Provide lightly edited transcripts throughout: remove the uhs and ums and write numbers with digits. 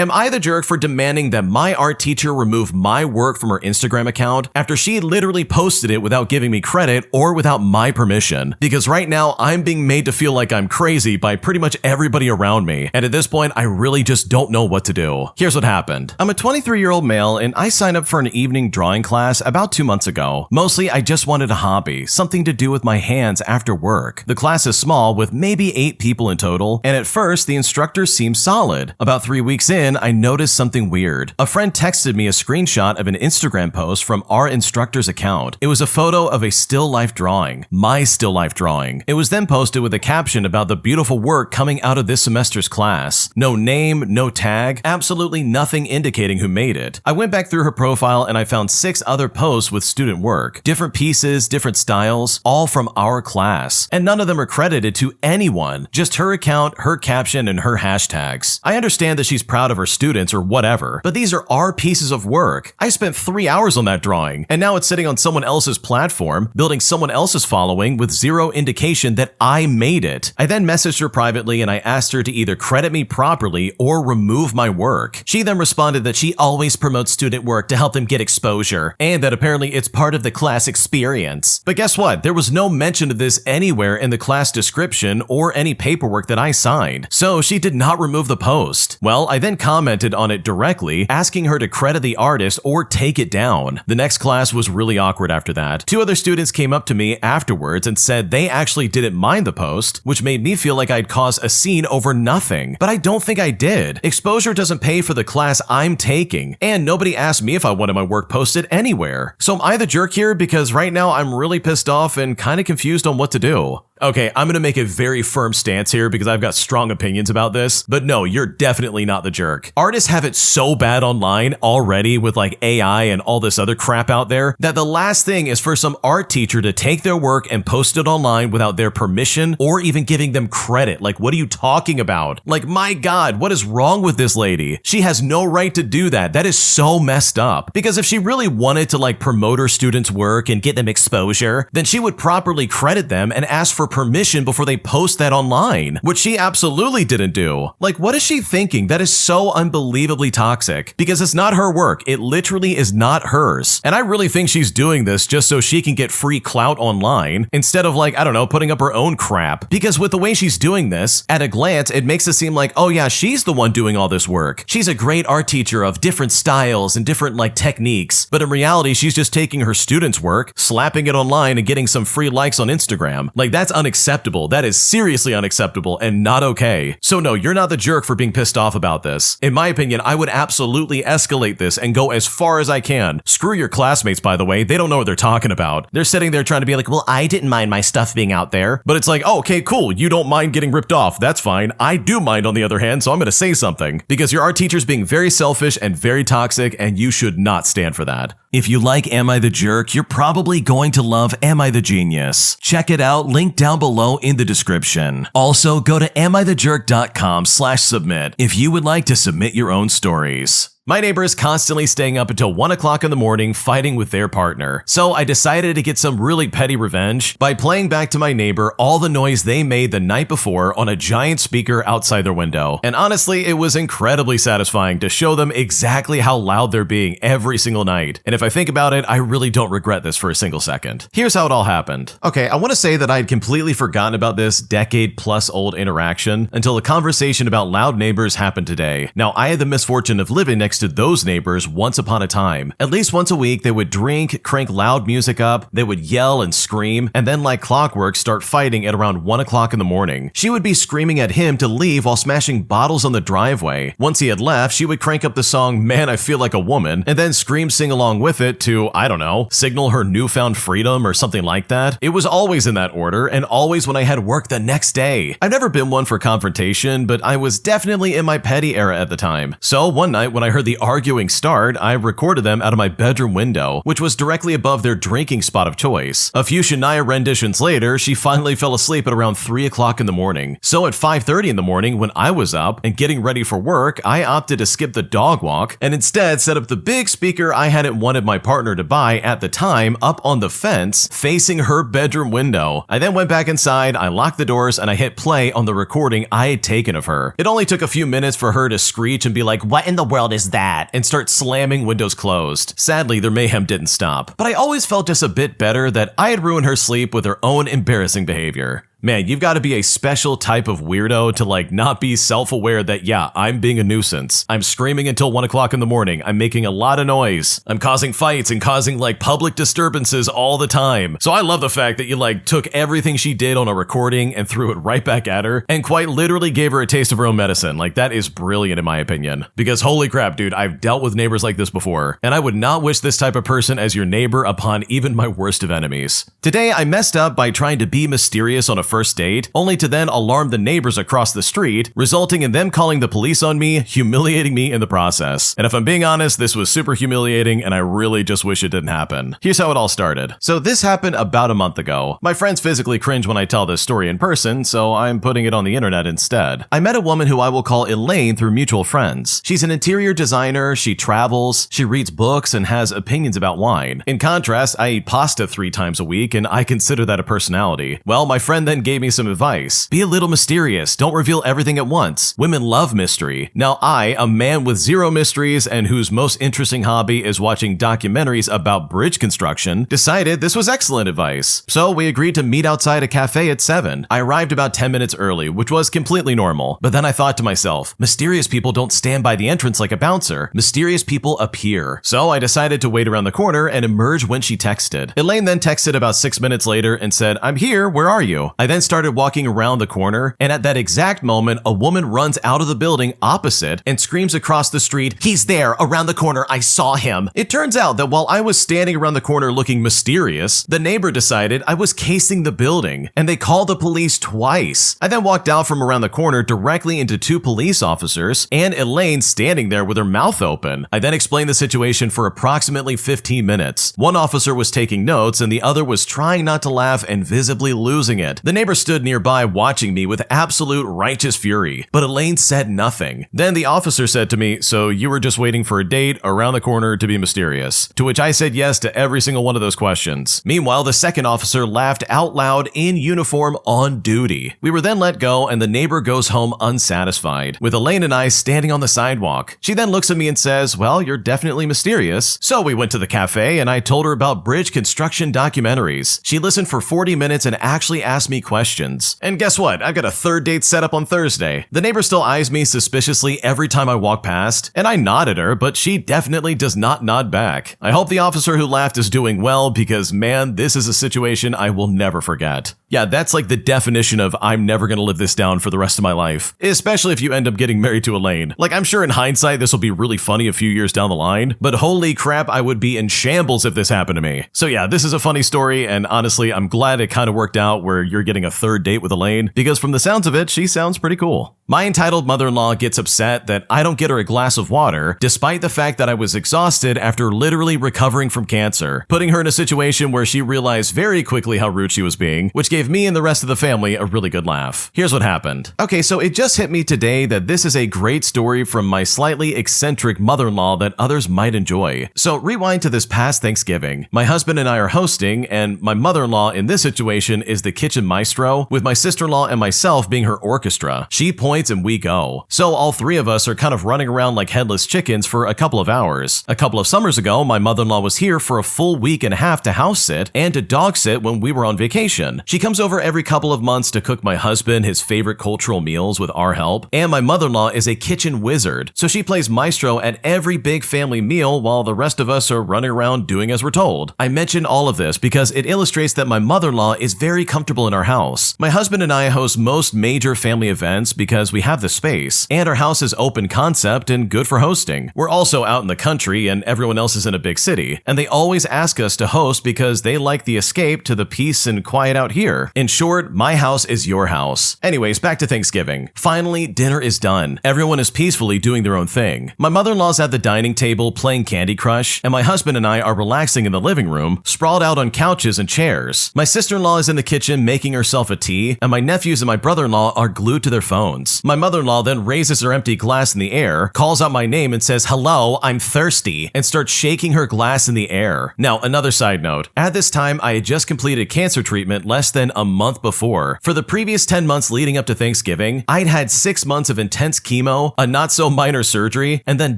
Am I the jerk for demanding that my art teacher remove my work from her Instagram account after she literally posted it without giving me credit or without my permission? Because right now I'm being made to feel like I'm crazy by pretty much everybody around me, and at this point I really just don't know what to do. Here's what happened. I'm a 23-year-old male and I signed up for an evening drawing class about 2 months ago. Mostly I just wanted a hobby, something to do with my hands after work. The class is small with maybe 8 people in total, and at first the instructor seemed solid. About 3 weeks in, I noticed something weird. A friend texted me a screenshot of an Instagram post from our instructor's account. It was a photo of a still life drawing, my still life drawing. It was then posted with a caption about the beautiful work coming out of this semester's class. No name, no tag, absolutely nothing indicating who made it. I went back through her profile and I found 6 other posts with student work, different pieces, different styles, all from our class. And none of them are credited to anyone, just her account, her caption, and her hashtags. I understand that she's proud of her students or whatever, but these are our pieces of work. I spent 3 hours on that drawing, and now it's sitting on someone else's platform, building someone else's following with zero indication that I made it. I then messaged her privately and I asked her to either credit me properly or remove my work. She then responded that she always promotes student work to help them get exposure, and that apparently it's part of the class experience. But guess what? There was no mention of this anywhere in the class description or any paperwork that I signed, so she did not remove the post. Well, I then commented on it directly, asking her to credit the artist or take it down. The next class was really awkward after that. 2 other students came up to me afterwards and said they actually didn't mind the post, which made me feel like I'd caused a scene over nothing. But I don't think I did. Exposure doesn't pay for the class I'm taking, and nobody asked me if I wanted my work posted anywhere. So am I the jerk here? Because right now I'm really pissed off and kind of confused on what to do. Okay, I'm gonna make a very firm stance here because I've got strong opinions about this, but no, you're definitely not the jerk. Artists have it so bad online already with like AI and all this other crap out there that the last thing is for some art teacher to take their work and post it online without their permission or even giving them credit. Like, what are you talking about? Like, my God, what is wrong with this lady? She has no right to do that. That is so messed up. Because if she really wanted to like promote her students' work and get them exposure, then she would properly credit them and ask for permission before they post that online, which she absolutely didn't do. Like, what is she thinking? That is so unbelievably toxic because it's not her work. It literally is not hers. And I really think she's doing this just so she can get free clout online instead of like, I don't know, putting up her own crap. Because with the way she's doing this, at a glance, it makes it seem like, oh yeah, she's the one doing all this work. She's a great art teacher of different styles and different like techniques. But in reality, she's just taking her students' work, slapping it online and getting some free likes on Instagram. Like, that's unacceptable. That is seriously unacceptable and not okay. So no, you're not the jerk for being pissed off about this. In my opinion, I would absolutely escalate this and go as far as I can. Screw your classmates, by the way. They don't know what they're talking about. They're sitting there trying to be like, well, I didn't mind my stuff being out there. But it's like, oh, okay, cool. You don't mind getting ripped off. That's fine. I do mind on the other hand, so I'm going to say something. Because your art teacher's being very selfish and very toxic, and you should not stand for that. If you like Am I the Jerk, you're probably going to love Am I the Genius. Check it out, link down below in the description. Also, go to amithejerk.com/submit if you would like to submit your own stories. My neighbor is constantly staying up until 1 o'clock in the morning fighting with their partner. So I decided to get some really petty revenge by playing back to my neighbor all the noise they made the night before on a giant speaker outside their window. And honestly, it was incredibly satisfying to show them exactly how loud they're being every single night. And if I think about it, I really don't regret this for a single second. Here's how it all happened. Okay, I want to say that I had completely forgotten about this decade-plus-old interaction until a conversation about loud neighbors happened today. Now, I had the misfortune of living next to those neighbors once upon a time. At least once a week, they would drink, crank loud music up, they would yell and scream, and then like clockwork start fighting at around 1 o'clock in the morning. She would be screaming at him to leave while smashing bottles on the driveway. Once he had left, she would crank up the song Man, I Feel Like a Woman, and then sing along with it to, I don't know, signal her newfound freedom or something like that. It was always in that order, and always when I had work the next day. I've never been one for confrontation, but I was definitely in my petty era at the time. So one night when I heard heard the arguing start, I recorded them out of my bedroom window, which was directly above their drinking spot of choice. A few Shania renditions later, she finally fell asleep at around 3 o'clock in the morning. So at 5:30 in the morning, when I was up and getting ready for work, I opted to skip the dog walk and instead set up the big speaker I hadn't wanted my partner to buy at the time up on the fence facing her bedroom window. I then went back inside, I locked the doors, and I hit play on the recording I had taken of her. It only took a few minutes for her to screech and be like, "What in the world is that?" and start slamming windows closed. Sadly, their mayhem didn't stop. But I always felt just a bit better that I had ruined her sleep with her own embarrassing behavior. Man, you've got to be a special type of weirdo to not be self-aware that, yeah, I'm being a nuisance. I'm screaming until 1 o'clock in the morning. I'm making a lot of noise. I'm causing fights and causing public disturbances all the time. So I love the fact that you took everything she did on a recording and threw it right back at her and quite literally gave her a taste of her own medicine. That is brilliant in my opinion. Because holy crap, dude, I've dealt with neighbors like this before. And I would not wish this type of person as your neighbor upon even my worst of enemies. Today, I messed up by trying to be mysterious on a first date, only to then alarm the neighbors across the street, resulting in them calling the police on me, humiliating me in the process. And if I'm being honest, this was super humiliating and I really just wish it didn't happen. Here's how it all started. So this happened about a month ago. My friends physically cringe when I tell this story in person, so I'm putting it on the internet instead. I met a woman who I will call Elaine through mutual friends. She's an interior designer, she travels, she reads books, and has opinions about wine. In contrast, I eat pasta 3 times a week, and I consider that a personality. Well, my friend then gave me some advice. Be a little mysterious. Don't reveal everything at once. Women love mystery. Now I, a man with 0 mysteries and whose most interesting hobby is watching documentaries about bridge construction, decided this was excellent advice. So we agreed to meet outside a cafe at 7. I arrived about 10 minutes early, which was completely normal. But then I thought to myself, mysterious people don't stand by the entrance like a bouncer. Mysterious people appear. So I decided to wait around the corner and emerge when she texted. Elaine then texted about 6 minutes later and said, "I'm here, where are you?" I then started walking around the corner, and at that exact moment, a woman runs out of the building opposite and screams across the street, "He's there, around the corner, I saw him." It turns out that while I was standing around the corner looking mysterious, the neighbor decided I was casing the building, and they called the police twice. I then walked out from around the corner directly into 2 police officers, and Elaine standing there with her mouth open. I then explained the situation for approximately 15 minutes. One officer was taking notes, and the other was trying not to laugh and visibly losing it. The neighbor stood nearby watching me with absolute righteous fury, but Elaine said nothing. Then the officer said to me, "So you were just waiting for a date around the corner to be mysterious?" To which I said yes to every single one of those questions. Meanwhile, the second officer laughed out loud in uniform on duty. We were then let go, and the neighbor goes home unsatisfied, with Elaine and I standing on the sidewalk. She then looks at me and says, "Well, you're definitely mysterious." So we went to the cafe, and I told her about bridge construction documentaries. She listened for 40 minutes and actually asked me questions. And guess what? I've got a 3rd date set up on Thursday. The neighbor still eyes me suspiciously every time I walk past, and I nod at her, but she definitely does not nod back. I hope the officer who laughed is doing well because, man, this is a situation I will never forget. Yeah, that's the definition of I'm never gonna live this down for the rest of my life. Especially if you end up getting married to Elaine. I'm sure in hindsight this will be really funny a few years down the line, but holy crap, I would be in shambles if this happened to me. So yeah, this is a funny story, and honestly, I'm glad it kind of worked out where you're getting a 3rd date with Elaine, because from the sounds of it, she sounds pretty cool. My entitled mother-in-law gets upset that I don't get her a glass of water, despite the fact that I was exhausted after literally recovering from cancer, putting her in a situation where she realized very quickly how rude she was being, which gave me and the rest of the family a really good laugh. Here's what happened. Okay, so it just hit me today that this is a great story from my slightly eccentric mother-in-law that others might enjoy. So rewind to this past Thanksgiving. My husband and I are hosting, and my mother-in-law in this situation is the kitchen maestro, with my sister-in-law and myself being her orchestra. She points and we go. So all 3 of us are kind of running around like headless chickens for a couple of hours. A couple of summers ago, my mother-in-law was here for a full week and a half to house sit and to dog sit when we were on vacation. She comes over every couple of months to cook my husband his favorite cultural meals with our help, and my mother-in-law is a kitchen wizard, so she plays maestro at every big family meal while the rest of us are running around doing as we're told. I mention all of this because it illustrates that my mother-in-law is very comfortable in our house. My husband and I host most major family events because we have the space, and our house is open concept and good for hosting. We're also out in the country and everyone else is in a big city, and they always ask us to host because they like the escape to the peace and quiet out here. together. In short, my house is your house. Anyways, back to Thanksgiving. Finally, dinner is done. Everyone is peacefully doing their own thing. My mother-in-law's at the dining table playing Candy Crush, and my husband and I are relaxing in the living room, sprawled out on couches and chairs. My sister-in-law is in the kitchen making herself a tea, and my nephews and my brother-in-law are glued to their phones. My mother-in-law then raises her empty glass in the air, calls out my name and says, "Hello, I'm thirsty," and starts shaking her glass in the air. Now, another side note. At this time, I had just completed cancer treatment less than a month before. For the previous 10 months leading up to Thanksgiving, I'd had 6 months of intense chemo, a not-so-minor surgery, and then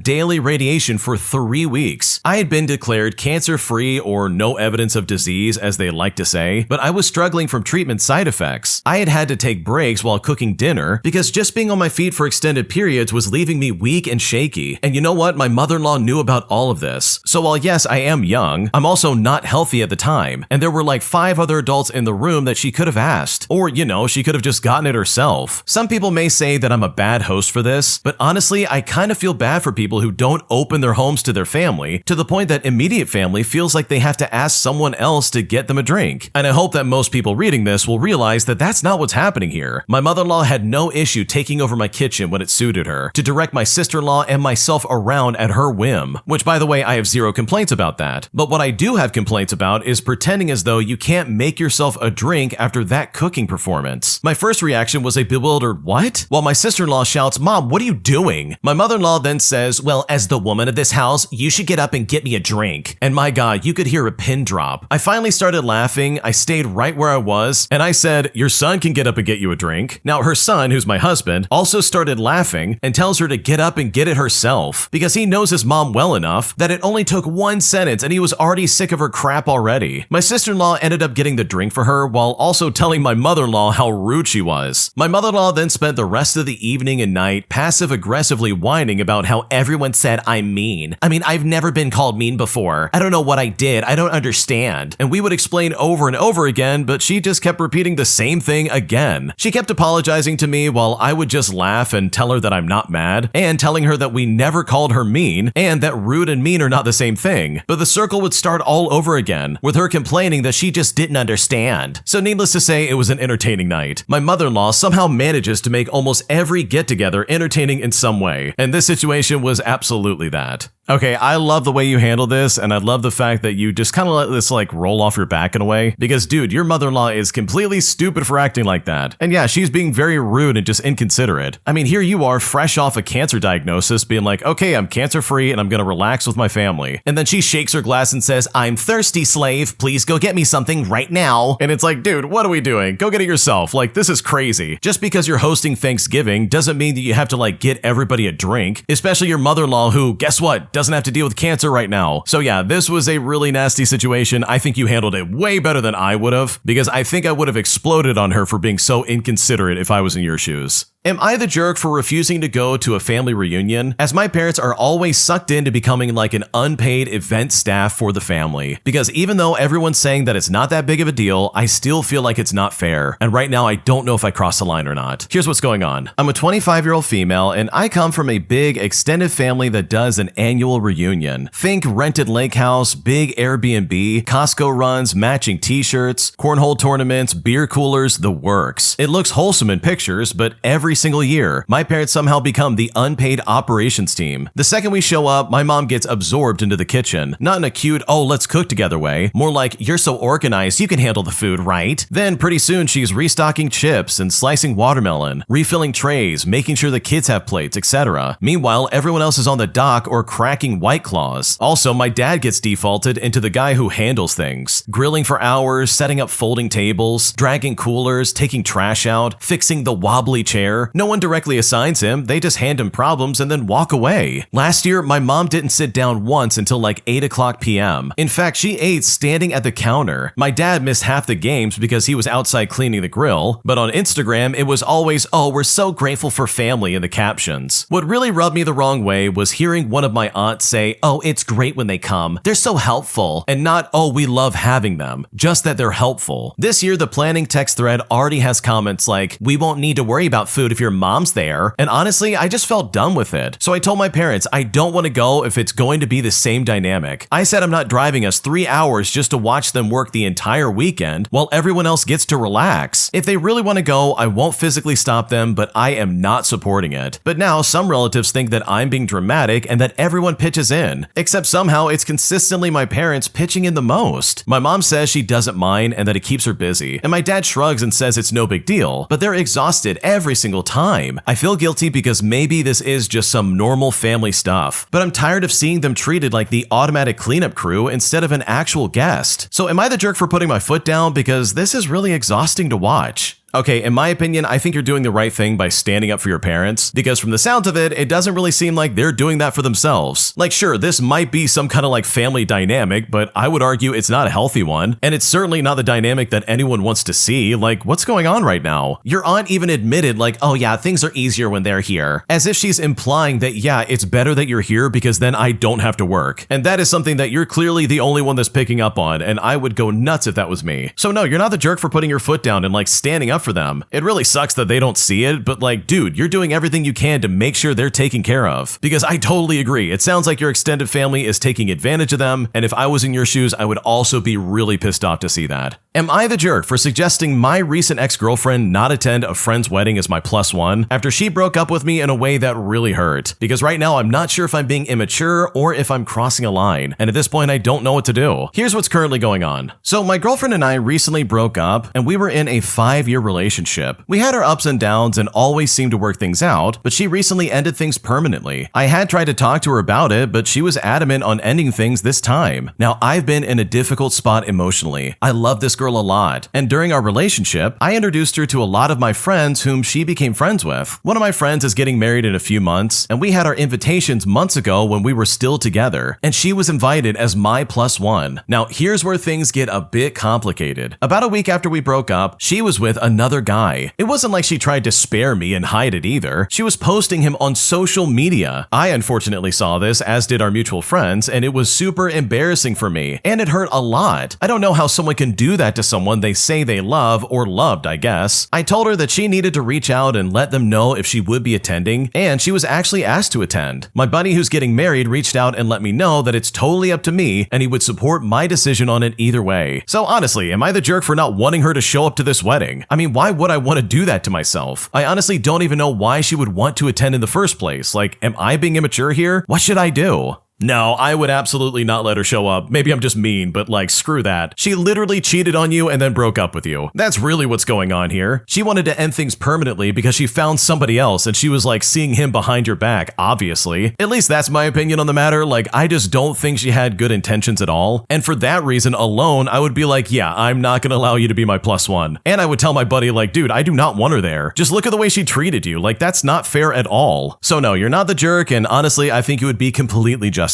daily radiation for 3 weeks. I had been declared cancer-free or no evidence of disease, as they like to say, but I was struggling from treatment side effects. I had had to take breaks while cooking dinner because just being on my feet for extended periods was leaving me weak and shaky. And you know what? My mother-in-law knew about all of this. So while yes, I am young, I'm also not healthy at the time, and there were like 5 other adults in the room that she could have asked. Or, you know, she could have just gotten it herself. Some people may say that I'm a bad host for this, but honestly, I kind of feel bad for people who don't open their homes to their family to the point that immediate family feels like they have to ask someone else to get them a drink. And I hope that most people reading this will realize that that's not what's happening here. My mother-in-law had no issue taking over my kitchen when it suited her, to direct my sister-in-law and myself around at her whim, which by the way, I have zero complaints about that. But what I do have complaints about is pretending as though you can't make yourself a drink after that cooking performance. My first reaction was a bewildered "what?" while my sister-in-law shouts, "Mom, what are you doing?" My mother-in-law then says, "Well, as the woman of this house, you should get up and get me a drink." And my God, you could hear a pin drop. I finally started laughing, I stayed right where I was, and I said, "Your son can get up and get you a drink." Now her son, who's my husband, also started laughing and tells her to get up and get it herself because he knows his mom well enough that it only took 1 sentence and he was already sick of her crap already. My sister-in-law ended up getting the drink for her while also telling my mother-in-law how rude she was. My mother-in-law then spent the rest of the evening and night passive-aggressively whining about how everyone said I'm mean. I mean, I've never been called mean before. I don't know what I did. I don't understand. And we would explain over and over again, but she just kept repeating the same thing again. She kept apologizing to me while I would just laugh and tell her that I'm not mad, and telling her that we never called her mean, and that rude and mean are not the same thing. But the circle would start all over again, with her complaining that she just didn't understand. So needless to say, it was an entertaining night. My mother-in-law somehow manages to make almost every get-together entertaining in some way, and this situation was absolutely that. Okay, I love the way you handle this, and I love the fact that you just kind of let this like roll off your back in a way, because dude, your mother-in-law is completely stupid for acting like that. And yeah, she's being very rude and just inconsiderate. I mean, here you are fresh off a cancer diagnosis being like, okay, I'm cancer-free and I'm gonna relax with my family. And then she shakes her glass and says, "I'm thirsty, slave. Please go get me something right now." And it's like, dude, what are we doing? Go get it yourself. Like, this is crazy. Just because you're hosting Thanksgiving doesn't mean that you have to like get everybody a drink, especially your mother-in-law who, guess what? Doesn't have to deal with cancer right now. So yeah, this was a really nasty situation. I think you handled it way better than I would have, because I think I would have exploded on her for being so inconsiderate if I was in your shoes. Am I the jerk for refusing to go to a family reunion? As my parents are always sucked into becoming like an unpaid event staff for the family. Because even though everyone's saying that it's not that big of a deal, I still feel like it's not fair. And right now I don't know if I crossed the line or not. Here's what's going on. I'm a 25-year-old female and I come from a big extended family that does an annual reunion. Think rented lake house, big Airbnb, Costco runs, matching t-shirts, cornhole tournaments, beer coolers, the works. It looks wholesome in pictures, but every single year, my parents somehow become the unpaid operations team. The second we show up, my mom gets absorbed into the kitchen. Not in a cute, oh, let's cook together way. More like, you're so organized, you can handle the food, right? Then pretty soon she's restocking chips and slicing watermelon, refilling trays, making sure the kids have plates, etc. Meanwhile, everyone else is on the dock or cracking White Claws. Also, my dad gets defaulted into the guy who handles things. Grilling for hours, setting up folding tables, dragging coolers, taking trash out, fixing the wobbly chair. No one directly assigns him, they just hand him problems and then walk away. Last year, my mom didn't sit down once until like 8 o'clock p.m. In fact, she ate standing at the counter. My dad missed half the games because he was outside cleaning the grill, but on Instagram, it was always, "Oh, we're so grateful for family" in the captions. What really rubbed me the wrong way was hearing one of my aunts say, "Oh, it's great when they come. They're so helpful," and not, "Oh, we love having them," just that they're helpful. This year, the planning text thread already has comments like, "We won't need to worry about food if your mom's there. And honestly, I just felt done with it. So I told my parents I don't want to go if it's going to be the same dynamic. I said I'm not driving us 3 hours just to watch them work the entire weekend while everyone else gets to relax. If they really want to go, I won't physically stop them, but I am not supporting it. But now some relatives think that I'm being dramatic and that everyone pitches in, except somehow it's consistently my parents pitching in the most. My mom says she doesn't mind and that it keeps her busy, and my dad shrugs and says it's no big deal, but they're exhausted every single time. I feel guilty because maybe this is just some normal family stuff, but I'm tired of seeing them treated like the automatic cleanup crew instead of an actual guest. So am I the jerk for putting my foot down? Because this is really exhausting to watch. Okay, in my opinion, I think you're doing the right thing by standing up for your parents, because from the sound of it, it doesn't really seem like they're doing that for themselves. Like, sure, this might be some kind of like family dynamic, but I would argue it's not a healthy one, and it's certainly not the dynamic that anyone wants to see. Like, what's going on right now? Your aunt even admitted like, oh yeah, things are easier when they're here, as if she's implying that yeah, it's better that you're here because then I don't have to work. And that is something that you're clearly the only one that's picking up on, and I would go nuts if that was me. So no, you're not the jerk for putting your foot down and like standing up for them. It really sucks that they don't see it, but like, dude, you're doing everything you can to make sure they're taken care of. Because I totally agree. It sounds like your extended family is taking advantage of them, and if I was in your shoes, I would also be really pissed off to see that. Am I the jerk for suggesting my recent ex-girlfriend not attend a friend's wedding as my +1 after she broke up with me in a way that really hurt? Because right now I'm not sure if I'm being immature or if I'm crossing a line, and at this point I don't know what to do. Here's what's currently going on. So my girlfriend and I recently broke up, and we were in a 5-year relationship. We had our ups and downs and always seemed to work things out, but she recently ended things permanently. I had tried to talk to her about it, but she was adamant on ending things this time. Now, I've been in a difficult spot emotionally. I love this girl a lot, and during our relationship, I introduced her to a lot of my friends whom she became friends with. One of my friends is getting married in a few months, and we had our invitations months ago when we were still together, and she was invited as my +1. Now, here's where things get a bit complicated. About a week after we broke up, she was with another guy. It wasn't like she tried to spare me and hide it either. She was posting him on social media. I unfortunately saw this, as did our mutual friends, and it was super embarrassing for me, and it hurt a lot. I don't know how someone can do that to someone they say they love, or loved, I guess. I told her that she needed to reach out and let them know if she would be attending, and she was actually asked to attend. My buddy who's getting married reached out and let me know that it's totally up to me, and he would support my decision on it either way. So honestly, am I the jerk for not wanting her to show up to this wedding? I mean, why would I want to do that to myself? I honestly don't even know why she would want to attend in the first place. Like, am I being immature here? What should I do? No, I would absolutely not let her show up. Maybe I'm just mean, but like, screw that. She literally cheated on you and then broke up with you. That's really what's going on here. She wanted to end things permanently because she found somebody else and she was like seeing him behind your back, obviously. At least that's my opinion on the matter. Like, I just don't think she had good intentions at all. And for that reason alone, I would be like, yeah, I'm not gonna allow you to be my +1. And I would tell my buddy like, dude, I do not want her there. Just look at the way she treated you. Like, that's not fair at all. So no, you're not the jerk, and honestly, I think you would be completely justified.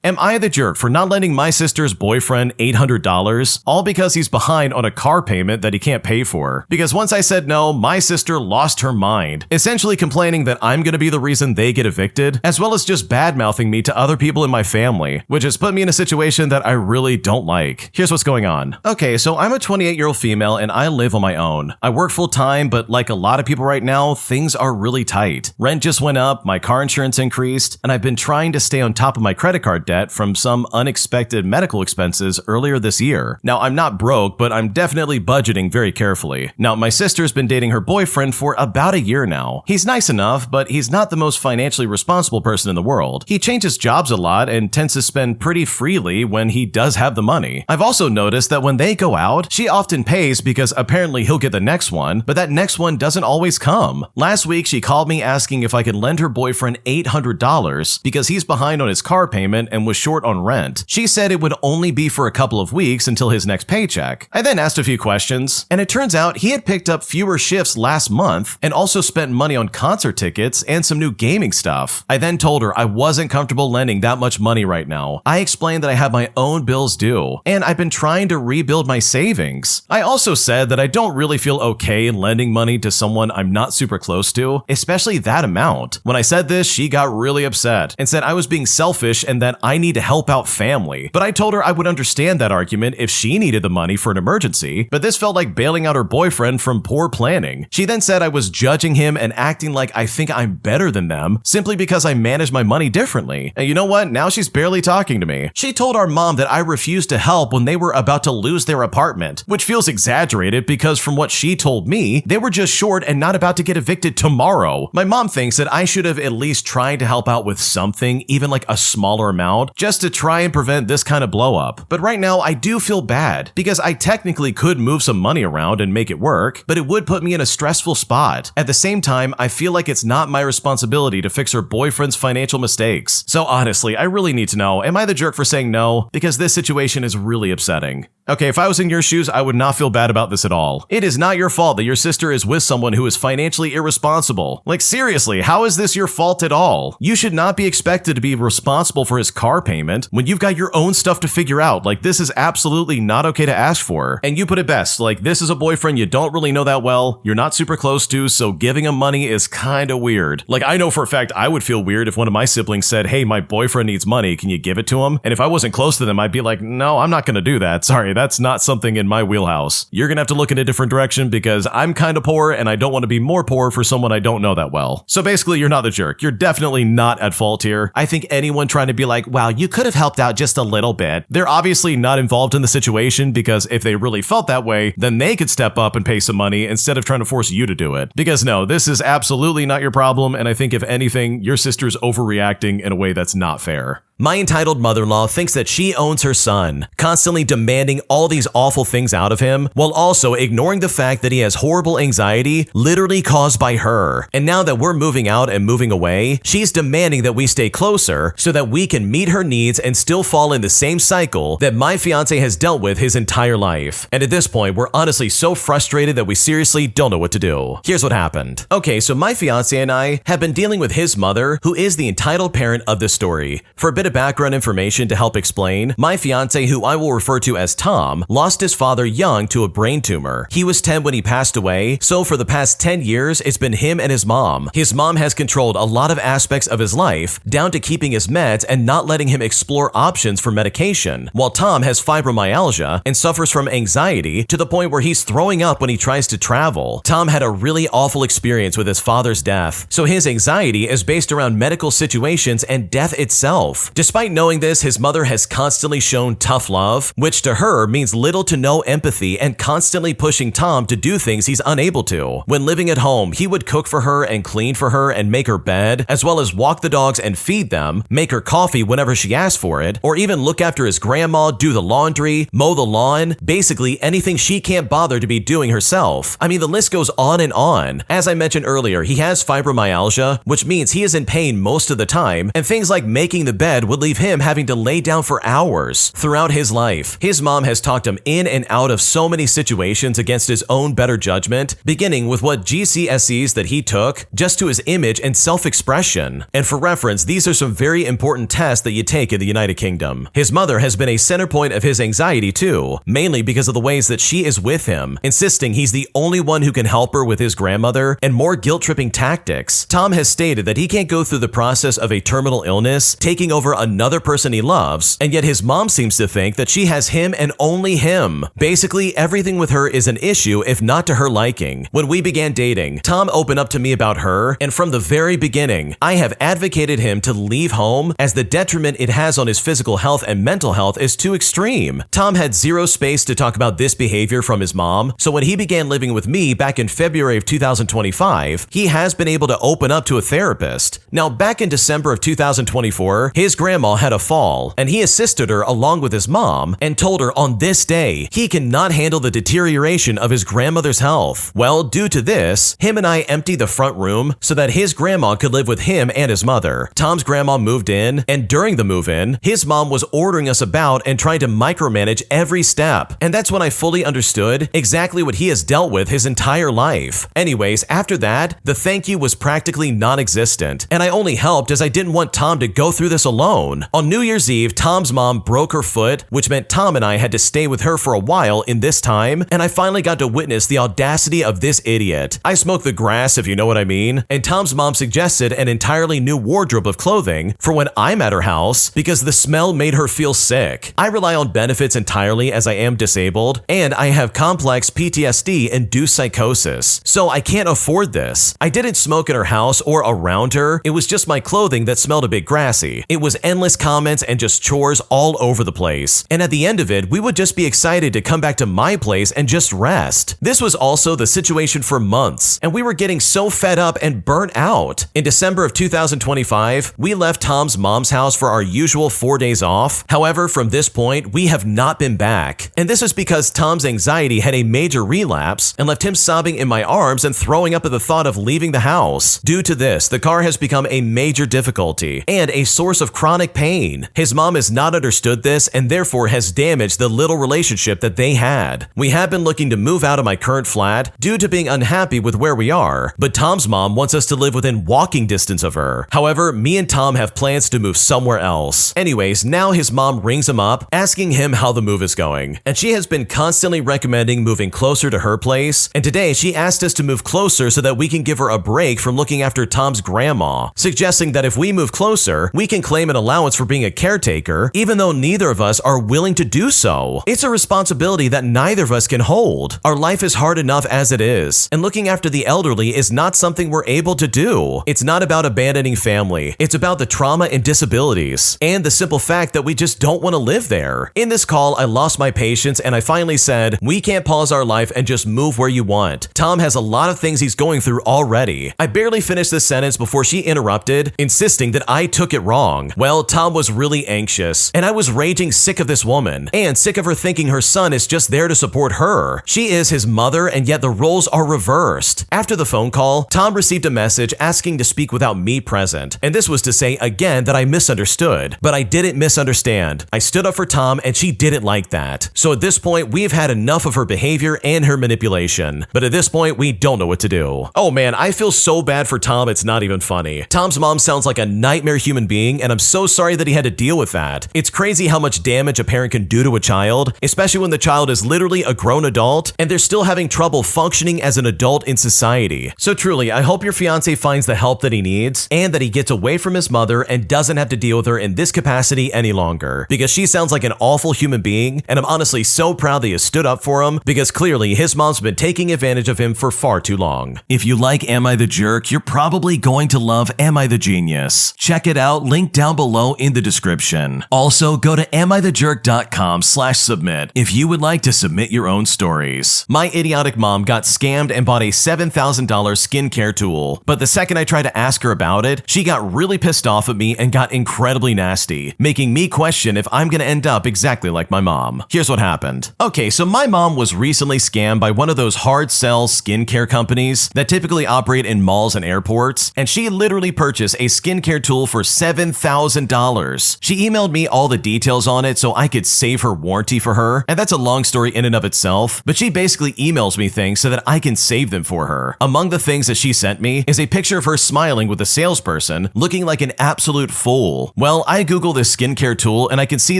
Am I the jerk for not lending my sister's boyfriend $800, all because he's behind on a car payment that he can't pay for? Because once I said no, my sister lost her mind, essentially complaining that I'm gonna be the reason they get evicted, as well as just bad-mouthing me to other people in my family, which has put me in a situation that I really don't like. Here's what's going on. Okay, so I'm a 28-year-old female and I live on my own. I work full-time, but like a lot of people right now, things are really tight. Rent just went up, my car insurance increased, and I've been trying to stay on top of my credit card debt from some unexpected medical expenses earlier this year. Now, I'm not broke, but I'm definitely budgeting very carefully. Now, my sister's been dating her boyfriend for about a year now. He's nice enough, but he's not the most financially responsible person in the world. He changes jobs a lot and tends to spend pretty freely when he does have the money. I've also noticed that when they go out, she often pays because apparently he'll get the next one, but that next one doesn't always come. Last week, she called me asking if I could lend her boyfriend $800 because he's behind on his car payment and was short on rent. She said it would only be for a couple of weeks until his next paycheck. I then asked a few questions, and it turns out he had picked up fewer shifts last month and also spent money on concert tickets and some new gaming stuff. I then told her I wasn't comfortable lending that much money right now. I explained that I have my own bills due, and I've been trying to rebuild my savings. I also said that I don't really feel okay in lending money to someone I'm not super close to, especially that amount. When I said this, she got really upset and said I was being selfish and that I need to help out family. But I told her I would understand that argument if she needed the money for an emergency, but this felt like bailing out her boyfriend from poor planning. She then said I was judging him and acting like I think I'm better than them simply because I manage my money differently. And you know what? Now she's barely talking to me. She told our mom that I refused to help when they were about to lose their apartment, which feels exaggerated because from what she told me, they were just short and not about to get evicted tomorrow. My mom thinks that I should have at least tried to help out with something, even like a smaller amount, just to try and prevent this kind of blow up. But right now I do feel bad because I technically could move some money around and make it work, but it would put me in a stressful spot. At the same time, I feel like it's not my responsibility to fix her boyfriend's financial mistakes. So honestly, I really need to know, am I the jerk for saying no? Because this situation is really upsetting. Okay, if I was in your shoes, I would not feel bad about this at all. It is not your fault that your sister is with someone who is financially irresponsible. Like seriously, how is this your fault at all? You should not be expected to be responsible for his car payment when you've got your own stuff to figure out. Like this is absolutely not okay to ask for. And you put it best, like this is a boyfriend you don't really know that well, you're not super close to, so giving him money is kinda weird. Like I know for a fact I would feel weird if one of my siblings said, hey, my boyfriend needs money, can you give it to him? And if I wasn't close to them, I'd be like, no, I'm not gonna do that. Sorry, that's not something in my wheelhouse. You're gonna have to look in a different direction because I'm kinda poor and I don't want to be more poor for someone I don't know that well. So basically, you're not the jerk. You're definitely not at fault here. I think anyone trying to be like, wow, you could have helped out just a little bit, they're obviously not involved in the situation, because if they really felt that way, then they could step up and pay some money instead of trying to force you to do it. Because no, this is absolutely not your problem, and I think if anything, your sister's overreacting in a way that's not fair. My entitled mother-in-law thinks that she owns her son, constantly demanding all these awful things out of him, while also ignoring the fact that he has horrible anxiety literally caused by her. And now that we're moving out and moving away, she's demanding that we stay closer so that we can meet her needs and still fall in the same cycle that my fiance has dealt with his entire life. And at this point, we're honestly so frustrated that we seriously don't know what to do. Here's what happened. Okay, so my fiance and I have been dealing with his mother, who is the entitled parent of this story. For a bit of background information to help explain, my fiance, who I will refer to as Tom, lost his father young to a brain tumor. He was 10 when he passed away, so for the past 10 years, it's been him and his mom. His mom has controlled a lot of aspects of his life, down to keeping his meds and not letting him explore options for medication, while Tom has fibromyalgia and suffers from anxiety to the point where he's throwing up when he tries to travel. Tom had a really awful experience with his father's death, so his anxiety is based around medical situations and death itself. Despite knowing this, his mother has constantly shown tough love, which to her means little to no empathy, and constantly pushing Tom to do things he's unable to. When living at home, he would cook for her and clean for her and make her bed, as well as walk the dogs and feed them, make her coffee whenever she asked for it, or even look after his grandma, do the laundry, mow the lawn, basically anything she can't bother to be doing herself. I mean, the list goes on and on. As I mentioned earlier, he has fibromyalgia, which means he is in pain most of the time, and things like making the bed would leave him having to lay down for hours throughout his life. His mom has talked him in and out of so many situations against his own better judgment, beginning with what GCSEs that he took, just to his image and self-expression. And for reference, these are some very important tests that you take in the United Kingdom. His mother has been a center point of his anxiety too, mainly because of the ways that she is with him, insisting he's the only one who can help her with his grandmother, and more guilt-tripping tactics. Tom has stated that he can't go through the process of a terminal illness, taking over another person he loves, and yet his mom seems to think that she has him and only him. Basically, everything with her is an issue if not to her liking. When we began dating, Tom opened up to me about her, and from the very beginning, I have advocated him to leave home as the detriment it has on his physical health and mental health is too extreme. Tom had zero space to talk about this behavior from his mom, so when he began living with me back in February of 2025, he has been able to open up to a therapist. Now, back in December of 2024, his grandma had a fall, and he assisted her along with his mom and told her on this day he cannot handle the deterioration of his grandmother's health. Well, due to this, him and I emptied the front room so that his grandma could live with him and his mother. Tom's grandma moved in, and during the move-in, his mom was ordering us about and trying to micromanage every step. And that's when I fully understood exactly what he has dealt with his entire life. Anyways, after that, the thank you was practically non-existent, and I only helped as I didn't want Tom to go through this alone. alone. On New Year's Eve, Tom's mom broke her foot, which meant Tom and I had to stay with her for a while in this time, and I finally got to witness the audacity of this idiot. I smoke the grass, if you know what I mean, and Tom's mom suggested an entirely new wardrobe of clothing for when I'm at her house because the smell made her feel sick. I rely on benefits entirely as I am disabled, and I have complex PTSD-induced psychosis, so I can't afford this. I didn't smoke at her house or around her, it was just my clothing that smelled a bit grassy. It was endless comments and just chores all over the place, and at the end of it, we would just be excited to come back to my place and just rest. This was also the situation for months, and we were getting so fed up and burnt out. In December of 2025, we left Tom's mom's house for our usual 4 days off. However, from this point, we have not been back, and this is because Tom's anxiety had a major relapse and left him sobbing in my arms and throwing up at the thought of leaving the house. Due to this, the car has become a major difficulty and a source of chronic pain. His mom has not understood this and therefore has damaged the little relationship that they had. We have been looking to move out of my current flat due to being unhappy with where we are, but Tom's mom wants us to live within walking distance of her. However, me and Tom have plans to move somewhere else. Anyways, now his mom rings him up, asking him how the move is going, and she has been constantly recommending moving closer to her place, and today she asked us to move closer so that we can give her a break from looking after Tom's grandma, suggesting that if we move closer, we can claim an allowance for being a caretaker, even though neither of us are willing to do so. It's a responsibility that neither of us can hold. Our life is hard enough as it is, and looking after the elderly is not something we're able to do. It's not about abandoning family. It's about the trauma and disabilities, and the simple fact that we just don't want to live there. In this call, I lost my patience and I finally said, we can't pause our life and just move where you want. Tom has a lot of things he's going through already. I barely finished this sentence before she interrupted, insisting that I took it wrong. Well, Tom was really anxious, and I was raging sick of this woman, and sick of her thinking her son is just there to support her. She is his mother, and yet the roles are reversed. After the phone call, Tom received a message asking to speak without me present, and this was to say again that I misunderstood, but I didn't misunderstand. I stood up for Tom, and she didn't like that. So at this point, we've had enough of her behavior and her manipulation, but at this point, we don't know what to do. Oh man, I feel so bad for Tom, it's not even funny. Tom's mom sounds like a nightmare human being, and I'm so sorry that he had to deal with that. It's crazy how much damage a parent can do to a child, especially when the child is literally a grown adult and they're still having trouble functioning as an adult in society. So truly, I hope your fiance finds the help that he needs and that he gets away from his mother and doesn't have to deal with her in this capacity any longer, because she sounds like an awful human being, and I'm honestly so proud that you stood up for him, because clearly his mom's been taking advantage of him for far too long. If you like Am I the Jerk, you're probably going to love Am I the Genius. Check it out, link down below in the description. Also, go to amithejerk.com/submit if you would like to submit your own stories. My idiotic mom got scammed and bought a $7,000 skincare tool, but the second I tried to ask her about it, she got really pissed off at me and got incredibly nasty, making me question if I'm gonna end up exactly like my mom. Here's what happened. Okay, so my mom was recently scammed by one of those hard sell skincare companies that typically operate in malls and airports, and she literally purchased a skincare tool for $7,000. She emailed me all the details on it so I could save her warranty for her, and that's a long story in and of itself, but she basically emails me things so that I can save them for her. Among the things that she sent me is a picture of her smiling with a salesperson, looking like an absolute fool. Well, I Google this skincare tool and I can see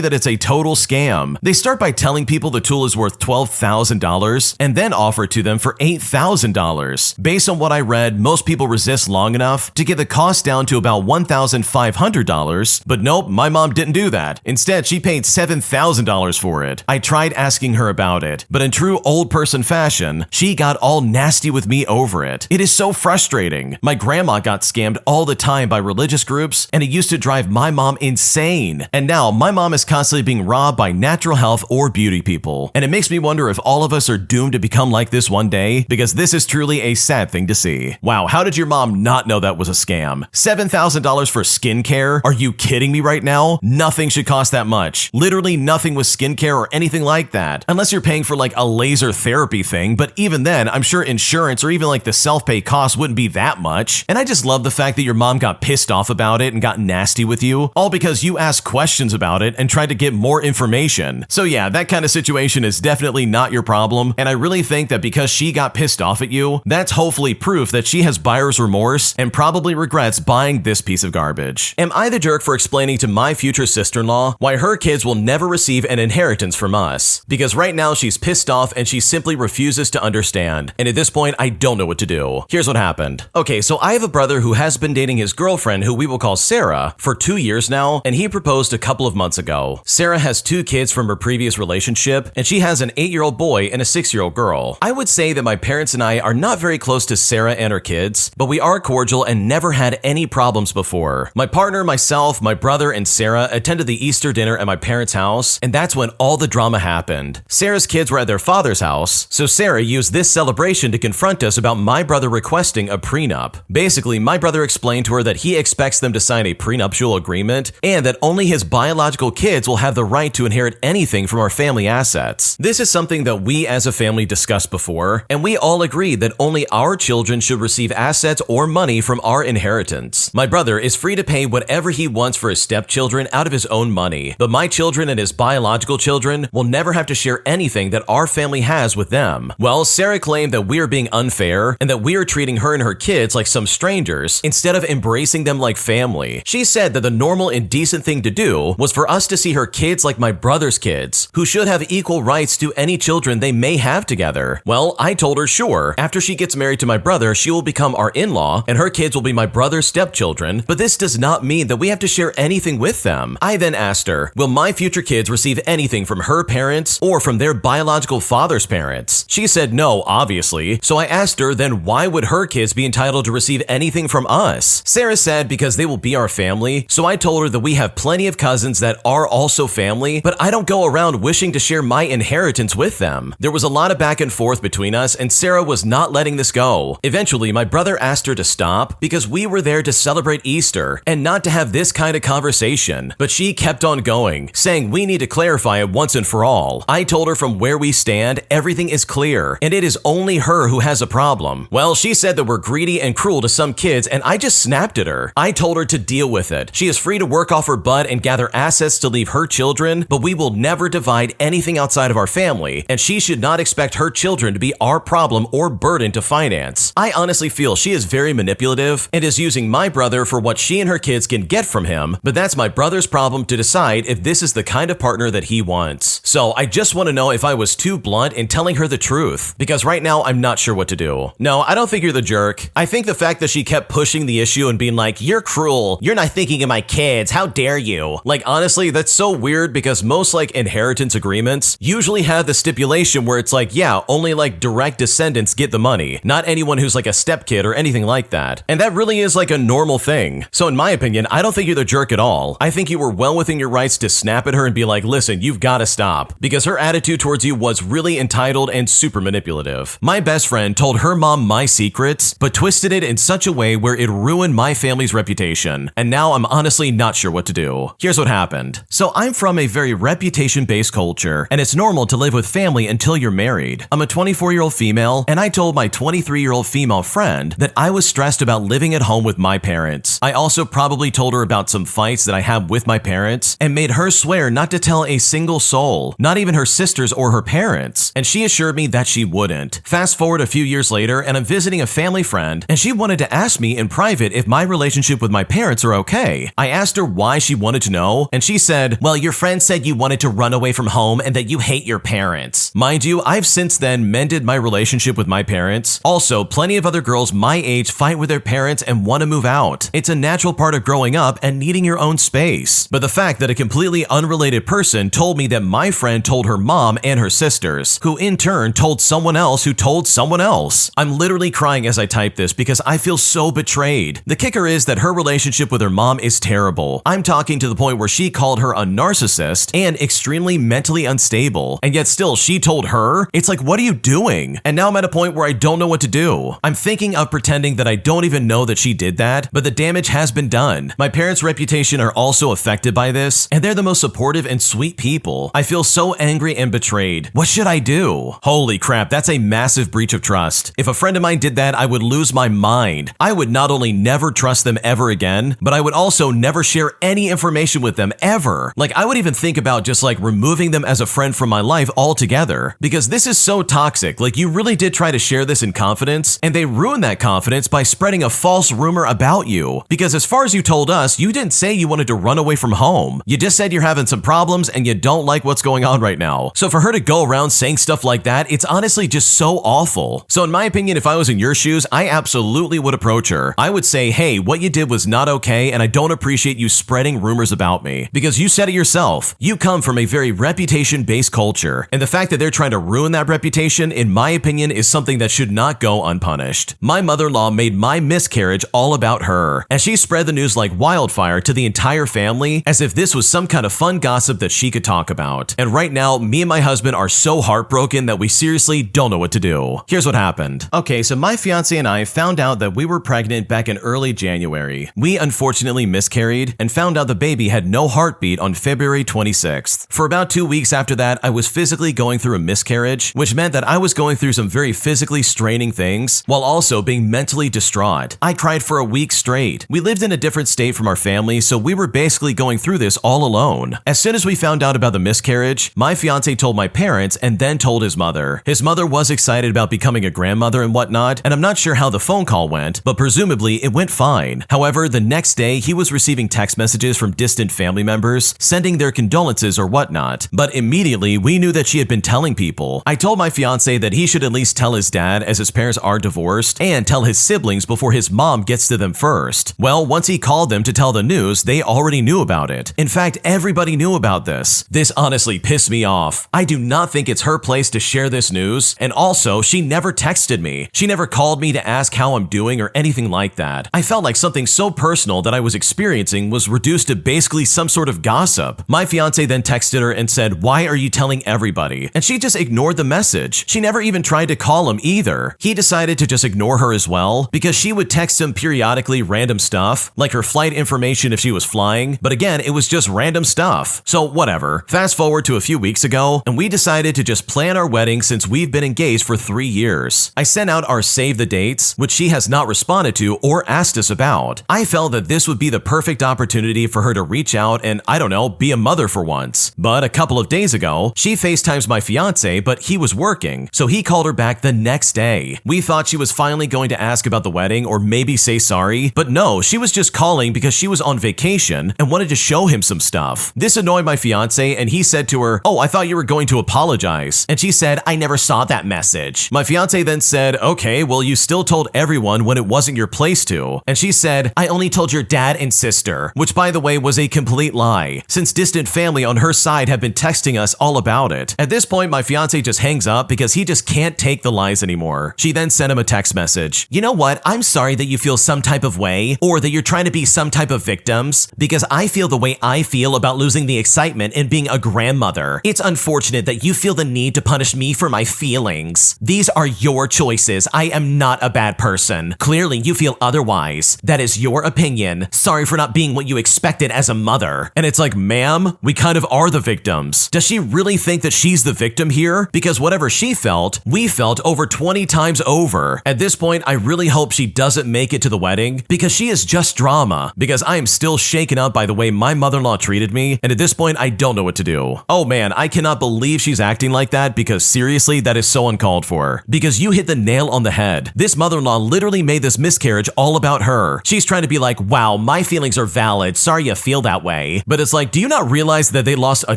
that it's a total scam. They start by telling people the tool is worth $12,000 and then offer it to them for $8,000. Based on what I read, most people resist long enough to get the cost down to about $1,500, but nope, my mom didn't do that. Instead, she paid $7,000 for it. I tried asking her about it, but in true old person fashion, she got all nasty with me over it. It is so frustrating. My grandma got scammed all the time by religious groups, and it used to drive my mom insane. And now my mom is constantly being robbed by natural health or beauty people. And it makes me wonder if all of us are doomed to become like this one day, because this is truly a sad thing to see. Wow, how did your mom not know that was a scam? $7,000 for skincare? Are you kidding me right now? Nothing should cost that much. Literally nothing with skincare or anything like that. Unless you're paying for like a laser therapy thing, but even then, I'm sure insurance or even like the self-pay cost wouldn't be that much. And I just love the fact that your mom got pissed off about it and got nasty with you, all because you asked questions about it and tried to get more information. So yeah, that kind of situation is definitely not your problem, and I really think that because she got pissed off at you, that's hopefully proof that she has buyer's remorse and probably regrets buying this piece of garbage. Am I the jerk work for explaining to my future sister-in-law why her kids will never receive an inheritance from us. Because right now she's pissed off and she simply refuses to understand. And at this point, I don't know what to do. Here's what happened. Okay, so I have a brother who has been dating his girlfriend, who we will call Sarah, for 2 years now, and he proposed a couple of months ago. Sarah has 2 kids from her previous relationship, and she has an 8-year-old boy and a 6-year-old girl. I would say that my parents and I are not very close to Sarah and her kids, but we are cordial and never had any problems before. My partner, myself, my brother, and Sarah attended the Easter dinner at my parents' house, and that's when all the drama happened. Sarah's kids were at their father's house, so Sarah used this celebration to confront us about my brother requesting a prenup. Basically, my brother explained to her that he expects them to sign a prenuptial agreement and that only his biological kids will have the right to inherit anything from our family assets. This is something that we as a family discussed before, and we all agreed that only our children should receive assets or money from our inheritance. My brother is free to pay whatever he wants for his stepchildren out of his own money, but my children and his biological children will never have to share anything that our family has with them. Well, Sarah claimed that we are being unfair and that we are treating her and her kids like some strangers instead of embracing them like family. She said that the normal and decent thing to do was for us to see her kids like my brother's kids, who should have equal rights to any children they may have together. Well, I told her sure, after she gets married to my brother, she will become our in-law and her kids will be my brother's stepchildren, but this does not mean that we have to share anything with them. I then asked her, will my future kids receive anything from her parents or from their biological father's parents? She said no, obviously, so I asked her then why would her kids be entitled to receive anything from us? Sarah said because they will be our family, so I told her that we have plenty of cousins that are also family, but I don't go around wishing to share my inheritance with them. There was a lot of back and forth between us and Sarah was not letting this go. Eventually, my brother asked her to stop because we were there to celebrate Easter and not to have this kind of conversation, but she kept on going, saying we need to clarify it once and for all. I told her from where we stand, everything is clear, and it is only her who has a problem. Well, she said that we're greedy and cruel to some kids, and I just snapped at her. I told her to deal with it. She is free to work off her butt and gather assets to leave her children, but we will never divide anything outside of our family, and she should not expect her children to be our problem or burden to finance. I honestly feel she is very manipulative and is using my brother for what she and her kids can get from him, but that's my brother's problem to decide if this is the kind of partner that he wants. So I just want to know if I was too blunt in telling her the truth, because right now I'm not sure what to do. No, I don't think you're the jerk. I think the fact that she kept pushing the issue and being like, you're cruel, you're not thinking of my kids, how dare you? Like, honestly, that's so weird because most like inheritance agreements usually have the stipulation where it's like, yeah, only like direct descendants get the money, not anyone who's like a stepkid or anything like that. And that really is like a normal thing. So in my opinion, I don't think you're the jerk at all. I think you were well within your rights to snap at her and be like, listen, you've got to stop, because her attitude towards you was really entitled and super manipulative. My best friend told her mom my secrets, but twisted it in such a way where it ruined my family's reputation. And now I'm honestly not sure what to do. Here's what happened. So I'm from a very reputation-based culture, and it's normal to live with family until you're married. I'm a 24-year-old female, and I told my 23-year-old female friend that I was stressed about living at home with my parents. I also probably told her about some fights that I have with my parents, and made her swear not to tell a single soul, not even her sisters or her parents, and she assured me that she wouldn't. Fast forward a few years later, and I'm visiting a family friend, and she wanted to ask me in private if my relationship with my parents are okay. I asked her why she wanted to know, and she said, well, your friend said you wanted to run away from home and that you hate your parents. Mind you, I've since then mended my relationship with my parents. Also, plenty of other girls my age fight with their parents and want to move out. It's a natural part of growing up and needing your own space. But the fact that a completely unrelated person told me that my friend told her mom and her sisters, who in turn told someone else who told someone else. I'm literally crying as I type this because I feel so betrayed. The kicker is that her relationship with her mom is terrible. I'm talking to the point where she called her a narcissist and extremely mentally unstable, and yet still she told her? It's like, what are you doing? And now I'm at a point where I don't know what to do. I'm thinking of pretending that I don't even know that she did that, but the damage has been done. My parents' reputation are also affected by this, and they're the most supportive and sweet people. I feel so angry and betrayed. What should I do? Holy crap, that's a massive breach of trust. If a friend of mine did that, I would lose my mind. I would not only never trust them ever again, but I would also never share any information with them ever. Like, I would even think about just like removing them as a friend from my life altogether, because this is so toxic. Like, you really did try to share this in confidence, and they ruined that confidence by spreading a false rumor about you. Because as far as you told us, you You didn't say you wanted to run away from home. You just said you're having some problems and you don't like what's going on right now. So for her to go around saying stuff like that, it's honestly just so awful. So in my opinion, if I was in your shoes, I absolutely would approach her. I would say, hey, what you did was not okay and I don't appreciate you spreading rumors about me. Because you said it yourself. You come from a very reputation-based culture. And the fact that they're trying to ruin that reputation, in my opinion, is something that should not go unpunished. My mother-in-law made my miscarriage all about her, as she spread the news like wildfire to the entire family as if this was some kind of fun gossip that she could talk about. And right now, me and my husband are so heartbroken that we seriously don't know what to do. Here's what happened. Okay, so my fiance and I found out that we were pregnant back in early January. We unfortunately miscarried and found out the baby had no heartbeat on February 26th. For about 2 weeks after that, I was physically going through a miscarriage, which meant that I was going through some very physically straining things while also being mentally distraught. I cried for a week straight. We lived in a different state from our family, so we were basically going through this all alone. As soon as we found out about the miscarriage, my fiance told my parents and then told his mother. His mother was excited about becoming a grandmother and whatnot, and I'm not sure how the phone call went, but presumably it went fine. However, the next day he was receiving text messages from distant family members sending their condolences or whatnot, but immediately we knew that she had been telling people. I told my fiance that he should at least tell his dad, as his parents are divorced, and tell his siblings before his mom gets to them first. Well, once he called them to tell the news, they already knew about it. In fact, everybody knew about this. This honestly pissed me off. I do not think it's her place to share this news, and also, she never texted me. She never called me to ask how I'm doing or anything like that. I felt like something so personal that I was experiencing was reduced to basically some sort of gossip. My fiance then texted her and said, "Why are you telling everybody?" And she just ignored the message. She never even tried to call him either. He decided to just ignore her as well, because she would text him periodically random stuff, like her flight information if she was flying, but again, it was just random stuff. So whatever. Fast forward to a few weeks ago, and we decided to just plan our wedding since we've been engaged for 3 years. I sent out our save the dates, which she has not responded to or asked us about. I felt that this would be the perfect opportunity for her to reach out and, I don't know, be a mother for once. But a couple of days ago, she FaceTimes my fiance, but he was working, so he called her back the next day. We thought she was finally going to ask about the wedding or maybe say sorry, but no, she was just calling because she was on vacation and wanted to show him some stuff. This annoyed my fiance, and he said to her, "Oh, I thought you were going to apologize." And she said, "I never saw that message." My fiance then said, "Okay, well, you still told everyone when it wasn't your place to." And she said, "I only told your dad and sister," which by the way was a complete lie, since distant family on her side have been texting us all about it. At this point, my fiance just hangs up because he just can't take the lies anymore. She then sent him a text message. "You know what? I'm sorry that you feel some type of way, or that you're trying to be some type of victims, because I feel the way I feel about losing the excitement in being a grandmother. It's unfortunate that you feel the need to punish me for my feelings. These are your choices. I am not a bad person. Clearly, you feel otherwise. That is your opinion. Sorry for not being what you expected as a mother." And it's like, ma'am, we kind of are the victims. Does she really think that she's the victim here? Because whatever she felt, we felt over 20 times over. At this point, I really hope she doesn't make it to the wedding, because she is just drama. Because I am still shaken up by the way my mother-in-law treated me, and at this point, I don't know what to do. Oh man, I cannot believe she's acting like that, because seriously, that is so uncalled for. Because you hit the nail on the head. This mother-in-law literally made this miscarriage all about her. She's trying to be like, "Wow, my feelings are valid. Sorry you feel that way." But it's like, do you not realize that they lost a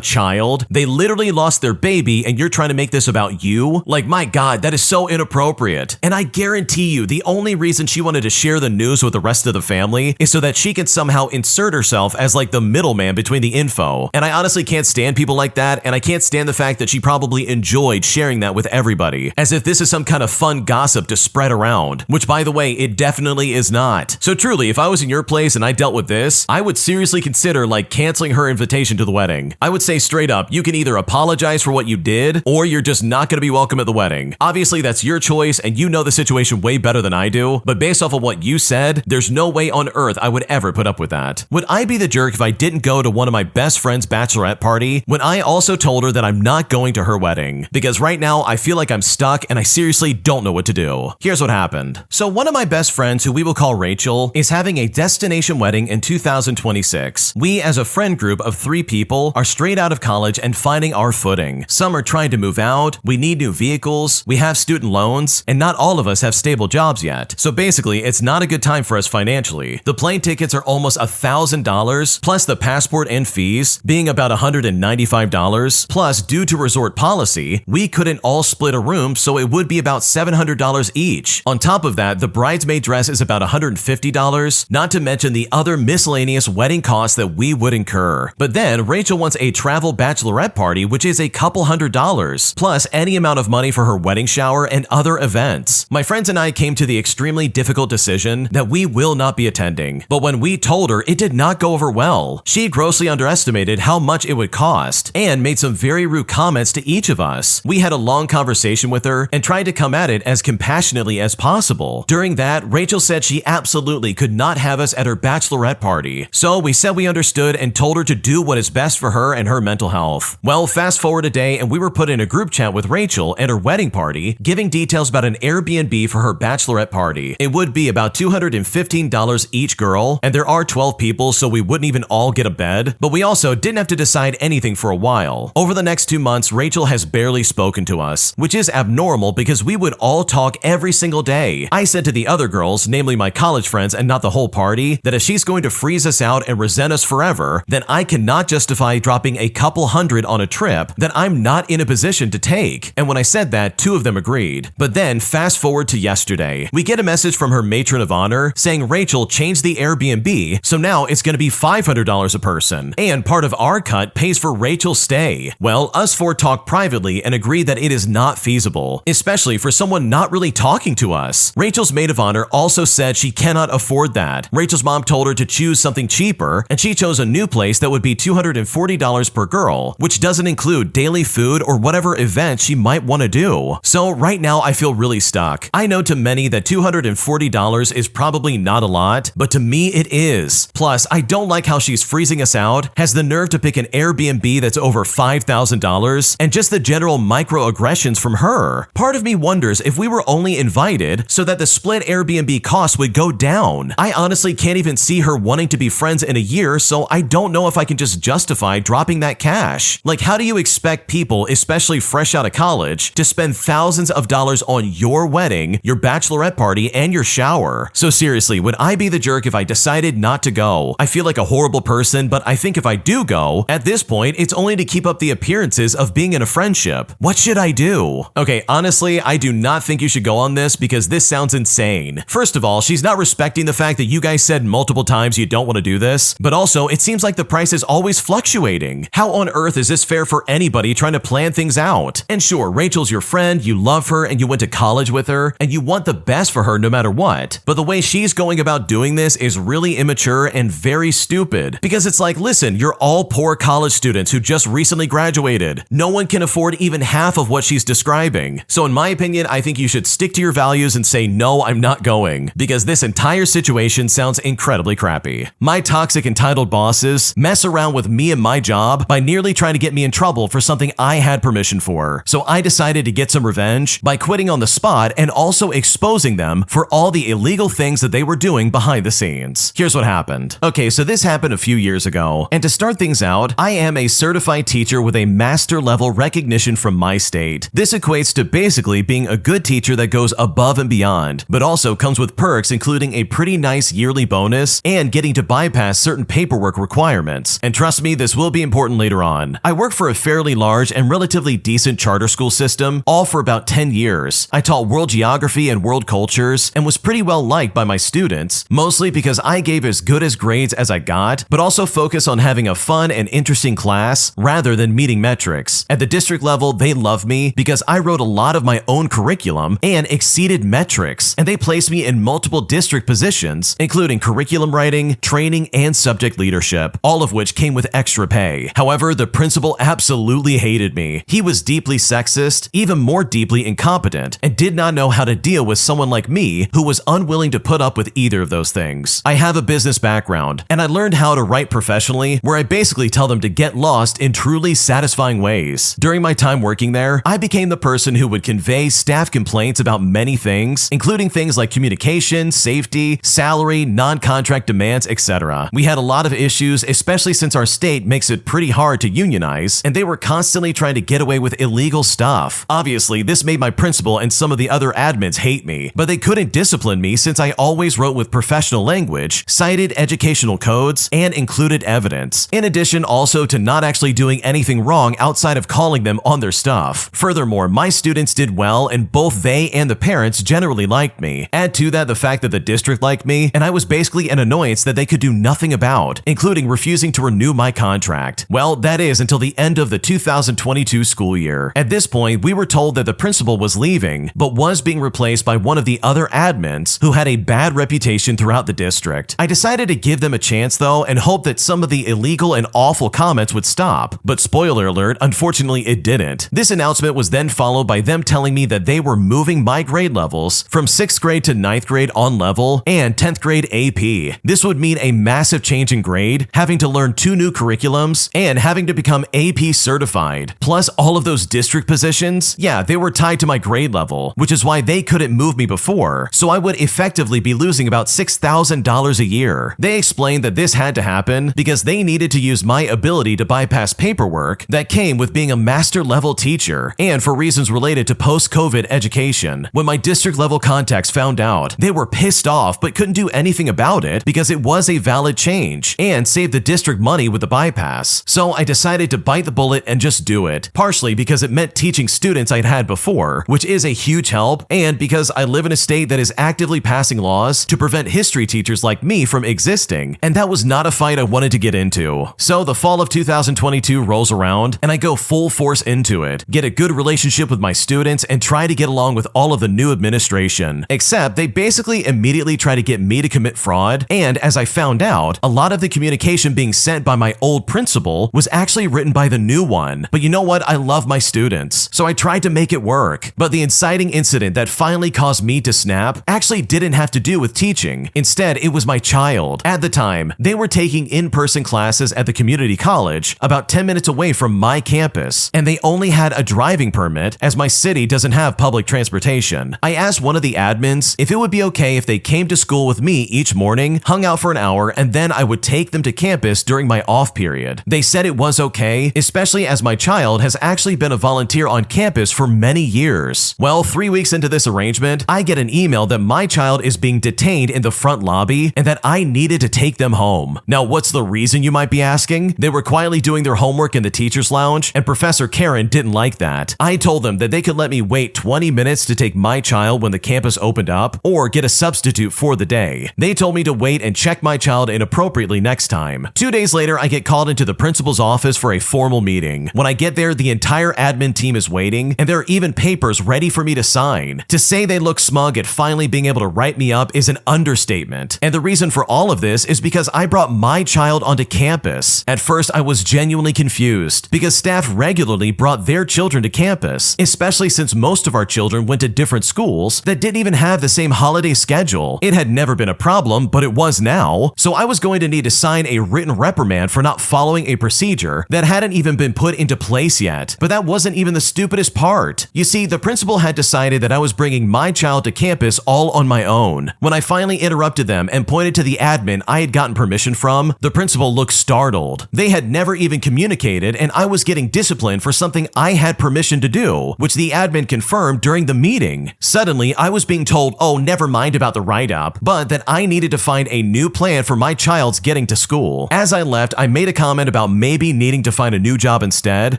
child? They literally lost their baby, and you're trying to make this about you? Like, my God, that is so inappropriate. And I guarantee you, the only reason she wanted to share the news with the rest of the family is so that she can somehow insert herself as like the middleman between the info. And I honestly can't stand people like that, and I can't stand the fact that she probably enjoyed sharing that with everybody, as if this is some kind of fun gossip to spread around, which by the way, it definitely is not. So truly, if I was in your place and I dealt with this, I would seriously consider like canceling her invitation to the wedding. I would say straight up, you can either apologize for what you did, or you're just not going to be welcome at the wedding. Obviously, that's your choice, and you know the situation way better than I do, but based off of what you said, there's no way on earth I would ever put up with that. Would I be the jerk if I didn't go to one of my best friend's bachelorette party when I also told her that I'm not going to her wedding? Because right now, I feel like I'm stuck and I seriously don't know what to do. Here's what happened. So one of my best friends, who we will call Rachel, is having a destination wedding in 2026. We, as a friend group of 3 people, are straight out of college and finding our footing. Some are trying to move out, we need new vehicles, we have student loans, and not all of us have stable jobs yet. So basically, it's not a good time for us financially. The plane tickets are almost almost $1,000, plus the passport and fees being about $195, plus due to resort policy, we couldn't all split a room, so it would be about $700 each. On top of that, the bridesmaid dress is about $150, not to mention the other miscellaneous wedding costs that we would incur. But then Rachel wants a travel bachelorette party, which is a couple $100, plus any amount of money for her wedding shower and other events. My friends and I came to the extremely difficult decision that we will not be attending. But when we told her, it did not go over well. She grossly underestimated how much it would cost and made some very rude comments to each of us. We had a long conversation with her and tried to come at it as compassionately as possible. During that, Rachel said she absolutely could not have us at her bachelorette party. So we said we understood and told her to do what is best for her and her mental health. Well, fast forward a day and we were put in a group chat with Rachel and her wedding party, giving details about an Airbnb for her bachelorette party. It would be about $215 each girl, and there are 12 people, so we wouldn't even all get a bed, but we also didn't have to decide anything for a while. Over the next 2 months, Rachel has barely spoken to us, which is abnormal because we would all talk every single day. I said to the other girls, namely my college friends and not the whole party, that if she's going to freeze us out and resent us forever, then I cannot justify dropping a couple hundred on a trip that I'm not in a position to take. And when I said that, 2 of them agreed. But then fast forward to yesterday, we get a message from her matron of honor saying Rachel changed the Airbnb, so now it's going to be $500 a person, and part of our cut pays for Rachel's stay. Well, us 4 talked privately and agreed that it is not feasible, especially for someone not really talking to us. Rachel's maid of honor also said she cannot afford that. Rachel's mom told her to choose something cheaper, and she chose a new place that would be $240 per girl, which doesn't include daily food or whatever event she might want to do. So right now I feel really stuck. I know to many that $240 is probably not a lot, but to me it is. Plus, I don't like how she's freezing us out, has the nerve to pick an Airbnb that's over $5,000, and just the general microaggressions from her. Part of me wonders if we were only invited so that the split Airbnb costs would go down. I honestly can't even see her wanting to be friends in a year, so I don't know if I can just justify dropping that cash. Like, how do you expect people, especially fresh out of college, to spend thousands of dollars on your wedding, your bachelorette party, and your shower? So seriously, would I be the jerk if I decided not to go? I feel like a horrible person, but I think if I do go, at this point, it's only to keep up the appearances of being in a friendship. What should I do? Okay, honestly, I do not think you should go on this because this sounds insane. First of all, she's not respecting the fact that you guys said multiple times you don't want to do this, but also it seems like the price is always fluctuating. How on earth is this fair for anybody trying to plan things out? And sure, Rachel's your friend, you love her, and you went to college with her, and you want the best for her no matter what, but the way she's going about doing this is really immature and very stupid, because it's like, listen, you're all poor college students who just recently graduated. No one can afford even half of what she's describing. So in my opinion, I think you should stick to your values and say, no, I'm not going, because this entire situation sounds incredibly crappy. My toxic entitled bosses mess around with me and my job by nearly trying to get me in trouble for something I had permission for. So I decided to get some revenge by quitting on the spot and also exposing them for all the illegal things that they were doing behind the scenes. Here's what happened. Okay, so this happened a few years ago, and to start things out, I am a certified teacher with a master level recognition from my state. This equates to basically being a good teacher that goes above and beyond, but also comes with perks including a pretty nice yearly bonus and getting to bypass certain paperwork requirements. And trust me, this will be important later on. I work for a fairly large and relatively decent charter school system, all for about 10 years. I taught world geography and world cultures and was pretty well liked by my students, mostly because I gave as good as grades as I got, but also focused on having a fun and interesting class rather than meeting metrics. At the district level, they love me because I wrote a lot of my own curriculum and exceeded metrics, and they placed me in multiple district positions, including curriculum writing, training, and subject leadership, all of which came with extra pay. However, the principal absolutely hated me. He was deeply sexist, even more deeply incompetent, and did not know how to deal with someone like me who was unwilling to put up with either of those things. I have a business background, and I learned how to write professionally, where I basically tell them to get lost in truly satisfying ways. During my time working there, I became the person who would convey staff complaints about many things, including things like communication, safety, salary, non-contract demands, etc. We had a lot of issues, especially since our state makes it pretty hard to unionize, and they were constantly trying to get away with illegal stuff. Obviously, this made my principal and some of the other admins hate me, but they couldn't discipline me since I always wrote with professional language, citing cited educational codes, and included evidence, in addition also to not actually doing anything wrong outside of calling them on their stuff. Furthermore, my students did well and both they and the parents generally liked me. Add to that the fact that the district liked me, and I was basically an annoyance that they could do nothing about, including refusing to renew my contract. Well, that is until the end of the 2022 school year. At this point, we were told that the principal was leaving, but was being replaced by one of the other admins who had a bad reputation throughout the district. I decided to give them a chance though and hope that some of the illegal and awful comments would stop. But spoiler alert, unfortunately it didn't. This announcement was then followed by them telling me that they were moving my grade levels from 6th grade to 9th grade on level and 10th grade AP. This would mean a massive change in grade, having to learn 2 new curriculums, and having to become AP certified. Plus all of those district positions, yeah, they were tied to my grade level, which is why they couldn't move me before, so I would effectively be losing about $6,000 a year. They explained that this had to happen because they needed to use my ability to bypass paperwork that came with being a master level teacher, and for reasons related to post-COVID education. When my district level contacts found out, they were pissed off but couldn't do anything about it because it was a valid change and saved the district money with the bypass. So I decided to bite the bullet and just do it, partially because it meant teaching students I'd had before, which is a huge help, and because I live in a state that is actively passing laws to prevent history teachers like me from existing, and that was not a fight I wanted to get into. So the fall of 2022 rolls around, and I go full force into it, get a good relationship with my students, and try to get along with all of the new administration. Except they basically immediately try to get me to commit fraud, and as I found out, a lot of the communication being sent by my old principal was actually written by the new one. But you know what? I love my students, so I tried to make it work. But the inciting incident that finally caused me to snap actually didn't have to do with teaching. Instead, it was my child. At the time, they were taking in-person classes at the community college about 10 minutes away from my campus, and they only had a driving permit as my city doesn't have public transportation. I asked one of the admins if it would be okay if they came to school with me each morning, hung out for an hour, and then I would take them to campus during my off period. They said it was okay, especially as my child has actually been a volunteer on campus for many years. Well, 3 weeks into this arrangement, I get an email that my child is being detained in the front lobby and that I needed to take them home. Now, what's the reason, you might be asking? They were quietly doing their homework in the teacher's lounge, and Professor Karen didn't like that. I told them that they could let me wait 20 minutes to take my child when the campus opened up, or get a substitute for the day. They told me to wait and check my child inappropriately next time. 2 days later, I get called into the principal's office for a formal meeting. When I get there, the entire admin team is waiting, and there are even papers ready for me to sign. To say they look smug at finally being able to write me up is an understatement. And the reason for all of this is because I brought my child onto campus. At first, I was genuinely confused because staff regularly brought their children to campus, especially since most of our children went to different schools that didn't even have the same holiday schedule. It had never been a problem, but it was now. So I was going to need to sign a written reprimand for not following a procedure that hadn't even been put into place yet. But that wasn't even the stupidest part. You see, the principal had decided that I was bringing my child to campus all on my own. When I finally interrupted them and pointed to the admin I had gotten permission from, the principal looked startled. They had never even communicated, and I was getting disciplined for something I had permission to do, which the admin confirmed during the meeting. Suddenly, I was being told, oh, never mind about the write-up, but that I needed to find a new plan for my child's getting to school. As I left, I made a comment about maybe needing to find a new job instead,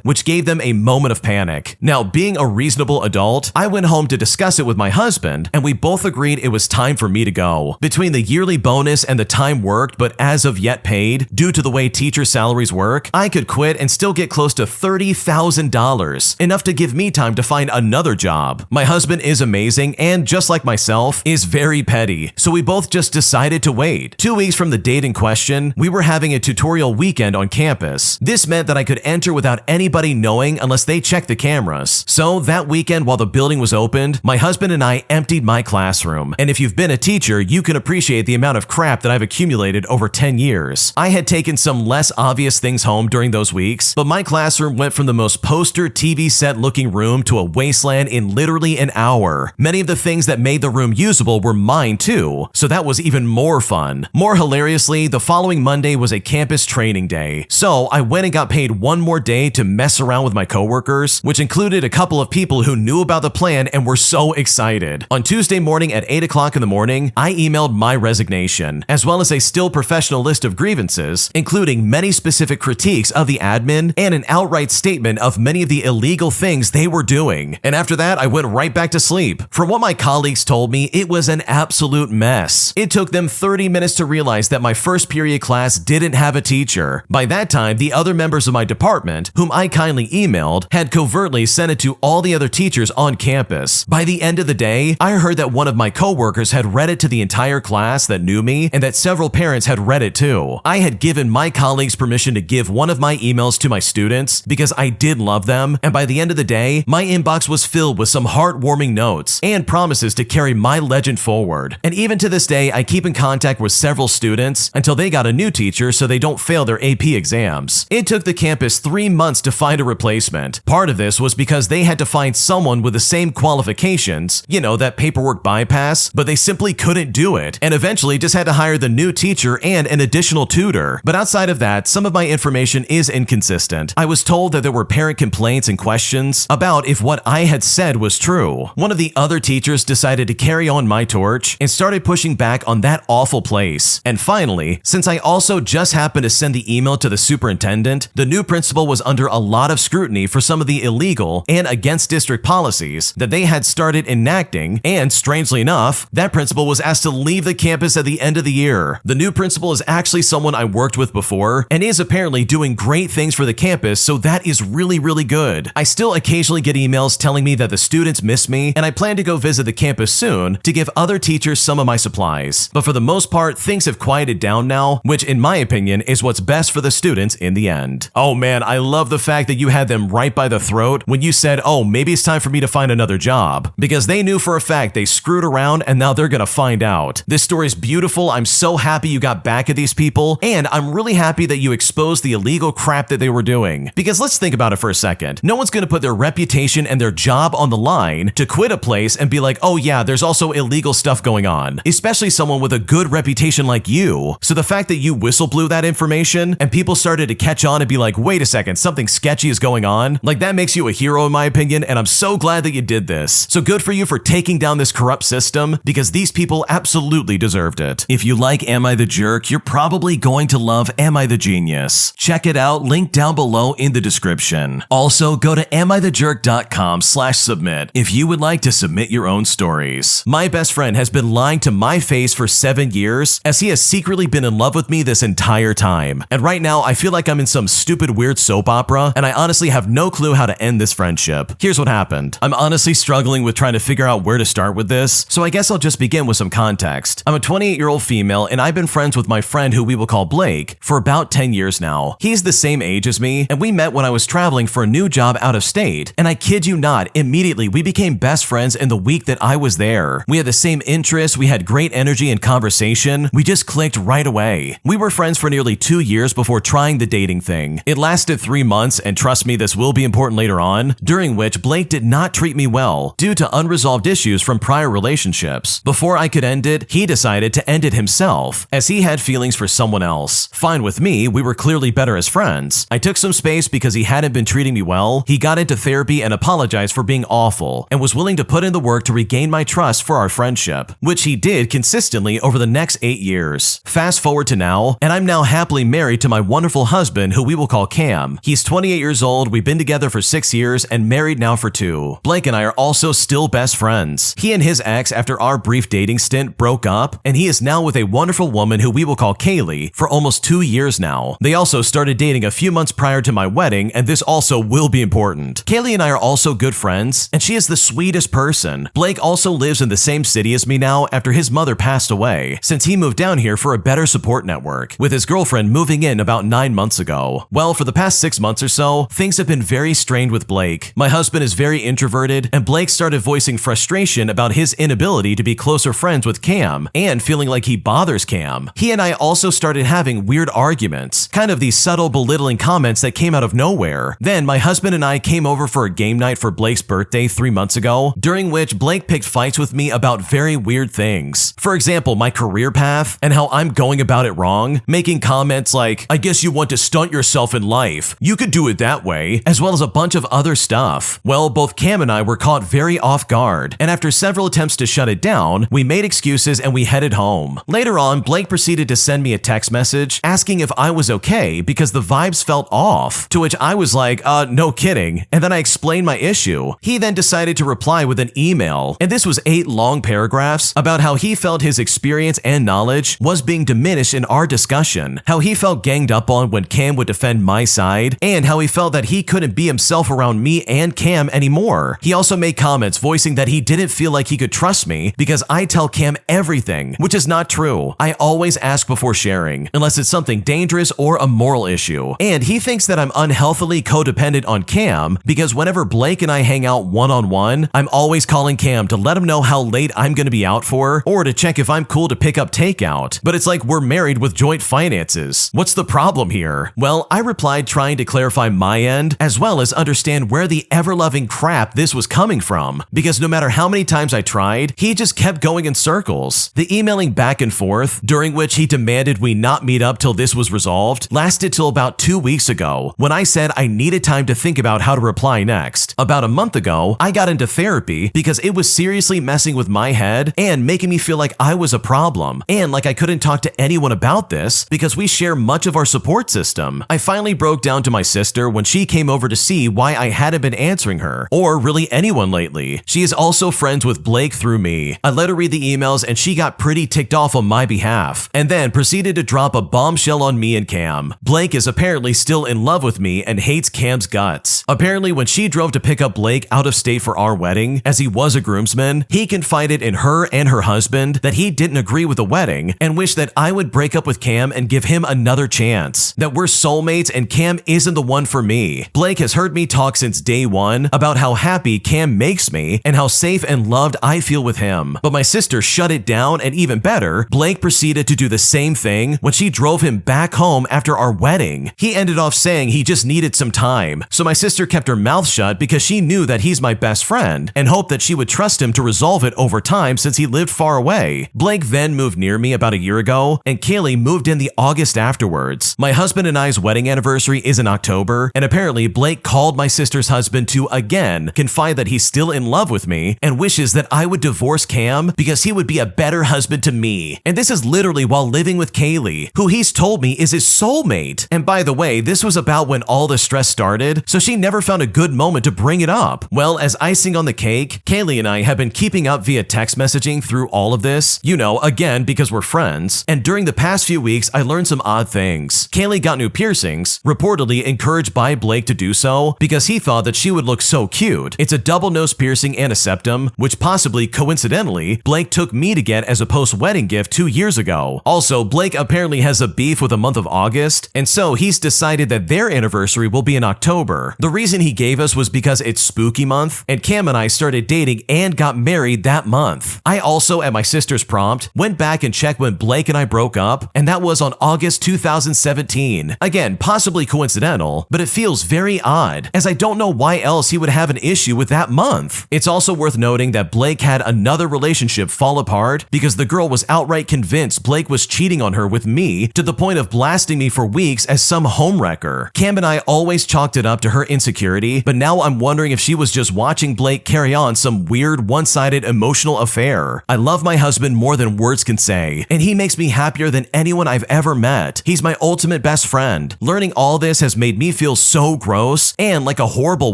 which gave them a moment of panic. Now, being a reasonable adult, I went home to discuss it with my husband, and we both agreed it was time for me to go. Between the yearly bonus and the time worked but as of yet paid, due to the way teacher salaries work, I could quit and still get close to $30,000, enough to give me time to find another job. My husband is amazing and, just like myself, is very petty, so we both just decided to wait. 2 weeks from the date in question, we were having a tutorial weekend on campus. This meant that I could enter without anybody knowing unless they checked the cameras. So that weekend, while the building was opened, my husband and I emptied my classroom. And if you've been a teacher, you can appreciate the amount of crap that I've accumulated over 10 years. I had taken some less obvious things home during those weeks, but my classroom went from the most poster TV set looking room to a wasteland in literally an hour. Many of the things that made the room usable were mine too, so that was even more fun. More hilariously, the following Monday was a campus training day, so I went and got paid one more day to mess around with my coworkers, which included a couple of people who knew about the plan and were so excited. On Tuesday morning at 8 o'clock in the morning, I emailed my resignation. resignation, as well as a still professional list of grievances, including many specific critiques of the admin and an outright statement of many of the illegal things they were doing. And after that, I went right back to sleep. From what my colleagues told me, it was an absolute mess. It took them 30 minutes to realize that my first period class didn't have a teacher. By that time, the other members of my department, whom I kindly emailed, had covertly sent it to all the other teachers on campus. By the end of the day, I heard that one of my coworkers had read it to the entire class that knew me, and that several parents had read it too. I had given my colleagues permission to give one of my emails to my students because I did love them, and by the end of the day, my inbox was filled with some heartwarming notes and promises to carry my legend forward. And even to this day, I keep in contact with several students until they got a new teacher so they don't fail their AP exams. It took the campus 3 months to find a replacement. Part of this was because they had to find someone with the same qualifications, you know, that paperwork bypass, but they simply couldn't do it, and eventually just had to hire the new teacher and an additional tutor. But outside of that, some of my information is inconsistent. I was told that there were parent complaints and questions about if what I had said was true. One of the other teachers decided to carry on my torch and started pushing back on that awful place. And finally, since I also just happened to send the email to the superintendent, the new principal was under a lot of scrutiny for some of the illegal and against district policies that they had started enacting, and strangely enough, that principal was asked to leave the campus at the end of the year. The new principal is actually someone I worked with before and is apparently doing great things for the campus, so that is really good. I still occasionally get emails telling me that the students miss me, and I plan to go visit the campus soon to give other teachers some of my supplies. But for the most part, things have quieted down now, which in my opinion is what's best for the students in the end. Oh man, I love the fact that you had them right by the throat when you said, oh, maybe it's time for me to find another job, because they knew for a fact they screwed around and now they're gonna find out. This story is beautiful. I'm so happy you got back at these people, and I'm really happy that you exposed the illegal crap that they were doing. Because let's think about it for a second. No one's gonna put their reputation and their job on the line to quit a place and be like, oh yeah, there's also illegal stuff going on, especially someone with a good reputation like you. So the fact that you whistle blew that information and people started to catch on and be like, wait a second, something sketchy is going on, like that makes you a hero in my opinion, and I'm so glad that you did this. So good for you for taking down this corrupt system, because these people absolutely deserved it. If you like Am I the Jerk, you're probably going to love Am I the Genius. Check it out, link down below in the description. Also, go to amithejerk.com/submit if you would like to submit your own stories. My best friend has been lying to my face for 7 years, as he has secretly been in love with me this entire time. And right now, I feel like I'm in some stupid weird soap opera, and I honestly have no clue how to end this friendship. Here's what happened. I'm honestly struggling with trying to figure out where to start with this, so I guess I'll just begin with some context. I'm a 28-year-old female, and I've been friends with my friend who we will call Blake for about 10 years now. He's the same age as me, and we met when I was traveling for a new job out of state, and I kid you not, immediately we became best friends in the week that I was there. We had the same interests, we had great energy and conversation, we just clicked right away. We were friends for nearly 2 years before trying the dating thing. It lasted 3 months, and trust me, this will be important later on, during which Blake did not treat me well due to unresolved issues from prior relationships. Before I could end it, he decided to end it himself, as he had feelings for someone else. Fine with me, we were clearly better as friends. I took some space because he hadn't been treating me well. He got into therapy and apologized for being awful, and was willing to put in the work to regain my trust for our friendship, which he did consistently over the next 8 years. Fast forward to now, and I'm now happily married to my wonderful husband, who we will call Cam. He's 28 years old, we've been together for 6 years, and married now for 2. Blake and I are also still best friends. He and his ex, after our brief dating stint, broke up, and he is now with a wonderful woman who we will call Kaylee for almost 2 years now. They also started dating a few months prior to my wedding, and this also will be important. Kaylee and I are also good friends, and she is the sweetest person. Blake also lives in the same city as me now after his mother passed away, since he moved down here for a better support network, with his girlfriend moving in about 9 months ago. Well, for the past 6 months or so, things have been very strained with Blake. My husband is very introverted, and Blake started voicing frustration about his inability to be closer friends with Cam, and feeling like he bothers Cam. He and I also started having weird arguments, kind of these subtle belittling comments that came out of nowhere. Then my husband and I came over for a game night for Blake's birthday 3 months ago, during which Blake picked fights with me about very weird things. For example, my career path and how I'm going about it wrong, making comments like, I guess you want to stunt yourself in life. You could do it that way, as well as a bunch of other stuff. Well, both Cam and I were caught very off guard, and after several attempts to shut it down, we made excuses and we headed home. Later on, Blake proceeded to send me a text message asking if I was okay because the vibes felt off, to which I was like, no kidding, and then I explained my issue. He then decided to reply with an email, and this was 8 long paragraphs about how he felt his experience and knowledge was being diminished in our discussion, how he felt ganged up on when Cam would defend my side, and how he felt that he couldn't be himself around me and Cam anymore. He also made comments voicing that he didn't feel like he could trust me because I tell Cam everything, which is not true. I always ask before sharing, unless it's something dangerous or a moral issue. And he thinks that I'm unhealthily codependent on Cam because whenever Blake and I hang out one-on-one, I'm always calling Cam to let him know how late I'm gonna be out for, or to check if I'm cool to pick up takeout. But it's like we're married with joint finances. What's the problem here? Well, I replied trying to clarify my end, as well as understand where the ever-loving crap this was coming from, because no matter how many times I tried, he just kept going in circles. The emailing back and forth, during which he demanded we not meet up till this was resolved, lasted till about 2 weeks ago, when I said I needed time to think about how to reply next. About a month ago, I got into therapy because it was seriously messing with my head and making me feel like I was a problem, and like I couldn't talk to anyone about this because we share much of our support system. I finally broke down to my sister when she came over to see why I hadn't been answering her, or really anyone lately. She is also friends with Blake through me. I let her read the emails and she got pretty ticked off on my behalf, and then proceeded to drop a bombshell on me and Cam. Blake is apparently still in love with me and hates Cam's guts. Apparently, when she drove to pick up Blake out of state for our wedding, as he was a groomsman, he confided in her and her husband that he didn't agree with the wedding and wished that I would break up with Cam and give him another chance, that we're soulmates and Cam isn't the one for me. Blake has heard me talk since day one about how happy Cam makes me and how safe and loved I feel with him, but my sister shut it down, and even better, Blake proceeded to do the same thing when she drove him back home after our wedding. He ended off saying he just needed some time, so my sister kept her mouth shut because she knew that he's my best friend and hoped that she would trust him to resolve it over time since he lived far away. Blake then moved near me about a year ago, and Kaylee moved in the August afterwards. My husband and I's wedding anniversary is in October, and apparently Blake called my sister's husband to again confide that he's still in love with me and wishes that I would divorce Cam because he would be a better husband to me. And this is literally while living with Kaylee, who he's told me is his soulmate. And by the way, this was about when all the stress started, so she never found a good moment to bring it up. Well, as icing on the cake, Kaylee and I have been keeping up via text messaging through all of this, again, because we're friends. And during the past few weeks, I learned some odd things. Kaylee got new piercings, reportedly encouraged by Blake to do so because he thought that she would look so cute. It's a double nose piercing and a septum, which possibly coincidentally, Blake took me to get as a post-wedding gift 2 years ago. Also, Blake apparently has a beef with the month of August, and so he's decided that their anniversary will be in October. The reason he gave us was because it's spooky month, and Cam and I started dating and got married that month. I also, at my sister's prompt, went back and checked when Blake and I broke up, and that was on August 2017. Again, possibly coincidental, but it feels very odd, as I don't know why else he would have an issue with that month. It's also worth noting that Blake had another relationship fall apart because the girl was outright convinced Blake was cheating on her with me to the point of blasting me for weeks as some homewrecker. Cam and I always chalked it up to her insecurity, but now I'm wondering if she was just watching Blake carry on some weird one-sided emotional affair. I love my husband more than words can say, and he makes me happier than anyone I've ever met. He's my ultimate best friend. Learning all this has made me feel so gross and like a horrible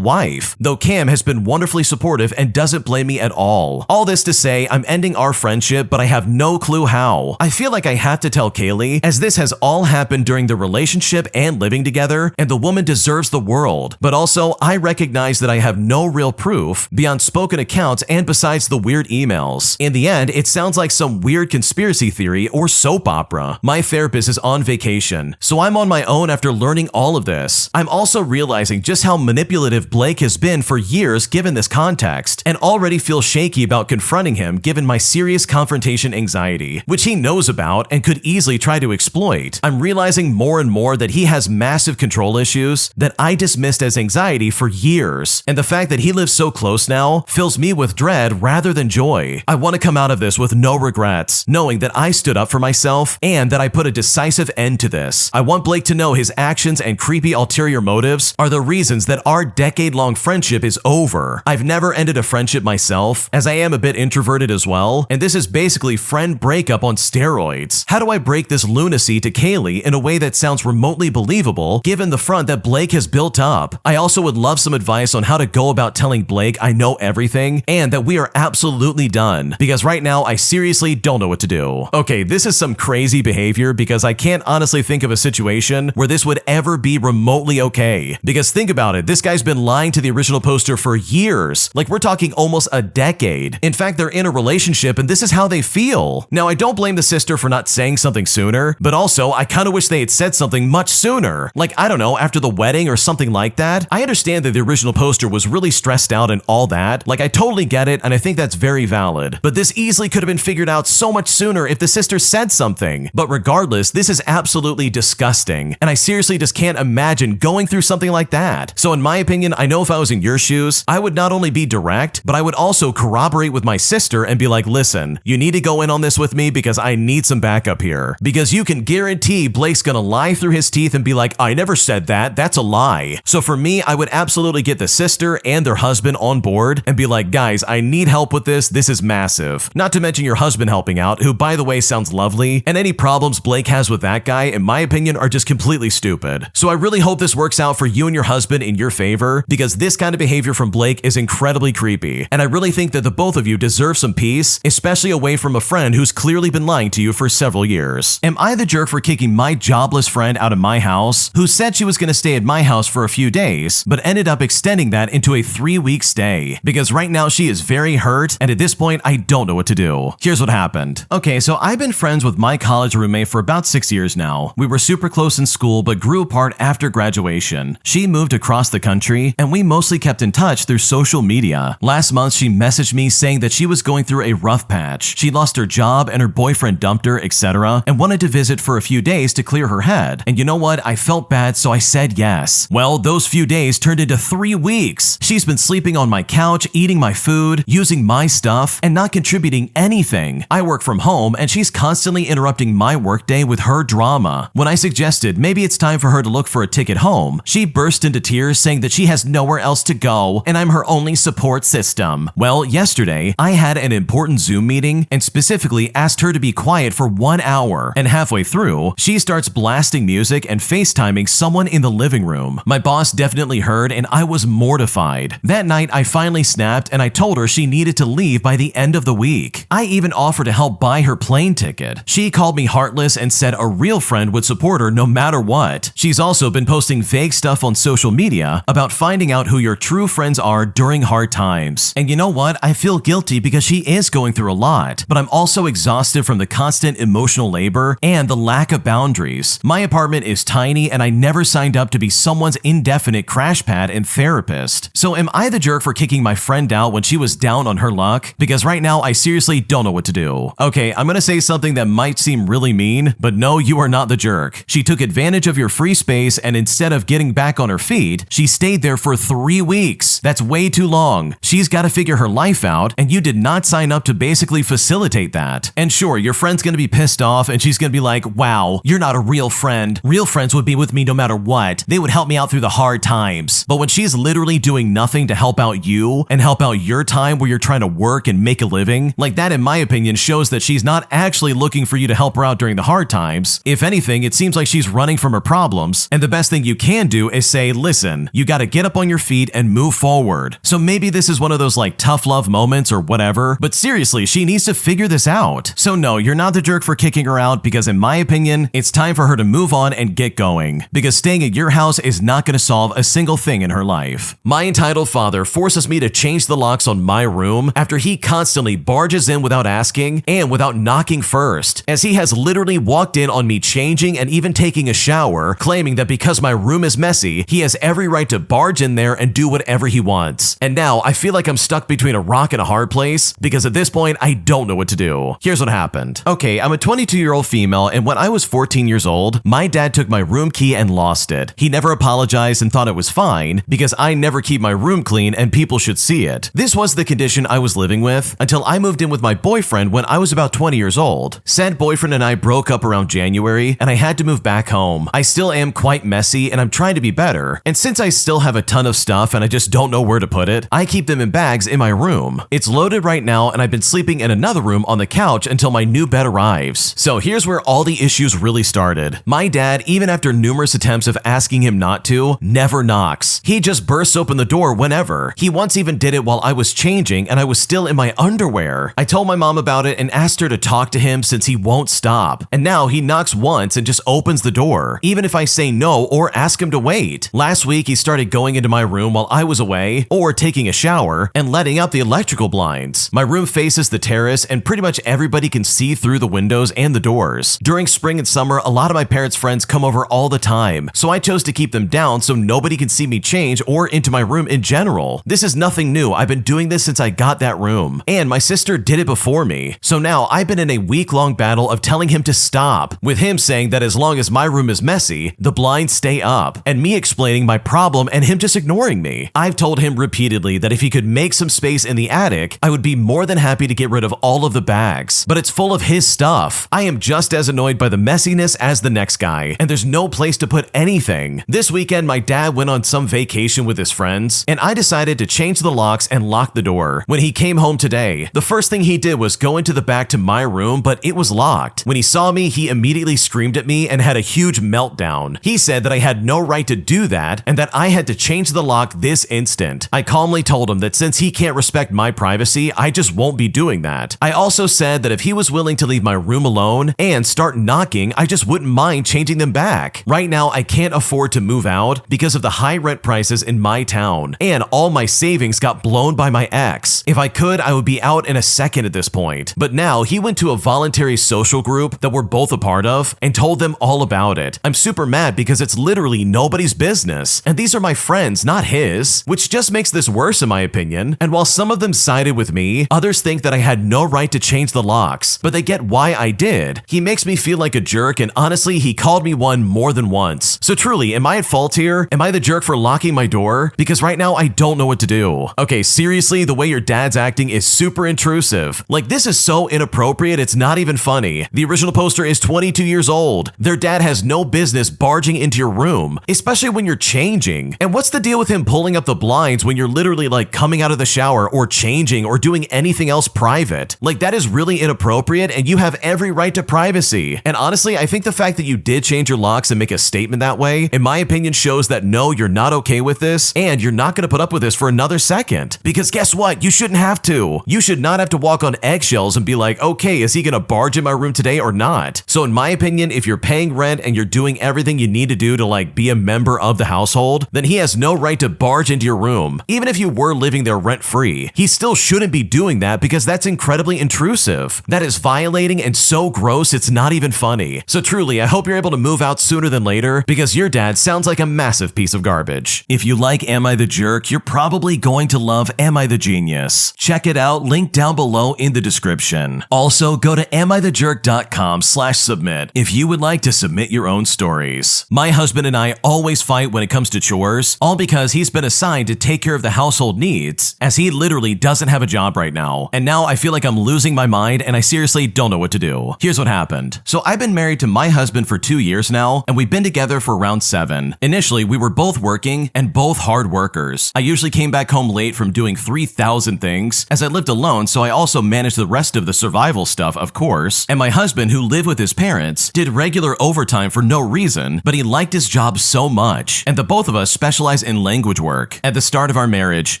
wife, though Cam has been wonderfully supportive and doesn't blame me at all. All this to say, I'm ending our friendship, but I have no clue how. I feel like I have to tell Kaylee, as this has all happened during the relationship and living together, and the woman deserves the world. But also, I recognize that I have no real proof beyond spoken accounts and besides the weird emails. In the end, it sounds like some weird conspiracy theory or soap opera. My therapist is on vacation, so I'm on my own after learning all of this. I'm also realizing just how manipulative Blake has been for years given this context, and already feel shaky about confronting him given my serious confrontation anxiety, which he knows about and could easily try to exploit. I'm realizing more and more that he has massive control issues that I dismissed as anxiety for years, and the fact that he lives so close now fills me with dread rather than joy. I want to come out of this with no regrets, knowing that I stood up for myself and that I put a decisive end to this. I want Blake to know his actions and creepy ulterior motives are the reasons that our decade-long friendship is over. I've never ended a friendship myself, as I am a bit introverted as well, and this is basically friend break breakup on steroids? How do I break this lunacy to Kaylee in a way that sounds remotely believable given the front that Blake has built up? I also would love some advice on how to go about telling Blake I know everything and that we are absolutely done, because right now I seriously don't know what to do. Okay, this is some crazy behavior because I can't honestly think of a situation where this would ever be remotely okay. Because think about it, this guy's been lying to the original poster for years. Like, we're talking almost a decade. In fact, they're in a relationship and this is how they feel. Now, I don't blame the sister for not saying something sooner, but also I kind of wish they had said something much sooner. Like, I don't know, after the wedding or something like that. I understand that the original poster was really stressed out and all that. Like, I totally get it and I think that's very valid. But this easily could have been figured out so much sooner if the sister said something. But regardless, this is absolutely disgusting. And I seriously just can't imagine going through something like that. So in my opinion, I know if I was in your shoes, I would not only be direct, but I would also corroborate with my sister and be like, listen, you need to go in on this with me because I need some backup here. Because you can guarantee Blake's gonna lie through his teeth and be like, I never said that, that's a lie. So for me, I would absolutely get the sister and their husband on board and be like, guys, I need help with this is massive. Not to mention your husband helping out, who by the way sounds lovely, and any problems Blake has with that guy, in my opinion, are just completely stupid. So I really hope this works out for you and your husband in your favor, because this kind of behavior from Blake is incredibly creepy, and I really think that the both of you deserve some peace, especially away from a friend who's clearly been lying to you for several years. Am I the jerk for kicking my jobless friend out of my house, who said she was going to stay at my house for a few days, but ended up extending that into a 3-week stay? Because right now she is very hurt, and at this point, I don't know what to do. Here's what happened. Okay, so I've been friends with my college roommate for about 6 years now. We were super close in school, but grew apart after graduation. She moved across the country, and we mostly kept in touch through social media. Last month, she messaged me saying that she was going through a rough patch. She lost her job and her boyfriend dumped her, etc., and wanted to visit for a few days to clear her head. And you know what? I felt bad, so I said yes. Well, those few days turned into 3 weeks. She's been sleeping on my couch, eating my food, using my stuff, and not contributing anything. I work from home, and she's constantly interrupting my workday with her drama. When I suggested maybe it's time for her to look for a ticket home, she burst into tears saying that she has nowhere else to go, and I'm her only support system. Well, yesterday, I had an important Zoom meeting and specifically asked her to be quiet for 1 hour, and halfway through, she starts blasting music and FaceTiming someone in the living room. My boss definitely heard, and I was mortified. That night, I finally snapped and I told her she needed to leave by the end of the week. I even offered to help buy her plane ticket. She called me heartless and said a real friend would support her no matter what. She's also been posting vague stuff on social media about finding out who your true friends are during hard times. And you know what? I feel guilty because she is going through a lot, but I'm also exhausted from the constant emotional labor and the lack of boundaries. My apartment is tiny and I never signed up to be someone's indefinite crash pad and therapist. So am I the jerk for kicking my friend out when she was down on her luck? Because right now I seriously don't know what to do. Okay, I'm gonna say something that might seem really mean, but no, you are not the jerk. She took advantage of your free space and instead of getting back on her feet, she stayed there for 3 weeks. That's way too long. She's gotta figure her life out and you did not sign up to basically facilitate that. And sure, your friend's gonna be pissed off and she's gonna be like, wow, you're not a real friend. Real friends would be with me no matter what. They would help me out through the hard times. But when she's literally doing nothing to help out you and help out your time where you're trying to work and make a living, like that in my opinion shows that she's not actually looking for you to help her out during the hard times. If anything, it seems like she's running from her problems, and the best thing you can do is say, listen, you gotta get up on your feet and move forward. So maybe this is one of those like tough love moments or whatever, but seriously, she needs to figure this out. So no, you're not the jerk for kicking her out because in my opinion, it's time for her to move on and get going, because staying at your house is not gonna solve a single thing in her life. My entitled father forces me to change the locks on my room after he constantly barges in without asking and without knocking first, as he has literally walked in on me changing and even taking a shower, claiming that because my room is messy, he has every right to barge in there and do whatever he wants. And now I feel like I'm stuck between a rock and a hard place because at this point, I don't know what to do. Here's what happened. Okay, I'm a 22-year-old female, and when I was 14 years old, my dad took my room key and lost it. He never apologized and thought it was fine because I never keep my room clean and people should see it. This was the condition I was living with until I moved in with my boyfriend when I was about 20 years old. Said boyfriend and I broke up around January and I had to move back home. I still am quite messy and I'm trying to be better. And since I still have a ton of stuff and I just don't know where to put it, I keep them in bags in my room. It's loaded right now and I've been sleeping in another room on the couch until my new bed arrives. So here's where all the issues really started. My dad, even after numerous attempts of asking him not to, never knocks. He just bursts open the door whenever. He once even did it while I was changing and I was still in my underwear. I told my mom about it and asked her to talk to him since he won't stop. And now he knocks once and just opens the door, even if I say no or ask him to wait. Last week, he started going into my room while I was away or taking a shower and letting up the electrical blinds. My room faces the terrace and pretty much everybody can see through the windows and the doors. During spring and summer, a lot of my parents' friends come over all the time, so I chose to keep them down so nobody can see me change or into my room in general. This is nothing new. I've been doing this since I got that room, and my sister did it before me. So now I've been in a week-long battle of telling him to stop, with him saying that as long as my room is messy, the blinds stay up, and me explaining my problem and him just ignoring me. I've told him repeatedly that if he could make some space in the attic, I would be more than happy to get rid of all of the bags, but it's full of his stuff. I am just as annoyed by the messiness as the next guy, and there's no place to put anything. This weekend, my dad went on some vacation with his friends, and I decided to change the locks and lock the door. When he came home today, the first thing he did was go into the back to my room, but it was locked. When he saw me, he immediately screamed at me and had a huge meltdown. He said that I had no right to do that and that I had to change the lock this instant. I calmly told him that since he can't respect my privacy, I just won't be doing that. I also said that if he was willing to leave my room alone and start knocking, I just wouldn't mind changing them back. Right now, I can't afford to move out because of the high rent prices in my town, and all my savings got blown by my ex. If I could, I would be out in a second at this point. But now he went to a voluntary social group that we're both a part of and told them all about it. I'm super mad because it's literally nobody's business, and these are my friends, not his, which just makes this worse in my opinion. And while some of them sided with me, others think that I had no right to change the locks, but they get why I did. He makes me feel like a jerk, and honestly, he called me one more than once. So truly, am I at fault here? Am I the jerk for locking my door? Because right now, I don't know what to do. Okay, seriously, the way your dad's acting is super intrusive. Like, this is so inappropriate, it's not even funny. The original poster is 22 years old. Their dad has no business barging into your room, especially when you're changing. And what's the deal with him pulling up the blinds when you're literally like coming out of the shower or changing or doing anything else private? Like, that is really inappropriate, and you have every right to privacy. And honestly, I think the fact that you did change your locks and make a statement that way, in my opinion, shows that no, you're not okay with this, and you're not gonna put up with this for another second. Because guess what? You shouldn't have to. You should not have to walk on eggshells and be like, okay, is he gonna barge in my room today or not? So in my opinion, if you're paying rent and you're doing everything you need to do to like be a member of the household, then he has no right to barge into your room. Even if you were living there rent-free, he still shouldn't be doing that because that's incredibly intrusive. That is violating and so gross, it's not even funny. So truly, I hope you're able to move out sooner than later because your dad sounds like a massive piece of garbage. If you like Am I the Jerk, you're probably going to love Am I the Genius. Check it out, link down below in the description. Also, go to amithejerk.com/submit if you would like to submit your own stories. My husband and I always fight when it comes to chores, all because he's been assigned to take care of the household needs, as he literally doesn't have a job right now. And now I feel like I'm losing my mind and I seriously don't know what to do. Here's what happened. So I've been married to my husband for 2 years now, and we've been together for around 7. Initially, we were both working and both hard workers. I usually came back home late from doing 3,000 things, as I lived alone, so I also managed the rest of the survival stuff, of course. And my husband, who lived with his parents, did regular overtime for no reason, but he liked his job so much. And the both of us specialize in language work. At the start of our marriage,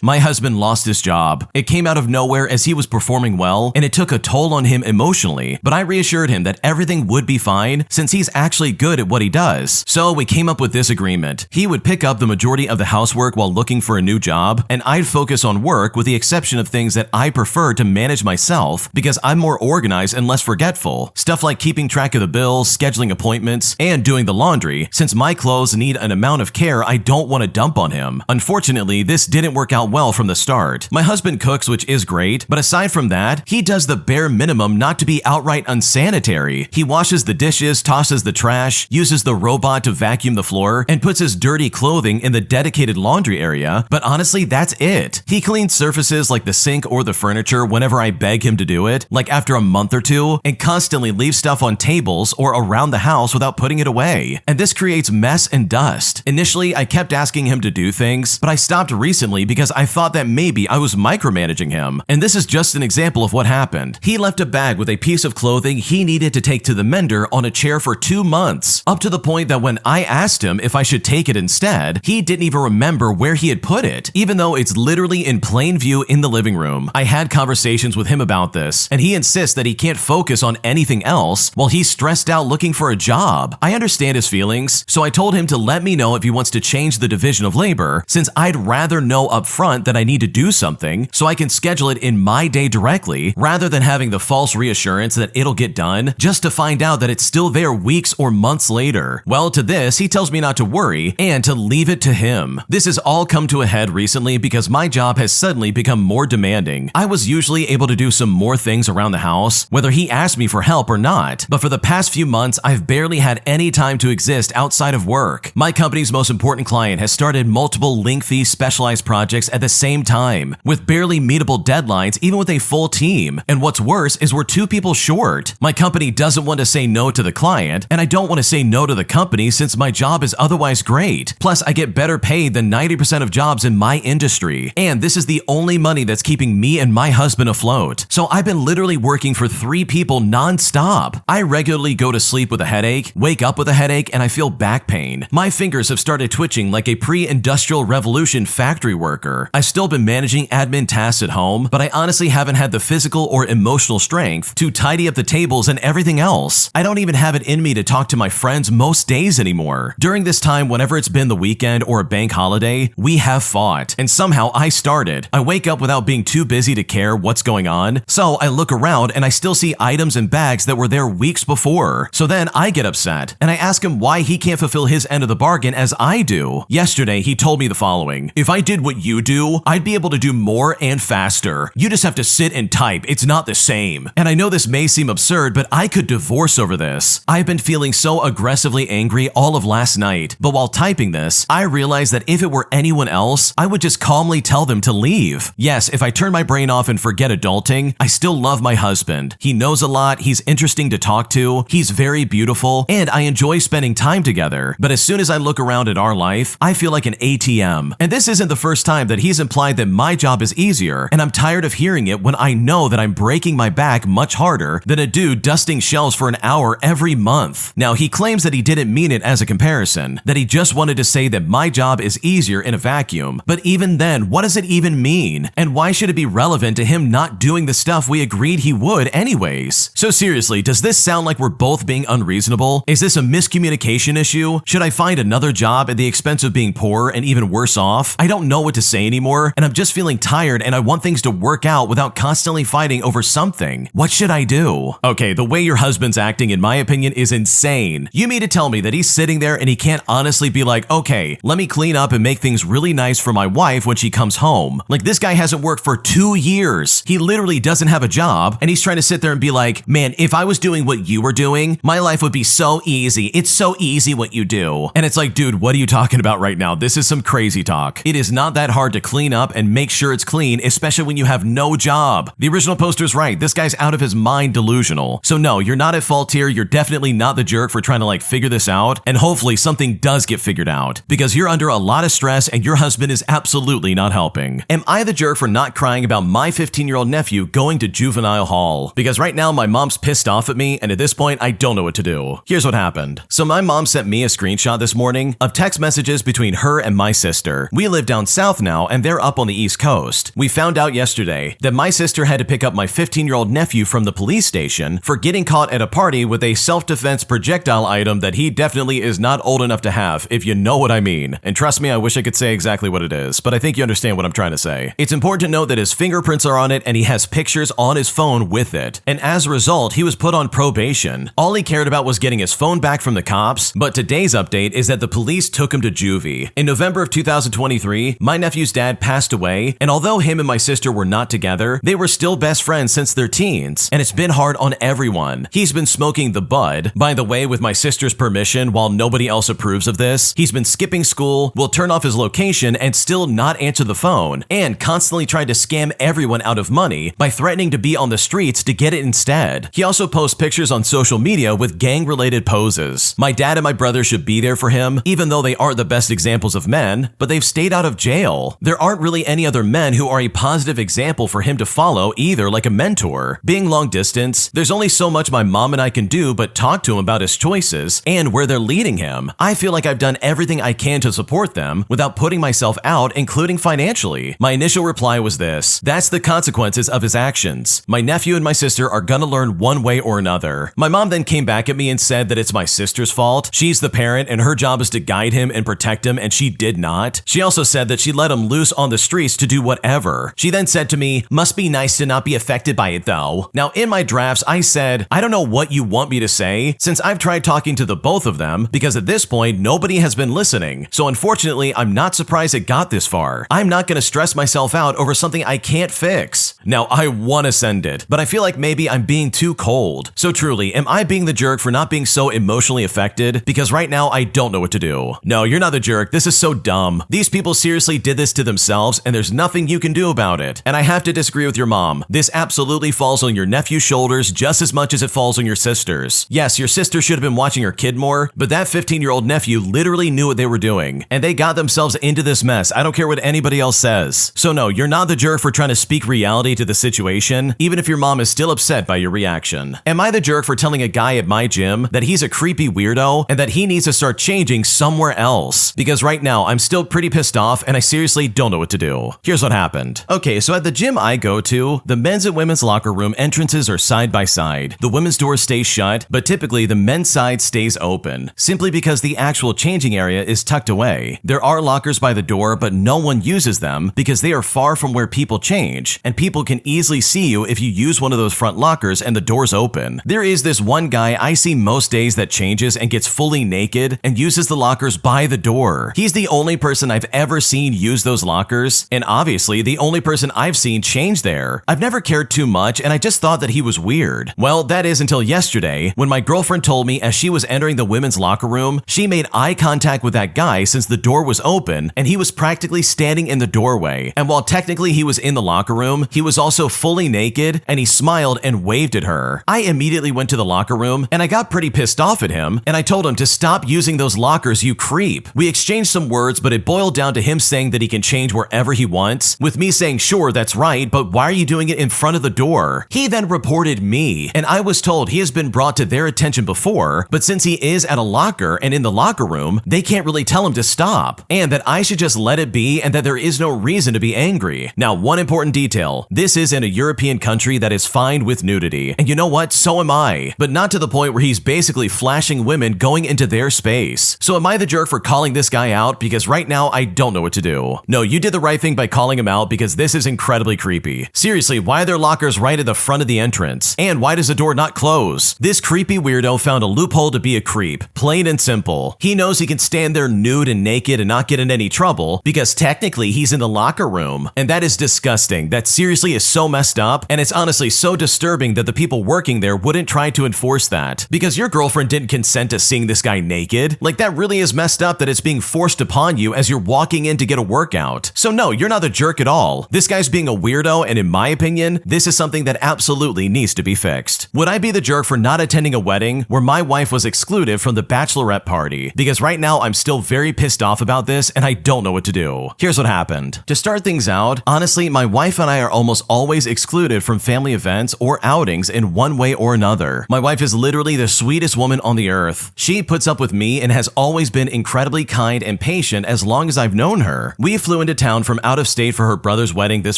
my husband lost his job. It came out of nowhere as he was performing well, and it took a toll on him emotionally, but I reassured him that everything would be fine since he's actually good at what he does. So we came up with this agreement. He would pick up the majority of the housework while looking for a new job, and I'd focus on work with the exception of things that I prefer to manage myself because I'm more organized and less forgetful. Stuff like keeping track of the bills, scheduling appointments, and doing the laundry, since my clothes need an amount of care I don't want to dump on him. Unfortunately, this didn't work out well from the start. My husband cooks, which is great, but aside from that, he does the bare minimum not to be outright unsanitary. He washes the dishes, tosses the trash, uses the robot to vacuum the floor, and puts his dirty clothing in the dedicated laundry area, but honestly, that's it. He cleans surfaces like the sink or the furniture whenever I beg him to do it, like after a month or two, and constantly leaves stuff on tables or around the house without putting it away. And this creates mess and dust. Initially, I kept asking him to do things, but I stopped recently because I thought that maybe I was micromanaging him. And this is just an example of what happened. He left left a bag with a piece of clothing he needed to take to the mender on a chair for 2 months, up to the point that when I asked him if I should take it instead, he didn't even remember where he had put it, even though it's literally in plain view in the living room. I had conversations with him about this, and he insists that he can't focus on anything else while he's stressed out looking for a job. I understand his feelings, so I told him to let me know if he wants to change the division of labor, since I'd rather know up front that I need to do something so I can schedule it in my day directly, rather than having the false reassurance that it'll get done just to find out that it's still there weeks or months later. Well, to this, he tells me not to worry and to leave it to him. This has all come to a head recently because my job has suddenly become more demanding. I was usually able to do some more things around the house, whether he asked me for help or not, but for the past few months, I've barely had any time to exist outside of work. My company's most important client has started multiple lengthy, specialized projects at the same time, with barely meetable deadlines even with a full team. And what's worse is we're 2 people short. My company doesn't want to say no to the client, and I don't want to say no to the company since my job is otherwise great. Plus, I get better paid than 90% of jobs in my industry, and this is the only money that's keeping me and my husband afloat. So I've been literally working for 3 people non-stop. I regularly go to sleep with a headache, wake up with a headache, and I feel back pain. My fingers have started twitching like a pre-industrial revolution factory worker. I've still been managing admin tasks at home, but I honestly haven't had the physical or emotional strength to tidy up the tables and everything else. I don't even have it in me to talk to my friends most days anymore. During this time, whenever it's been the weekend or a bank holiday, we have fought, and somehow I started. I wake up without being too busy to care what's going on, so I look around and I still see items and bags that were there weeks before. So then I get upset, and I ask him why he can't fulfill his end of the bargain as I do. Yesterday, he told me the following: "If I did what you do, I'd be able to do more and faster. You just have to sit and type. It's not the same." And I know this may seem absurd, but I could divorce over this. I've been feeling so aggressively angry all of last night, but while typing this, I realized that if it were anyone else, I would just calmly tell them to leave. Yes, if I turn my brain off and forget adulting, I still love my husband. He knows a lot, he's interesting to talk to, he's very beautiful, and I enjoy spending time together. But as soon as I look around at our life, I feel like an ATM. And this isn't the first time that he's implied that my job is easier, and I'm tired of hearing it when I know that I'm breaking my back much harder than a dude dusting shelves for an hour every month. Now, he claims that he didn't mean it as a comparison, that he just wanted to say that my job is easier in a vacuum. But even then, what does it even mean? And why should it be relevant to him not doing the stuff we agreed he would anyways? So seriously, does this sound like we're both being unreasonable? Is this a miscommunication issue? Should I find another job at the expense of being poor and even worse off? I don't know what to say anymore, and I'm just feeling tired and I want things to work out without constantly fighting over something. What should I do? Okay, the way your husband's acting, in my opinion, is insane. You mean to tell me that he's sitting there and he can't honestly be like, okay, let me clean up and make things really nice for my wife when she comes home? Like, this guy hasn't worked for 2 years. He literally doesn't have a job, and he's trying to sit there and be like, man, if I was doing what you were doing, my life would be so easy. It's so easy what you do. And it's like, dude, what are you talking about right now? This is some crazy talk. It is not that hard to clean up and make sure it's clean, especially when you have no job. The original poster's right. This guy's out of his mind delusional. So no, you're not at fault here. You're definitely not the jerk for trying to figure this out. And hopefully something does get figured out, because you're under a lot of stress and your husband is absolutely not helping. Am I the jerk for not crying about my 15-year-old nephew going to juvenile hall? Because right now my mom's pissed off at me, and at this point I don't know what to do. Here's what happened. So my mom sent me a screenshot this morning of text messages between her and my sister. We live down south now and they're up on the East Coast. We found out yesterday that my sister had to pick up my 15-year-old nephew from the police station for getting caught at a party with a self-defense projectile item that he definitely is not old enough to have, if you know what I mean. And trust me, I wish I could say exactly what it is, but I think you understand what I'm trying to say. It's important to note that his fingerprints are on it and he has pictures on his phone with it. And as a result, he was put on probation. All he cared about was getting his phone back from the cops, but today's update is that the police took him to juvie. In November of 2023, my nephew's dad passed away, and although him and my sister were not together, they were still best friends since their teens, and it's been hard on everyone. He's been smoking the bud, by the way, with my sister's permission while nobody else approves of this. He's been skipping school, will turn off his location and still not answer the phone, and constantly tried to scam everyone out of money by threatening to be on the streets to get it instead. He also posts pictures on social media with gang-related poses. My dad and my brother should be there for him, even though they aren't the best examples of men, but they've stayed out of jail. There aren't really any other men who are a positive example for him to follow either, like a mentor. door. Being long distance, there's only so much my mom and I can do but talk to him about his choices and where they're leading him. I feel like I've done everything I can to support them without putting myself out, including financially. My initial reply was this: that's the consequences of his actions. My nephew and my sister are gonna learn one way or another. My mom then came back at me and said that it's my sister's fault. She's the parent and her job is to guide him and protect him, and she did not. She also said that she let him loose on the streets to do whatever. She then said to me, "Must be nice to not be affected by it though." Now in my drafts, I said, I don't know what you want me to say, since I've tried talking to the both of them, because at this point, nobody has been listening. So unfortunately, I'm not surprised it got this far. I'm not gonna stress myself out over something I can't fix. Now, I wanna send it, but I feel like maybe I'm being too cold. So truly, am I being the jerk for not being so emotionally affected? Because right now, I don't know what to do. No, you're not the jerk. This is so dumb. These people seriously did this to themselves, and there's nothing you can do about it. And I have to disagree with your mom. This absolutely falls on your nephew's shoulders just as much as it falls on your sister's. Yes, your sister should have been watching her kid more, but that 15-year-old nephew literally knew what they were doing, and they got themselves into this mess. I don't care what anybody else says. So no, you're not the jerk for trying to speak reality to the situation, even if your mom is still upset by your reaction. Am I the jerk for telling a guy at my gym that he's a creepy weirdo and that he needs to start changing somewhere else? Because right now, I'm still pretty pissed off and I seriously don't know what to do. Here's what happened. Okay, so at the gym I go to, the men's and women's locker room entrances are side by side. The women's door stays shut, but typically the men's side stays open, simply because the actual changing area is tucked away. There are lockers by the door, but no one uses them because they are far from where people change, and people can easily see you if you use one of those front lockers and the door's open. There is this one guy I see most days that changes and gets fully naked and uses the lockers by the door. He's the only person I've ever seen use those lockers, and obviously the only person I've seen change there. I've never cared too much, and I just thought that he was weird. Well, that is until yesterday, when my girlfriend told me as she was entering the women's locker room, she made eye contact with that guy since the door was open and he was practically standing in the doorway. And while technically he was in the locker room, he was also fully naked and he smiled and waved at her. I immediately went to the locker room and I got pretty pissed off at him and I told him to stop using those lockers, you creep. We exchanged some words, but it boiled down to him saying that he can change wherever he wants, with me saying, sure, that's right, but why are you doing it in front of the door? He then reported me, and I was told he has been brought to their attention before, but since he is at a locker and in the locker room, they can't really tell him to stop, and that I should just let it be and that there is no reason to be angry. Now, one important detail, this is in a European country that is fine with nudity, and you know what, so am I, but not to the point where he's basically flashing women going into their space. So am I the jerk for calling this guy out? Because right now, I don't know what to do. No, you did the right thing by calling him out because this is incredibly creepy. Seriously, why are there lockers right at the front of the entrance? And why does the door not close? This creepy weirdo found a loophole to be a creep, plain and simple. He knows he can stand there nude and naked and not get in any trouble because technically he's in the locker room. And that is disgusting. That seriously is so messed up, and it's honestly so disturbing that the people working there wouldn't try to enforce that. Because your girlfriend didn't consent to seeing this guy naked. Like, that really is messed up that it's being forced upon you as you're walking in to get a workout. So no, you're not the jerk at all. This guy's being a weirdo, and in my opinion, this is something that absolutely needs to be fixed. Would I be the jerk for not attending a wedding where my wife was excluded from the bachelorette party? Because right now I'm still very pissed off about this and I don't know what to do. Here's what happened. To start things out, honestly, my wife and I are almost always excluded from family events or outings in one way or another. My wife is literally the sweetest woman on the earth. She puts up with me and has always been incredibly kind and patient as long as I've known her. We flew into town from out of state for her brother's wedding this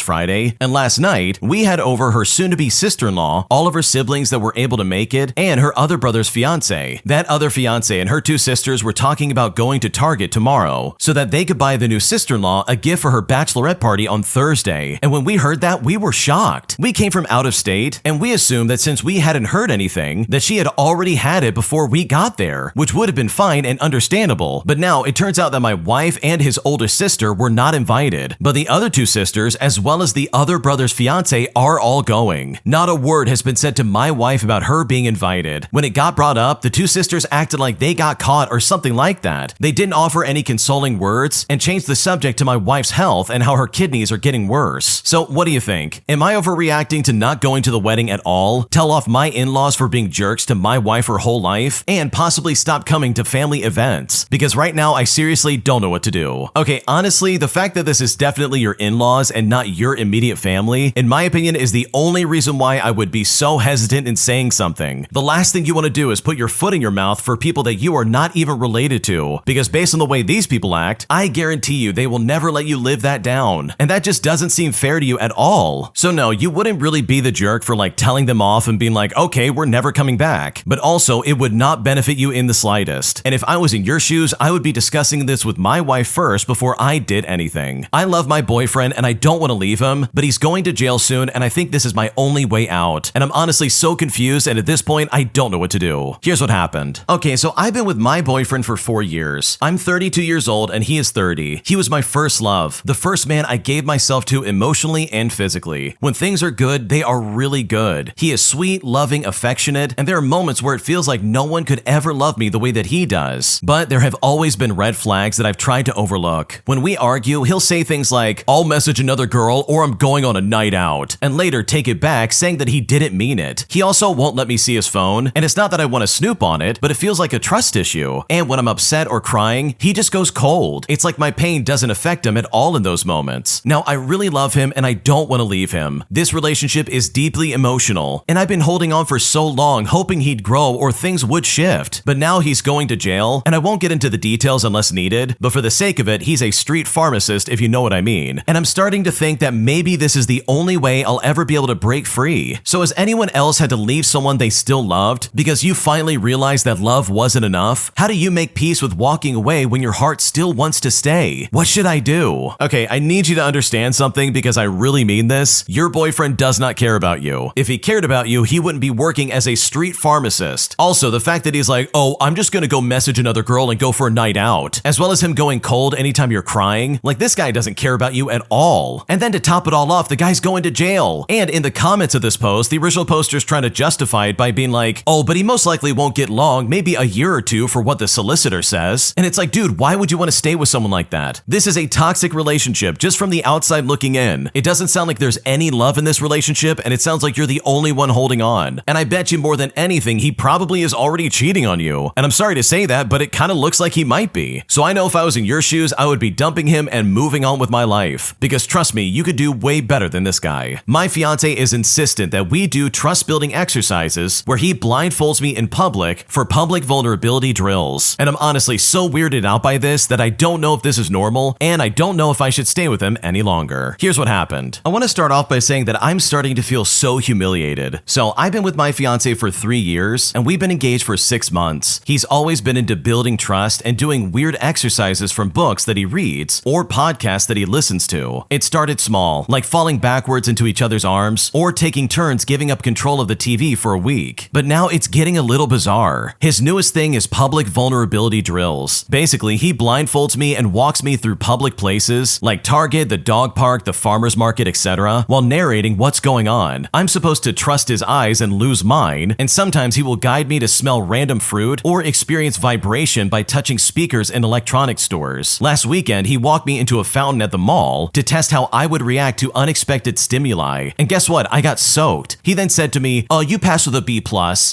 Friday, and last night, we had over her soon-to-be sister-in-law, all of her siblings that were able to make it, and her other brother's fiance. That other fiance and her two sisters were talking about going to Target tomorrow so that they could buy the new sister-in-law a gift for her bachelorette party on Thursday. And when we heard that, we were shocked. We came from out of state, and we assumed that since we hadn't heard anything, that she had already had it before we got there, which would have been fine and understandable. But now it turns out that my wife and his oldest sister were not invited, but the other two sisters, as well as the other brother's fiance, are all going. Not a word has been said to my wife about her being invited. When it got brought up, the two sisters acted like they got caught or something like that. They didn't offer any consoling words and changed the subject to my wife's health and how her kidneys are getting worse. So what do you think? think? Am I overreacting to not going to the wedding at all, tell off my in-laws for being jerks to my wife her whole life, and possibly stop coming to family events? Because right now I seriously don't know what to do. Okay, honestly, the fact that this is definitely your in-laws and not your immediate family, in my opinion, is the only reason why I would be so hesitant in saying something. The last thing you want to do is put your foot in your mouth for people that you are not even related to, because based on the way these people act, I guarantee you they will never let you live that down. And that just doesn't seem fair to you at all. So no, you wouldn't really be the jerk for like telling them off and being like, okay, we're never coming back. But also, it would not benefit you in the slightest. And if I was in your shoes, I would be discussing this with my wife first before I did anything. I love my boyfriend and I don't want to leave him, but he's going to jail soon and I think this is my only way out. And I'm honestly so confused, and at this point, I don't know what to do. Here's what happened. Okay, so I've been with my boyfriend for 4 years. I'm 32 years old and he is 30. He was my first love, the first man I gave myself to emotionally and physically. When things are good, they are really good. He is sweet, loving, affectionate, and there are moments where it feels like no one could ever love me the way that he does. But there have always been red flags that I've tried to overlook. When we argue, he'll say things like, I'll message another girl or I'm going on a night out, and later take it back saying that he didn't mean it. He also won't let me see his phone, and it's not that I want to snoop on it, but it feels like a trust issue. And when I'm upset or crying, he just goes cold. It's like my pain doesn't affect him at all in those moments. Now, I really love him and I don't want to leave him. This relationship is deeply emotional, and I've been holding on for so long hoping he'd grow or things would shift. But now he's going to jail, and I won't get into the details unless needed, but for the sake of it, he's a street pharmacist if you know what I mean. And I'm starting to think that maybe this is the only way I'll ever be able to break free. So has anyone else had to leave someone they still loved because you finally realized that love wasn't enough? How do you make peace with walking away when your heart still wants to stay? What should I do? Okay, I need you to understand something because I really mean this. Your boyfriend does not care about you. If he cared about you, he wouldn't be working as a street pharmacist. Also, the fact that he's like, oh, I'm just gonna go message another girl and go for a night out, as well as him going cold anytime you're crying, like this guy doesn't care about you at all. And then to top it all off, the guy's going to jail. And in the comments of this post, the original poster's trying to justify it by being like, oh, but he most likely won't get long, maybe a year or two for what the solicitor says. And it's like, dude, why would you want to stay with someone like that? This is a toxic relationship just from the outside looking in. It doesn't sound like there's any love in this relationship, and it sounds like you're the only one holding on. And I bet you more than anything, he probably is already cheating on you. And I'm sorry to say that, but it kind of looks like he might be. So I know if I was in your shoes, I would be dumping him and moving on with my life. Because trust me, you could do way better than this guy. My fiance is insistent that we do trust-building exercises where he blindfolds me in public for public vulnerability drills. And I'm honestly so weirded out by this that I don't know if this is normal, and I don't know if I should stay with him any longer. Here's what happened. I want to start off by saying that I'm starting to feel so humiliated. So I've been with my fiance for 3 years, and we've been engaged for 6 months. He's always been into building trust and doing weird exercises from books that he reads or podcasts that he listens to. It started small, like falling backwards into each other's arms or taking turns giving up control of the TV for a week. But now it's getting a little bizarre. His newest thing is public vulnerability drills. Basically, he blindfolds me and walks me through public places like Target, the dog park, the farmer's market, etc., while narrating what's going on. I'm supposed to trust his eyes and lose mine, and sometimes he will guide me to smell random fruit or experience vibration by touching speakers in electronics stores. Last weekend, he walked me into a fountain at the mall to test how I would react to unexpected stimuli. And guess what? I got soaked. He then said to me, oh, you passed with a B+,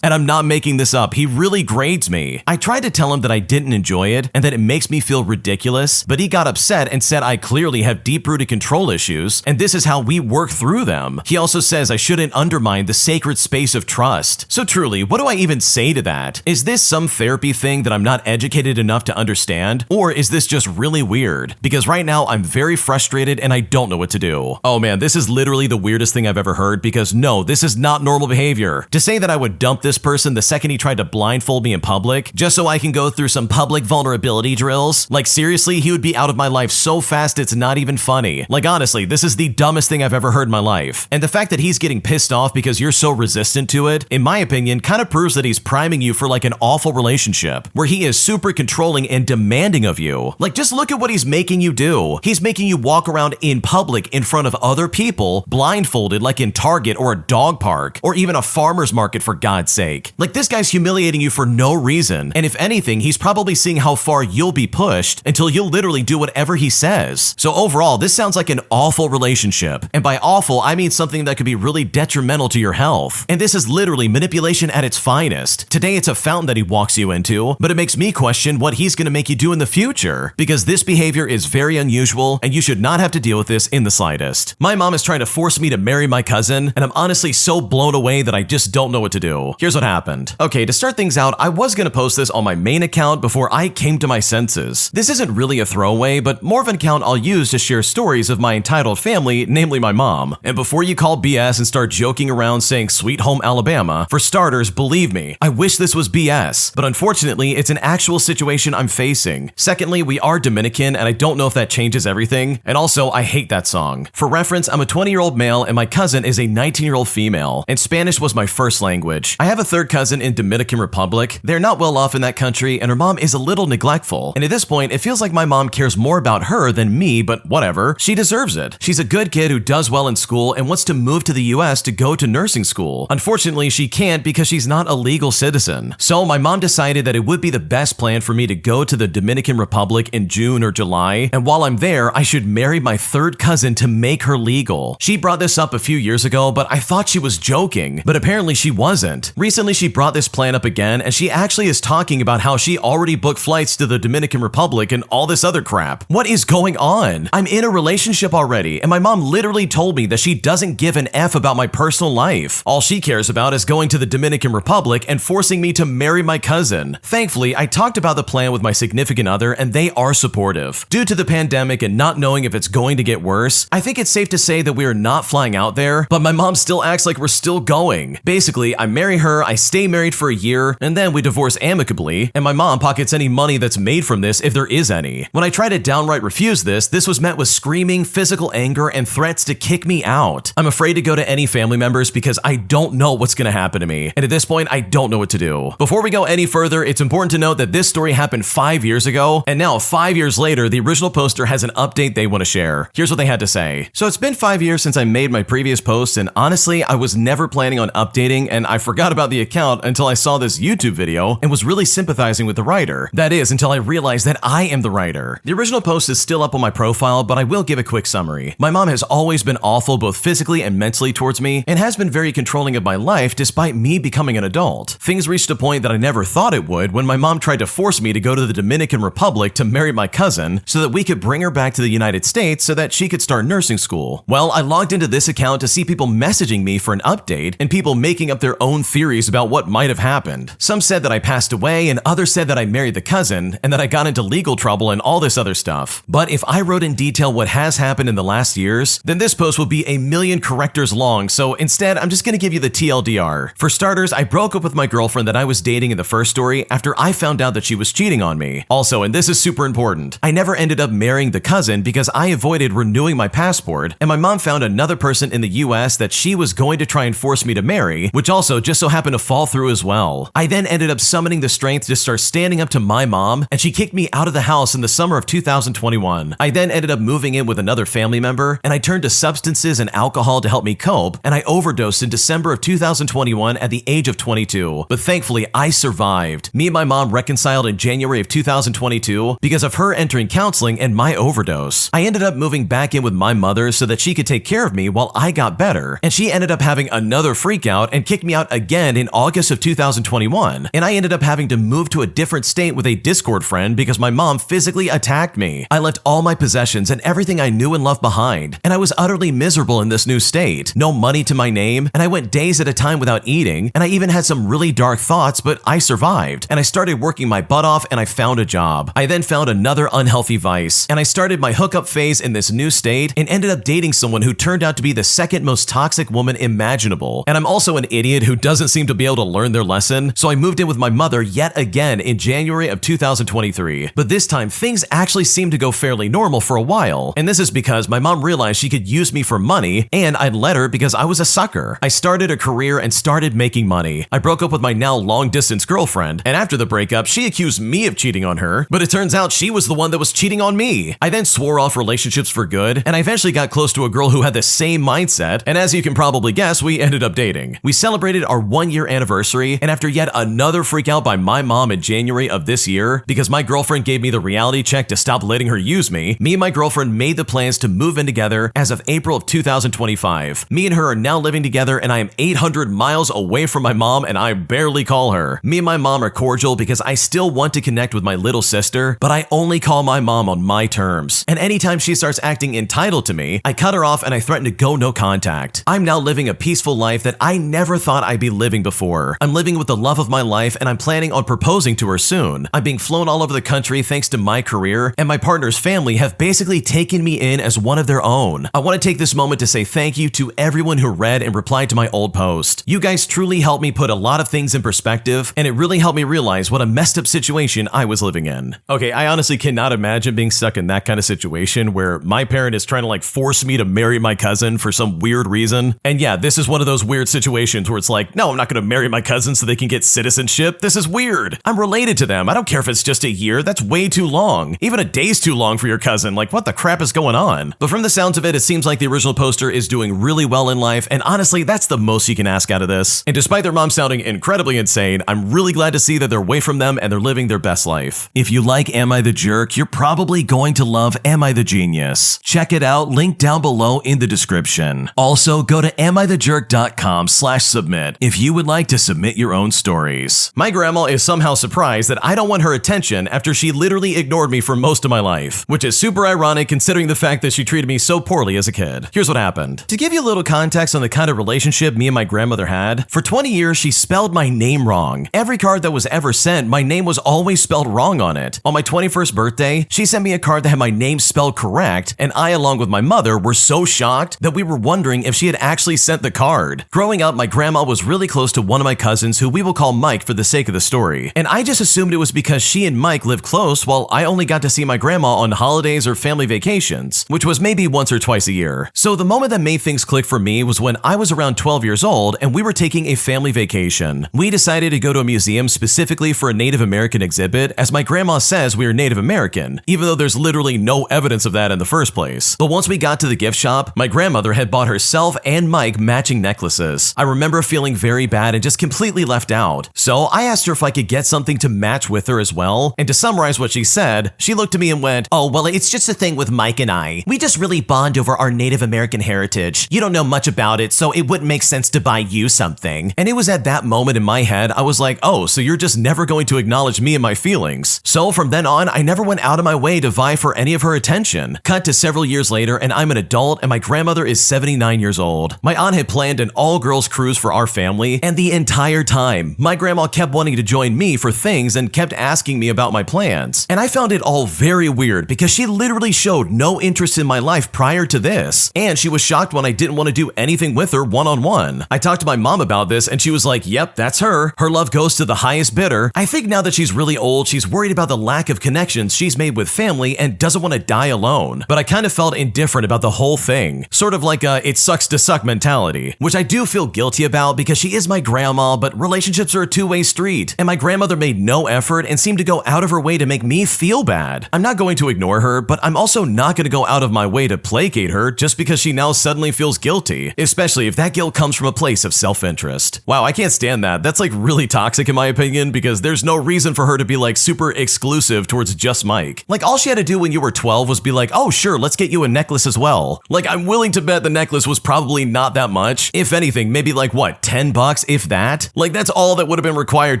and I'm not making this up. He really grades me. I tried to tell him that I didn't enjoy it and that it makes me feel ridiculous, but he got upset and said I clearly have deep-rooted control issues, and this is how we work through them. He also says I shouldn't undermine the sacred space of trust. So truly, what do I even say to that? Is this some therapy thing that I'm not educated enough to understand, or is this just really weird? Because right now I'm very frustrated and I don't know what to do. Oh man, this is literally the weirdest thing I've ever heard, because no, this is not normal behavior. To say that I would dump this person the second he tried to blindfold me in public just so I can go through some public vulnerability drills, like seriously, he would be out of my life so fast it's not even funny. Like honestly, this is the dumbest thing I've ever heard in my life. And the fact that he's getting pissed off because you're so resistant to it, in my opinion, kind of proves that he's priming you for like an awful relationship where he is super controlling and demanding of you. Like just look at what he's making you do. He's making you walk around in public in front of other people blindfolded, like in Target or a dog park or even a farmer's market, for God's sake. Like this guy's humiliating you for no reason. And if anything, he's probably seeing how far you'll be pushed until you'll literally do whatever he says. So overall, this sounds like an awful relationship. And by awful, I mean something that could be really detrimental to your health. And this is literally manipulation at its finest. Today it's a fountain that he walks you into, but it makes me question what he's gonna make you do in the future. Because this behavior is very unusual, and you should not have to deal with this in the slightest. My mom is trying to force me to marry my cousin, and I'm honestly so blown away that I just don't know what to do. Here's what happened. Okay, to start things out, I was gonna post this on my main account before I came to my senses. This isn't really a throwaway, but more of an account I'll use to share stories of my entitled family, namely my mom. And before you call BS and start joking around saying Sweet Home Alabama, for starters, believe me, I wish this was BS, but unfortunately, it's an actual situation I'm facing. Secondly, we are Dominican, and I don't know if that changes everything. And also, I hate that song. For reference, I'm a 20-year-old male and my cousin is a 19-year-old female, and Spanish was my first language. I have a third cousin in Dominican Republic. They're not well off in that country, and her mom is a little neglectful. And at this point, it feels like my mom cares more about her than me, but whatever. She deserves it. She's a good kid who does well in school and wants to move to the US to go to nursing school. Unfortunately, she can't because she's not a legal citizen. So my mom decided that it would be the best plan for me to go to the Dominican Republic in June or July, and while I'm there, I should marry my third cousin to make her legal. She brought this up a few years ago, but I thought she was joking, but apparently she wasn't. Recently, she brought this plan up again, and she actually is talking about how she already booked flights to the Dominican Republic and all this other crap. What is going on? I'm in a relationship already, and my mom literally told me that she doesn't give an F about my personal life. All she cares about is going to the Dominican Republic and forcing me to marry my cousin. Thankfully, I talked about the plan with my significant other, and they are supportive. Due to the pandemic and not knowing if it's going to get worse, I think it's safe to say that we are not flying out there, but my mom still acts like we're still going. Basically, I marry her, I stay married for a year, and then we divorce amicably, and my mom pockets any money that's made from this if there is any. When I try to downright refuse this was met with screaming, physical anger, and threats to kick me out. I'm afraid to go to any family members because I don't know what's gonna happen to me, and at this point, I don't know what to do. Before we go any further, it's important to note that this story happened 5 years ago, and now 5 years later, the original poster has an update they want to share. Here's what they had to say. So it's been 5 years since I made my previous post, and honestly, I was never planning on updating, and I forgot about the account until I saw this YouTube video and was really sympathizing with the writer. That is, until I realized that I am the writer. The original post is still up on my profile, but I will give a quick summary. My mom has always been awful both physically and mentally towards me, and has been very controlling of my life despite me becoming an adult. Things reached a point that I never thought it would when my mom tried to force me to go to the Dominican Republic to marry my cousin so that we could bring her back to the United States so that she could start nursing school. Well, I logged into this account to see people messaging me for an update and people making up their own theories about what might have happened. Some said that I passed away, and others said that I married the cousin and that I got into legal trouble and all this other stuff. But if I wrote in detail what has happened in the last years, then this post will be a million correctors long, so instead I'm just gonna give you the TLDR. For starters, I broke up with my girlfriend that I was dating in the first story after I found out that she was cheating on me. Also, and this is super important, I never ended up marrying the cousin because I avoided renewing my passport, and my mom found another person in the US that she was going to try and force me to marry, which also just so happened to fall through as well. I then ended up summoning the strength to start standing up to my mom, and she kicked me out of the house in the summer of 2021. I then ended up moving in with another family member, and I turned to substances and alcohol to help me cope, and I overdosed in December of 2021 at the age of 22. But thankfully, I survived. Me and my mom reconciled in January of 2022 because of her entering counseling and my overdose. I ended up moving back in with my mother so that she could take care of me while I got better, and she ended up having another freak out and kicked me out again in August of 2021, and I ended up having to move to a different state with a Discord friend because my mom physically attacked me. I left all my possessions and everything I knew and loved behind, and I was utterly miserable in this new state. No money to my name, and I went days at a time without eating, and I even had some really dark thoughts, but I survived, and I started working my butt off and I found a job. I then found another unhealthy vice, and I started my hookup phase in this new state and ended up dating someone who turned out to be the second most toxic woman imaginable. And I'm also an idiot who doesn't seem to be able to learn their lesson, so I moved in with my mother yet again in January of 2023. But this time, things actually seemed to go fairly normal for a while, and this is because my mom realized she could use me for money, and I'd let her because I was a sucker. I started a career and started making money. I broke up with my now long-distance girlfriend, and after the breakup, she accused me of cheating on her, but it turns out she was the one that was cheating on me. I then swore off relationships for good, and I eventually got close to a girl who had the same mindset, and as you can probably guess, we ended up dating. We celebrated our 1-year anniversary, and after yet another freak out by my mom in January of this year, because my girlfriend gave me the reality check to stop letting her use me and my girlfriend made the plans to move in together as a of April of 2025. Me and her are now living together, and I am 800 miles away from my mom, and I barely call her. Me and my mom are cordial because I still want to connect with my little sister, but I only call my mom on my terms. And anytime she starts acting entitled to me, I cut her off and I threaten to go no contact. I'm now living a peaceful life that I never thought I'd be living before. I'm living with the love of my life, and I'm planning on proposing to her soon. I'm being flown all over the country thanks to my career, and my partner's family have basically taken me in as one of their own. I want to take this moment to say thank you to everyone who read and replied to my old post. You guys truly helped me put a lot of things in perspective, and it really helped me realize what a messed up situation I was living in. Okay, I honestly cannot imagine being stuck in that kind of situation where my parent is trying to force me to marry my cousin for some weird reason. And yeah, this is one of those weird situations where it's like, no, I'm not going to marry my cousin so they can get citizenship. This is weird. I'm related to them. I don't care if it's just a year. That's way too long. Even a day's too long for your cousin. Like, what the crap is going on? But from the sounds of it, it seems like the original poster is doing really well in life, and honestly, that's the most you can ask out of this. And despite their mom sounding incredibly insane, I'm really glad to see that they're away from them and they're living their best life. If you like Am I the Jerk, you're probably going to love Am I the Genius. Check it out, link down below in the description. Also, go to amithejerk.com/submit if you would like to submit your own stories. My grandma is somehow surprised that I don't want her attention after she literally ignored me for most of my life, which is super ironic considering the fact that she treated me so poorly as a kid. Here's what happened. To give you a little context on the kind of relationship me and my grandmother had, for 20 years she spelled my name wrong. Every card that was ever sent, my name was always spelled wrong on it. On my 21st birthday, she sent me a card that had my name spelled correct, and I, along with my mother, were so shocked that we were wondering if she had actually sent the card. Growing up, my grandma was really close to one of my cousins, who we will call Mike for the sake of the story, and I just assumed it was because she and Mike lived close while I only got to see my grandma on holidays or family vacations, which was maybe once or twice a year. So the moment that made things click for me was when I was around 12 years old and we were taking a family vacation. We decided to go to a museum specifically for a Native American exhibit, as my grandma says we are Native American, even though there's literally no evidence of that in the first place. But once we got to the gift shop, my grandmother had bought herself and Mike matching necklaces. I remember feeling very bad and just completely left out. So I asked her if I could get something to match with her as well, and to summarize what she said, she looked at me and went, "Oh, well, it's just a thing with Mike and I. We just really bond over our Native American heritage. You don't know much about it, so it wouldn't make sense to buy you something." And it was at that moment in my head, I was like, oh, so you're just never going to acknowledge me and my feelings. So from then on, I never went out of my way to vie for any of her attention. Cut to several years later, and I'm an adult, and my grandmother is 79 years old. My aunt had planned an all-girls cruise for our family, and the entire time, my grandma kept wanting to join me for things and kept asking me about my plans. And I found it all very weird because she literally showed no interest in my life prior to this, and she was shocked when I didn't want to do anything with her one-on-one. I talked to my mom about this, and she was like, yep, that's her. Her love goes to the highest bidder. I think now that she's really old, she's worried about the lack of connections she's made with family and doesn't want to die alone. But I kind of felt indifferent about the whole thing, sort of like a it sucks to suck mentality, which I do feel guilty about because she is my grandma, but relationships are a two-way street, and my grandmother made no effort and seemed to go out of her way to make me feel bad. I'm not going to ignore her, but I'm also not going to go out of my way to placate her just because she now suddenly feels guilty, especially if that guilt comes from a place of self-interest. Wow, I can't stand that. That's really toxic in my opinion, because there's no reason for her to be super exclusive towards just Mike. All she had to do when you were 12 was be like, oh sure, let's get you a necklace as well. I'm willing to bet the necklace was probably not that much. If anything, maybe what, $10 if that? That's all that would have been required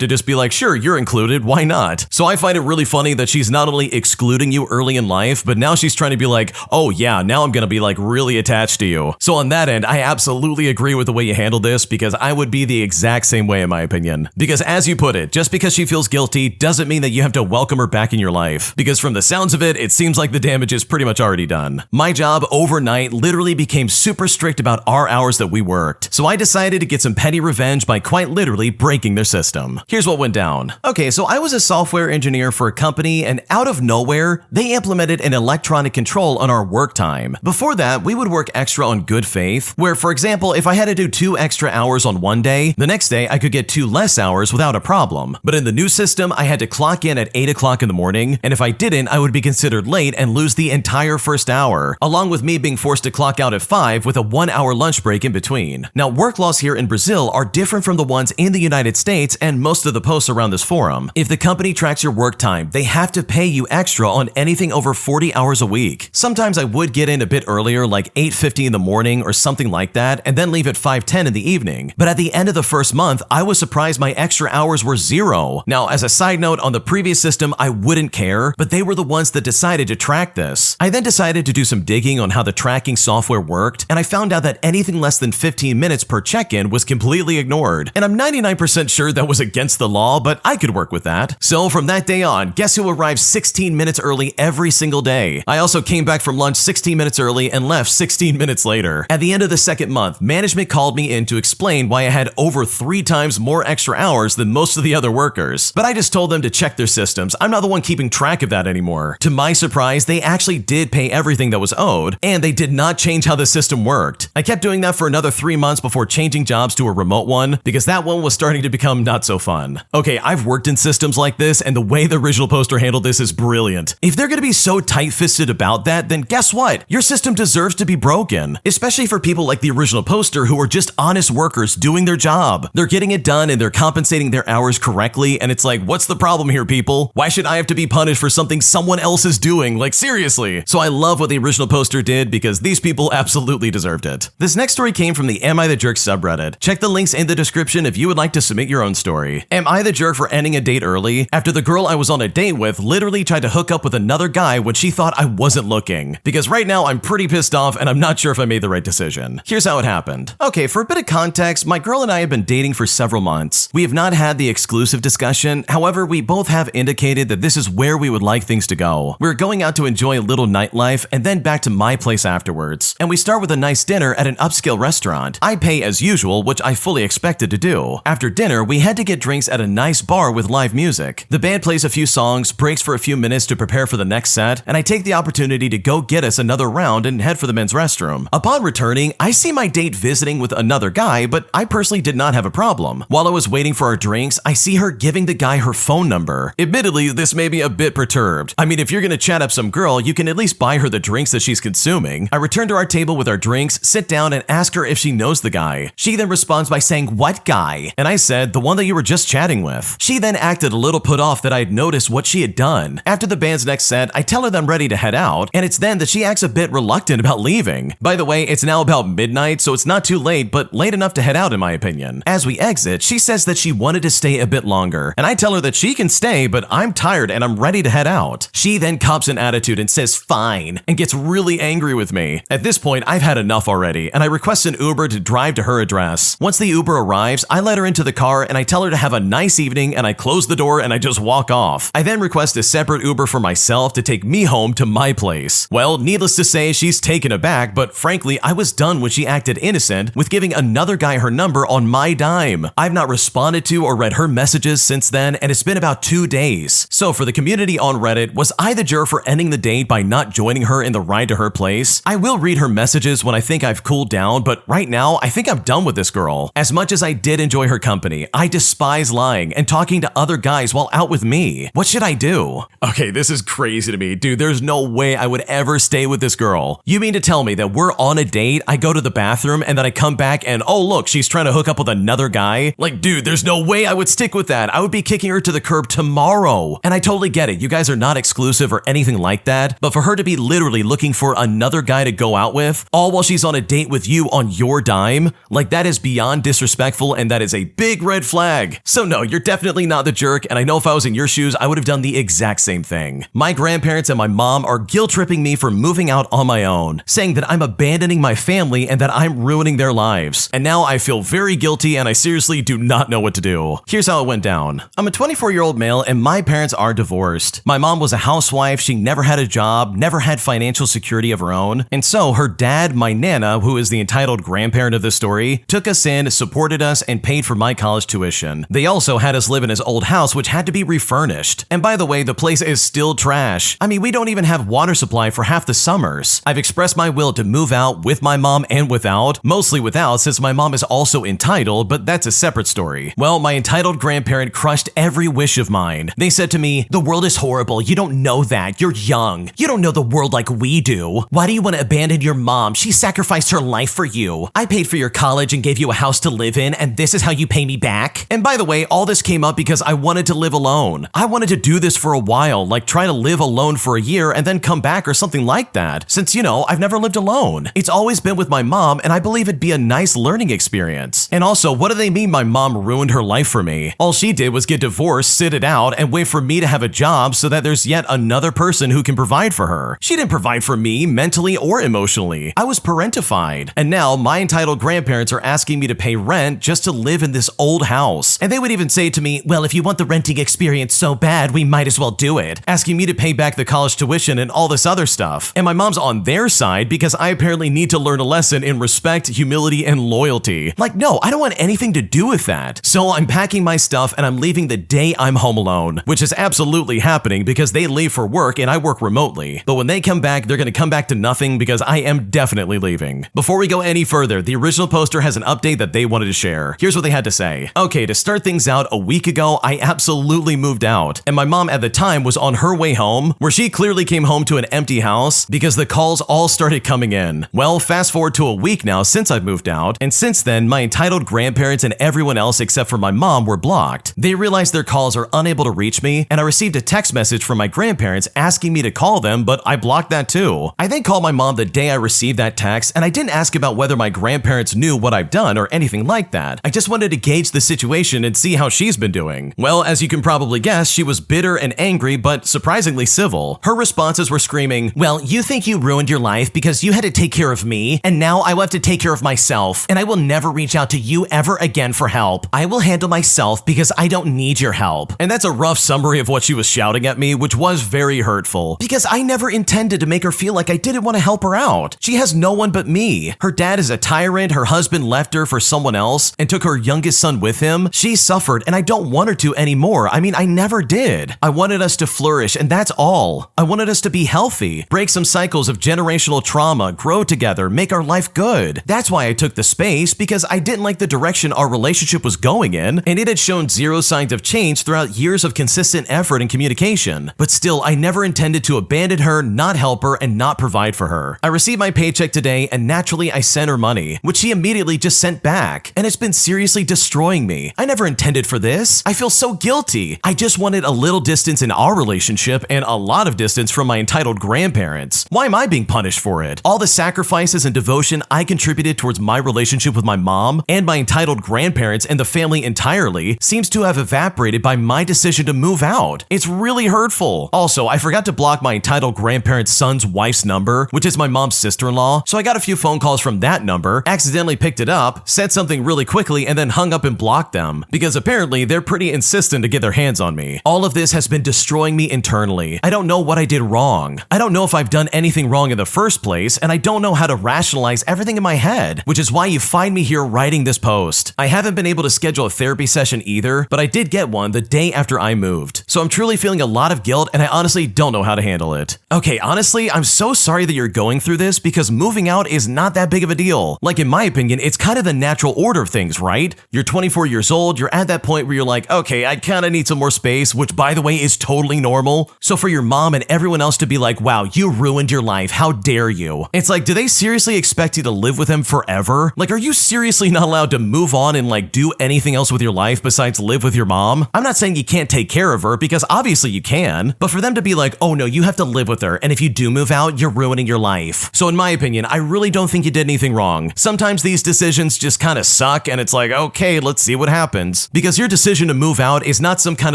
to just be like, sure, you're included, why not? So I find it really funny that she's not only excluding you early in life, but now she's trying to be like, oh yeah, now I'm gonna be really attached to you. So on that end, I absolutely agree with the way you handled this, because I would be the exact same way in my opinion. Because as you put it, just because she feels guilty doesn't mean that you have to welcome her back in your life. Because from the sounds of it, it seems like the damage is pretty much already done. My job overnight literally became super strict about our hours that we worked. So I decided to get some petty revenge by quite literally breaking their system. Here's what went down. Okay, so I was a software engineer for a company, and out of nowhere, they implemented an electronic control on our work time. Before that, we would work extra on good faith, where for example, if I had to do 2 extra hours on one day, the next day I could get 2 less hours without a problem. But in the new system, I had to clock in at 8 o'clock in the morning, and if I didn't, I would be considered late and lose the entire first hour, along with me being forced to clock out at 5 with a 1-hour lunch break in between. Now, work laws here in Brazil are different from the ones in the United States and most of the posts around this forum. If the company tracks your work time, they have to pay you extra on anything over 40 hours a week. Sometimes I would get in a bit earlier earlier, like 8:50 in the morning or something like that, and then leave at 5:10 in the evening. But at the end of the first month, I was surprised my extra hours were 0. Now, as a side note, on the previous system, I wouldn't care, but they were the ones that decided to track this. I then decided to do some digging on how the tracking software worked, and I found out that anything less than 15 minutes per check-in was completely ignored. And I'm 99% sure that was against the law, but I could work with that. So from that day on, guess who arrived 16 minutes early every single day? I also came back from lunch 16 minutes early and left 16 minutes later. At the end of the second month, management called me in to explain why I had over 3 times more extra hours than most of the other workers. But I just told them to check their systems. I'm not the one keeping track of that anymore. To my surprise, they actually did pay everything that was owed, and they did not change how the system worked. I kept doing that for another 3 months before changing jobs to a remote one, because that one was starting to become not so fun. Okay, I've worked in systems like this, and the way the original poster handled this is brilliant. If they're gonna be so tight-fisted about that, then guess what? Your system deserves to be broken, especially for people like the original poster who are just honest workers doing their job. They're getting it done and they're compensating their hours correctly, and it's like, what's the problem here, people? Why should I have to be punished for something someone else is doing? Like, seriously. So I love what the original poster did because these people absolutely deserved it. This next story came from the Am I the Jerk subreddit. Check the links in the description if you would like to submit your own story. Am I the jerk for ending a date early after the girl I was on a date with literally tried to hook up with another guy when she thought I wasn't looking? Because right now I'm pretty pissed off and I'm not sure if I made the right decision. Here's how it happened. Okay, for a bit of context, my girl and I have been dating for several months. We have not had the exclusive discussion. However, we both have indicated that this is where we would like things to go. We're going out to enjoy a little nightlife and then back to my place afterwards. And we start with a nice dinner at an upscale restaurant. I pay as usual, which I fully expected to do. After dinner, we head to get drinks at a nice bar with live music. The band plays a few songs, breaks for a few minutes to prepare for the next set, and I take the opportunity to go get us another round and head for the men's restroom. Upon returning, I see my date visiting with another guy, but I personally did not have a problem. While I was waiting for our drinks, I see her giving the guy her phone number. Admittedly, this made me a bit perturbed. I mean, if you're gonna chat up some girl, you can at least buy her the drinks that she's consuming. I return to our table with our drinks, sit down, and ask her if she knows the guy. She then responds by saying, "What guy?" And I said, "The one that you were just chatting with." She then acted a little put off that I had noticed what she had done. After the band's next set, I tell her that I'm ready to head out, and it's then that she acts a bit reluctant about leaving. By the way, it's now about midnight, so it's not too late, but late enough to head out in my opinion. As we exit, she says that she wanted to stay a bit longer, and I tell her that she can stay, but I'm tired and I'm ready to head out. She then cops an attitude and says fine, and gets really angry with me. At this point, I've had enough already, and I request an Uber to drive to her address. Once the Uber arrives, I let her into the car and I tell her to have a nice evening, and I close the door and I just walk off. I then request a separate Uber for myself to take me home to my place. Well, needless to say, she's taken aback, but frankly, I was done when she acted innocent with giving another guy her number on my dime. I've not responded to or read her messages since then, and it's been about 2 days. So for the community on Reddit, was I the jerk for ending the date by not joining her in the ride to her place? I will read her messages when I think I've cooled down, but right now, I think I'm done with this girl. As much as I did enjoy her company, I despise lying and talking to other guys while out with me. What should I do? Okay, this is crazy to me. Dude, there's no way I would ever stay with this girl. You mean to tell me that we're on a date, I go to the bathroom, and then I come back and, oh look, she's trying to hook up with another guy? Like, dude, there's no way I would stick with that. I would be kicking her to the curb tomorrow. And I totally get it. You guys are not exclusive or anything like that, but for her to be literally looking for another guy to go out with, all while she's on a date with you on your dime, like that is beyond disrespectful, and that is a big red flag. So no, you're definitely not the jerk, and I know if I was in your shoes, I would have done the exact same thing. My grandparents and my mom are guilt-tripping me for moving out on my own, saying that I'm abandoning my family and that I'm ruining their lives. And now I feel very guilty, and I seriously do not know what to do. Here's how it went down. I'm a 24-year-old male, and my parents are divorced. My mom was a housewife, she never had a job, never had financial security of her own, and so her dad, my nana, who is the entitled grandparent of this story, took us in, supported us, and paid for my college tuition. They also had us live in his old house, which had to be refurnished. And by the way, the place is still trash. I mean, we don't even have water supply for half the summers. I've expressed my will to move out with my mom and without, mostly without since my mom is also entitled, but that's a separate story. Well, my entitled grandparent crushed every wish of mine. They said to me, "The world is horrible. You don't know that. You're young. You don't know the world like we do. Why do you want to abandon your mom? She sacrificed her life for you. I paid for your college and gave you a house to live in, and this is how you pay me back?" And by the way, all this came up because I wanted to live alone. I wanted to do this for a while, like try to live alone for a year and then come back or something like that. Since, I've never lived alone. It's always been with my mom, and I believe it'd be a nice learning experience. And also, what do they mean my mom ruined her life for me? All she did was get divorced, sit it out, and wait for me to have a job so that there's yet another person who can provide for her. She didn't provide for me mentally or emotionally. I was parentified. And now my entitled grandparents are asking me to pay rent just to live in this old house. And they would even say to me, well, if you want the renting experience so bad, we might as well do it, asking me to pay back the college tuition and all this other stuff. And my mom's on their side because I apparently need to learn a lesson in respect, humility, and loyalty. Like, no, I don't want anything to do with that. So I'm packing my stuff and I'm leaving the day I'm home alone, which is absolutely happening because they leave for work and I work remotely. But when they come back, they're going to come back to nothing because I am definitely leaving. Before we go any further, the original poster has an update that they wanted to share. Here's what they had to say. Okay, to start things out, a week ago, I absolutely moved out. And my mom at the time was on her way home, where she clearly came home to an empty house because the calls all started coming in. Well, fast forward to a week now since I've moved out, and since then, my entitled grandparents and everyone else except for my mom were blocked. They realized their calls are unable to reach me, and I received a text message from my grandparents asking me to call them, but I blocked that too. I then called my mom the day I received that text, and I didn't ask about whether my grandparents knew what I've done or anything like that. I just wanted to gauge the situation and see how she's been doing. Well, as you can probably guess, she was bitter and angry, but surprisingly civil. Her responses were screaming, well, you think you ruined your life because you had to take care of me, and now I will have to take care of myself, and I will never reach out to you ever again for help. I will handle myself because I don't need your help. And that's a rough summary of what she was shouting at me, which was very hurtful because I never intended to make her feel like I didn't want to help her out. She has no one but me. Her dad is a tyrant, her husband left her for someone else and took her youngest son with him. She suffered and I don't want her to anymore. I mean, I never did. I wanted us to flourish and that's all. I wanted us to be healthy, break some cycles of generational trauma, grow together, make our life good. That's why I took the space, because I didn't like the direction our relationship was going in, and it had shown zero signs of change throughout years of consistent effort and communication. But still, I never intended to abandon her, not help her, and not provide for her. I received my paycheck today, and naturally I sent her money, which she immediately just sent back, and it's been seriously destroying me. I never intended for this. I feel so guilty. I just wanted a little distance in our relationship and a lot of distance from my entitled grandparents. Why am I being punished for it? All the sacrifices and devotion I contributed towards my relationship with my mom and my entitled grandparents and the family entirely seems to have evaporated by my decision to move out. It's really hurtful. Also, I forgot to block my entitled grandparent's son's wife's number, which is my mom's sister-in-law, so I got a few phone calls from that number, accidentally picked it up, said something really quickly, and then hung up and blocked them, because apparently they're pretty insistent to get their hands on me. All of this has been destroying me internally. I don't know what I did wrong. I don't know if I've done anything wrong in the first place, and I don't know how to rationalize everything in my head, which is why you find me here writing this post. I haven't been able to schedule a therapy session either, but I did get one the day after I moved. So I'm truly feeling a lot of guilt, and I honestly don't know how to handle it. Okay, honestly, I'm so sorry that you're going through this because moving out is not that big of a deal. Like, in my opinion, it's kind of the natural order of things, right? You're 24 years old, you're at that point where you're like, okay, I kind of need some more space, which by the way is totally normal. So for your mom and everyone else to be like, wow, you ruined your life, how dare you? It's like, do they seriously expect you to live with him forever? Like, are you seriously not allowed to move on and like do anything else with your life besides live with your mom? I'm not saying you can't take care of her because obviously you can, but for them to be like, oh no, you have to live with her, and if you do move out, you're ruining your life. So in my opinion, I really don't think you did anything wrong. Sometimes these decisions just kind of suck and it's like, okay, let's see what happens. Because your decision to move out is not some kind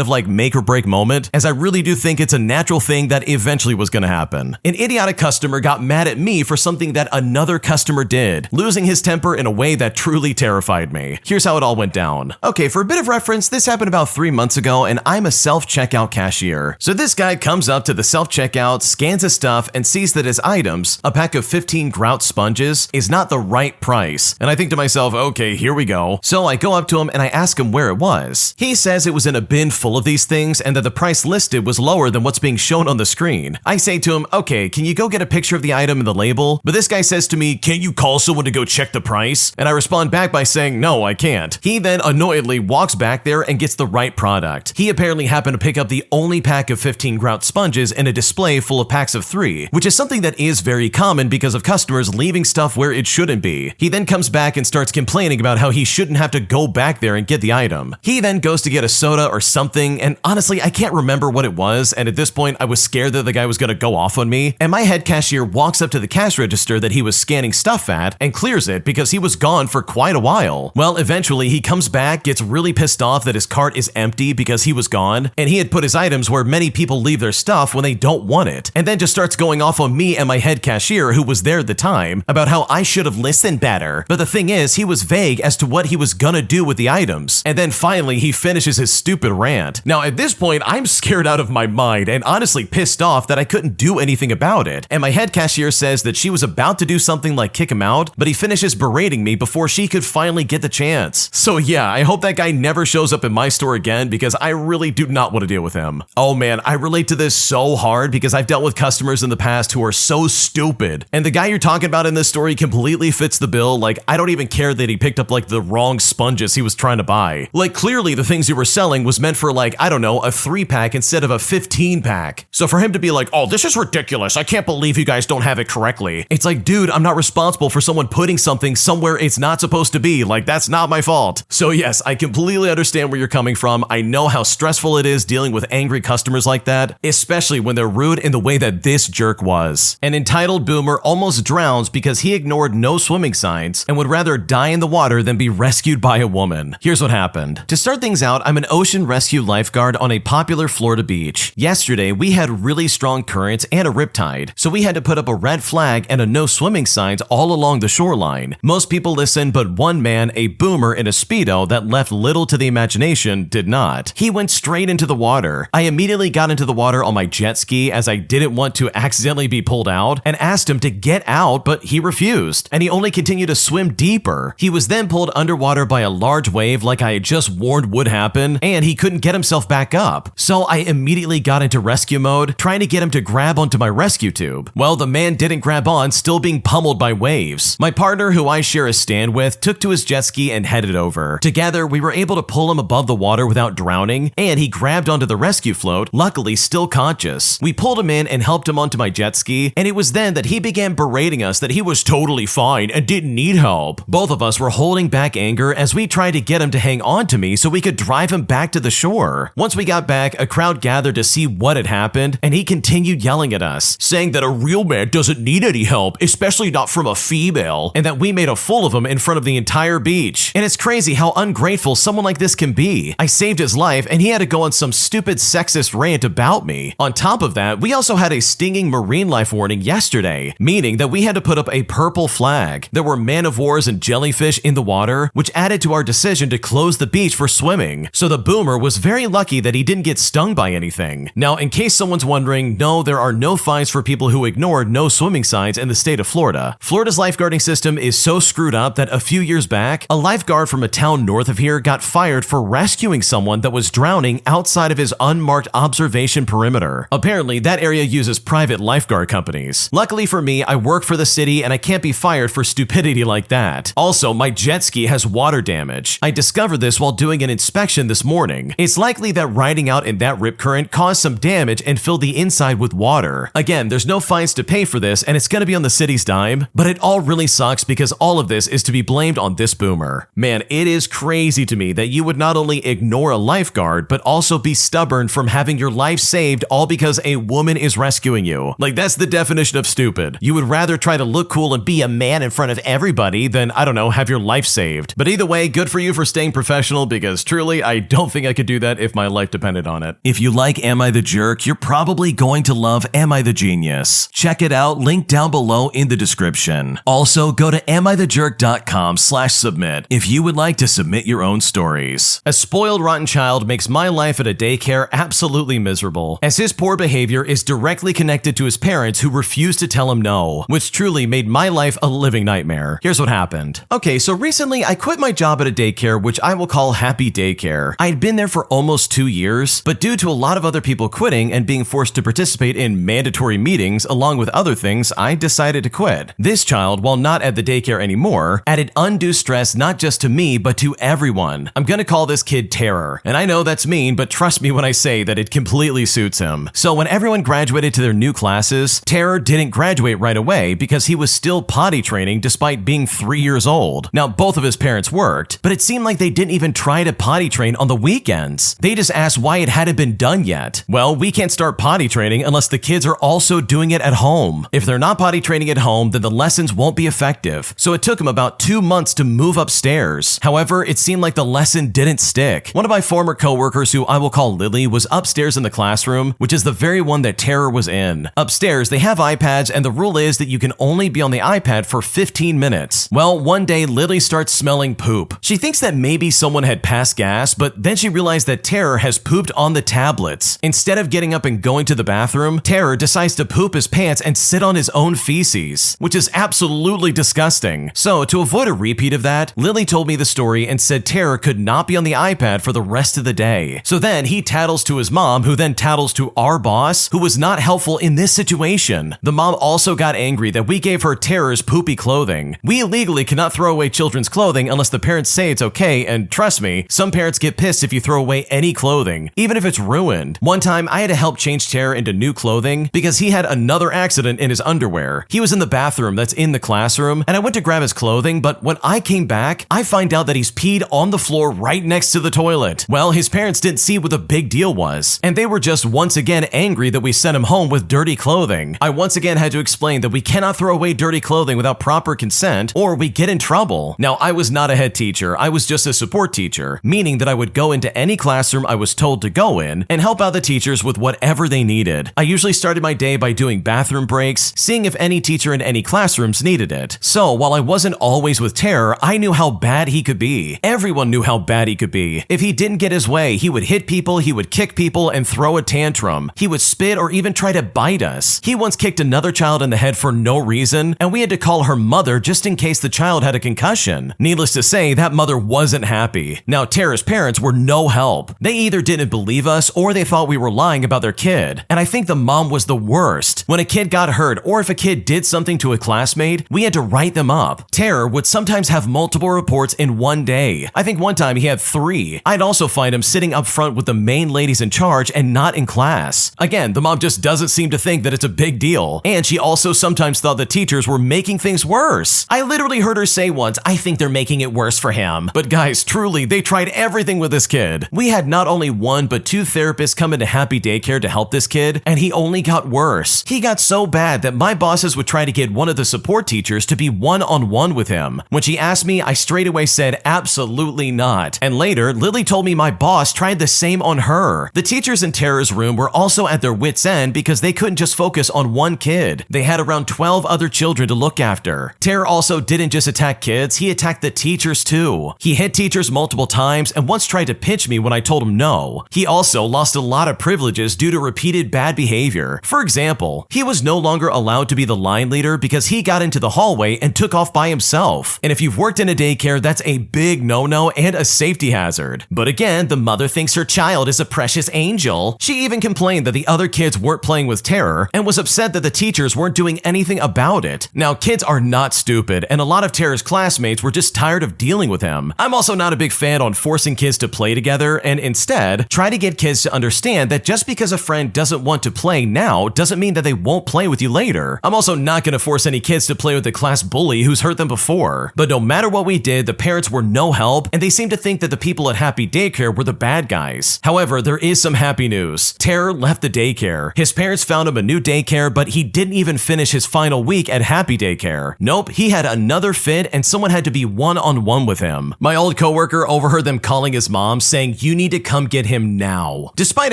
of like make or break moment, as I really do think it's a natural thing that eventually was going to happen. An idiotic customer got mad at me for something that another customer did, losing his temper in a way that truly terrified me. Here's how it all went down. Okay, for a bit of reference, this happened about 3 months ago and I'm a self-checkout cashier. So this guy comes up to the self-checkout, scans his stuff, and sees that his items, a pack of 15 grout sponges, is not the right price. And I think to myself, okay, here we go. So I go up to him and I ask him where it was. He says it was in a bin full of these things and that the price listed was lower than what's being shown on the screen. I say to him, okay, can you go get a picture of the item and the label? But this guy says to me, can't you call someone to go check the price? And I respond back by saying, no, I can't. He then annoyedly walks back there and gets the right product. He apparently happened to pick up the only pack of 15 grout sponges in a display full of packs of 3, which is something that is very common because of customers leaving stuff where it shouldn't be. He then comes back and starts complaining about how he shouldn't have to go back there and get the item. He then goes to get a soda or something, and honestly, I can't remember what it was, and at this point, I was scared that the guy was gonna go off on me, and my head cashier walks up to the cash register that he was scanning stuff at and clears it because he was gone for quite a while. Well, eventually he comes back, gets really pissed off that his cart is empty because he was gone, and he had put his items where many people leave their stuff when they don't want it, and then just starts going off on me and my head cashier, who was there at the time, about how I should have listened better. But the thing is, he was vague as to what he was gonna do with the items, and then finally he finishes his stupid rant. Now at this point, I'm scared out of my mind and honestly pissed off that I couldn't do anything about it, and my head cashier says that she was about to do something like kick him out, but he finishes berating me before she could finally get the chance. So yeah, I hope that guy never shows up in my store again because I really do not want to deal with him. Oh man, I relate to this so hard because I've dealt with customers in the past who are so stupid. And the guy you're talking about in this story completely fits the bill. Like, I don't even care that he picked up like the wrong sponges he was trying to buy. Like, clearly the things you were selling was meant for like, I don't know, a 3-pack instead of a 15-pack. So for him to be like, oh, this is ridiculous, I can't believe you guys don't have it correctly. It's like, dude, I'm not responsible for someone putting something somewhere it's not supposed to be. Like, that's not my fault. So yes, I completely understand where you're coming from. I know how stressful it is dealing with angry customers like that, especially when they're rude in the way that this jerk was. An entitled boomer almost drowns because he ignored no swimming signs and would rather die in the water than be rescued by a woman. Here's what happened. To start things out, I'm an ocean rescue lifeguard on a popular Florida beach. Yesterday, we had really strong currents and a riptide, so we had to put up a red flag and a no swimming signs all along the shoreline. Most people listened, but one man, a boomer in a Speedo that left little to the imagination, did not. He went straight into the water. I immediately got into the water on my jet ski as I didn't want to accidentally be pulled out and asked him to get out, but he refused, and he only continued to swim deeper. He was then pulled underwater by a large wave like I had just warned would happen, and he couldn't get himself back up. So I immediately got into rescue mode, trying to get him to grab onto my rescue tube. Well, the man didn't grab on, still being pummeled by waves. My partner, who I share a stand with, took to his jet ski and headed over. Together, we were able to pull him above the water without drowning, and he grabbed onto the rescue float, luckily still conscious. We pulled him in and helped him onto my jet ski, and it was then that he began berating us that he was totally fine and didn't need help. Both of us were holding back anger as we tried to get him to hang on to me so we could drive him back to the shore. Once we got back, a crowd gathered to see what had happened, and he continued yelling at us, saying that a real man doesn't need any help, especially not from a female, and that we made a fool of him in front of the entire beach. And it's crazy how ungrateful someone like this can be. I saved his life, and he had to go on some stupid sexist rant about me. On top of that, we also had a stinging marine life warning yesterday, meaning that we had to put up a purple flag. There were man-of-wars and jellyfish in the water, which added to our decision to close the beach for swimming. So the boomer was very lucky that he didn't get stung by anything. Now, in case someone's wondering, no, there are no fines for people who ignored no swimming signs in the state of Florida. Florida's lifeguarding system is so screwed up that a few years back, a lifeguard from a town north of here got fired for rescuing someone that was drowning outside of his unmarked observation perimeter. Apparently, that area uses private lifeguard companies. Luckily for me, I work for the city and I can't be fired for stupidity like that. Also, my jet ski has water damage. I discovered this while doing an inspection this morning. It's likely that riding out in that rip current caused some damage and filled the inside with water. Again, there's no fines to pay for this and it's gonna be on the city's dime, but it all really sucks because all of this is to be blamed on this boomer. Man, it is crazy to me that you would not only ignore a lifeguard, but also be stubborn from having your life saved all because a woman is rescuing you. Like, that's the definition of stupid. You would rather try to look cool and be a man in front of everybody than, I don't know, have your life saved. But either way, good for you for staying professional because truly, I don't think I could do that if my life depended on it. If you like Am I the Jerk, you're probably going to love Am I the Genius. Check it out, link down below in the description. Also, go to amithejerk.com/submit if you would like to submit your own stories. A spoiled, rotten child makes my life at a daycare absolutely miserable, as his poor behavior is directly connected to his parents who refused to tell him no, which truly made my life a living nightmare. Here's what happened. Okay, so recently I quit my job at a daycare which I will call Happy Daycare. I had been there for almost 2 years, but due to a lot of other people quitting and being forced to participate in mandatory meetings along with other things, I decided to quit. This child, while not at the daycare anymore, added undue stress not just to me, but to everyone. I'm gonna call this kid Terror. And I know that's mean, but trust me when I say that it completely suits him. So when everyone graduated to their new classes, Terror didn't graduate right away because he was still potty training despite being 3 years old. Now, both of his parents worked, but it seemed like they didn't even try to potty train on the weekends. They just asked why it hadn't been done yet. Well, we can't start potty training unless the kids are also doing it at home. home. If they're not potty training at home, then the lessons won't be effective. So it took him about 2 months to move upstairs. However, it seemed like the lesson didn't stick. One of my former coworkers, who I will call Lily, was upstairs in the classroom, which is the very one that Tara was in. Upstairs, they have iPads, and the rule is that you can only be on the iPad for 15 minutes. Well, one day, Lily starts smelling poop. She thinks that maybe someone had passed gas, but then she realized that Tara has pooped on the tablets. Instead of getting up and going to the bathroom, Tara decides to poop his pants and sit on his own feces, which is absolutely disgusting. So, to avoid a repeat of that, Lily told me the story and said Tara could not be on the iPad for the rest of the day. So then he tattles to his mom, who then tattles to our boss, who was not helpful in this situation. The mom also got angry that we gave her Tara's poopy clothing. We legally cannot throw away children's clothing unless the parents say it's okay, and trust me, some parents get pissed if you throw away any clothing, even if it's ruined. One time, I had to help change Tara into new clothing because he had another accident in his underwear. He was in the bathroom that's in the classroom, and I went to grab his clothing, but when I came back, I find out that he's peed on the floor right next to the toilet. Well, his parents didn't see what the big deal was, and they were just once again angry that we sent him home with dirty clothing. I once again had to explain that we cannot throw away dirty clothing without proper consent, or we get in trouble. Now, I was not a head teacher, I was just a support teacher, meaning that I would go into any classroom I was told to go in and help out the teachers with whatever they needed. I usually started my day by doing bathroom breaks, seeing if any teacher in any classrooms needed it. So while I wasn't always with Tara, I knew how bad he could be. Everyone knew how bad he could be. If he didn't get his way, he would hit people, he would kick people, and throw a tantrum. He would spit or even try to bite us. He once kicked another child in the head for no reason, and we had to call her mother just in case the child had a concussion. Needless to say, that mother wasn't happy. Now, Tara's parents were no help. They either didn't believe us or they thought we were lying about their kid. And I think the mom was the worst. When a kid got hurt or if a kid did something to a classmate, we had to write them up. Tara would sometimes have multiple reports in one day. I think one time he had 3. I'd also find him sitting up front with the main ladies in charge and not in class. Again, the mom just doesn't seem to think that it's a big deal. And she also sometimes thought the teachers were making things worse. I literally heard her say once, "I think they're making it worse for him." But guys, truly, they tried everything with this kid. We had not only 1 but 2 therapists come into Happy Daycare to help this kid, and he only got worse. He got so bad that my bosses would try to get one of the support teachers to be one-on-one with him. When she asked me, I straight away said absolutely not. And later, Lily told me my boss tried the same on her. The teachers in Tara's room were also at their wits' end because they couldn't just focus on one kid. They had around 12 other children to look after. Tara also didn't just attack kids, he attacked the teachers too. He hit teachers multiple times and once tried to pinch me when I told him no. He also lost a lot of privileges due to repeated bad behavior. For example, he was no longer allowed to be the line leader because he got into the hallway and took off by himself. And if you've worked in a daycare, that's a big no-no and a safety hazard. But again, the mother thinks her child is a precious angel. She even complained that the other kids weren't playing with Tara and was upset that the teachers weren't doing anything about it. Now, kids are not stupid, and a lot of Tara's classmates were just tired of dealing with him. I'm also not a big fan on forcing kids to play together, and instead, try to get kids to understand that just because a friend doesn't want to play now doesn't mean that they won't play with you later. I'm also not going to force any kids to play with the class bully who's hurt them before. But no matter what we did, the parents were no help, and they seemed to think that the people at Happy Daycare were the bad guys. However, there is some happy news. Tara left the daycare. His parents found him a new daycare, but he didn't even finish his final week at Happy Daycare. Nope, he had another fit and someone had to be one-on-one with him. My old coworker overheard them calling his mom saying, "You need to come get him now." Despite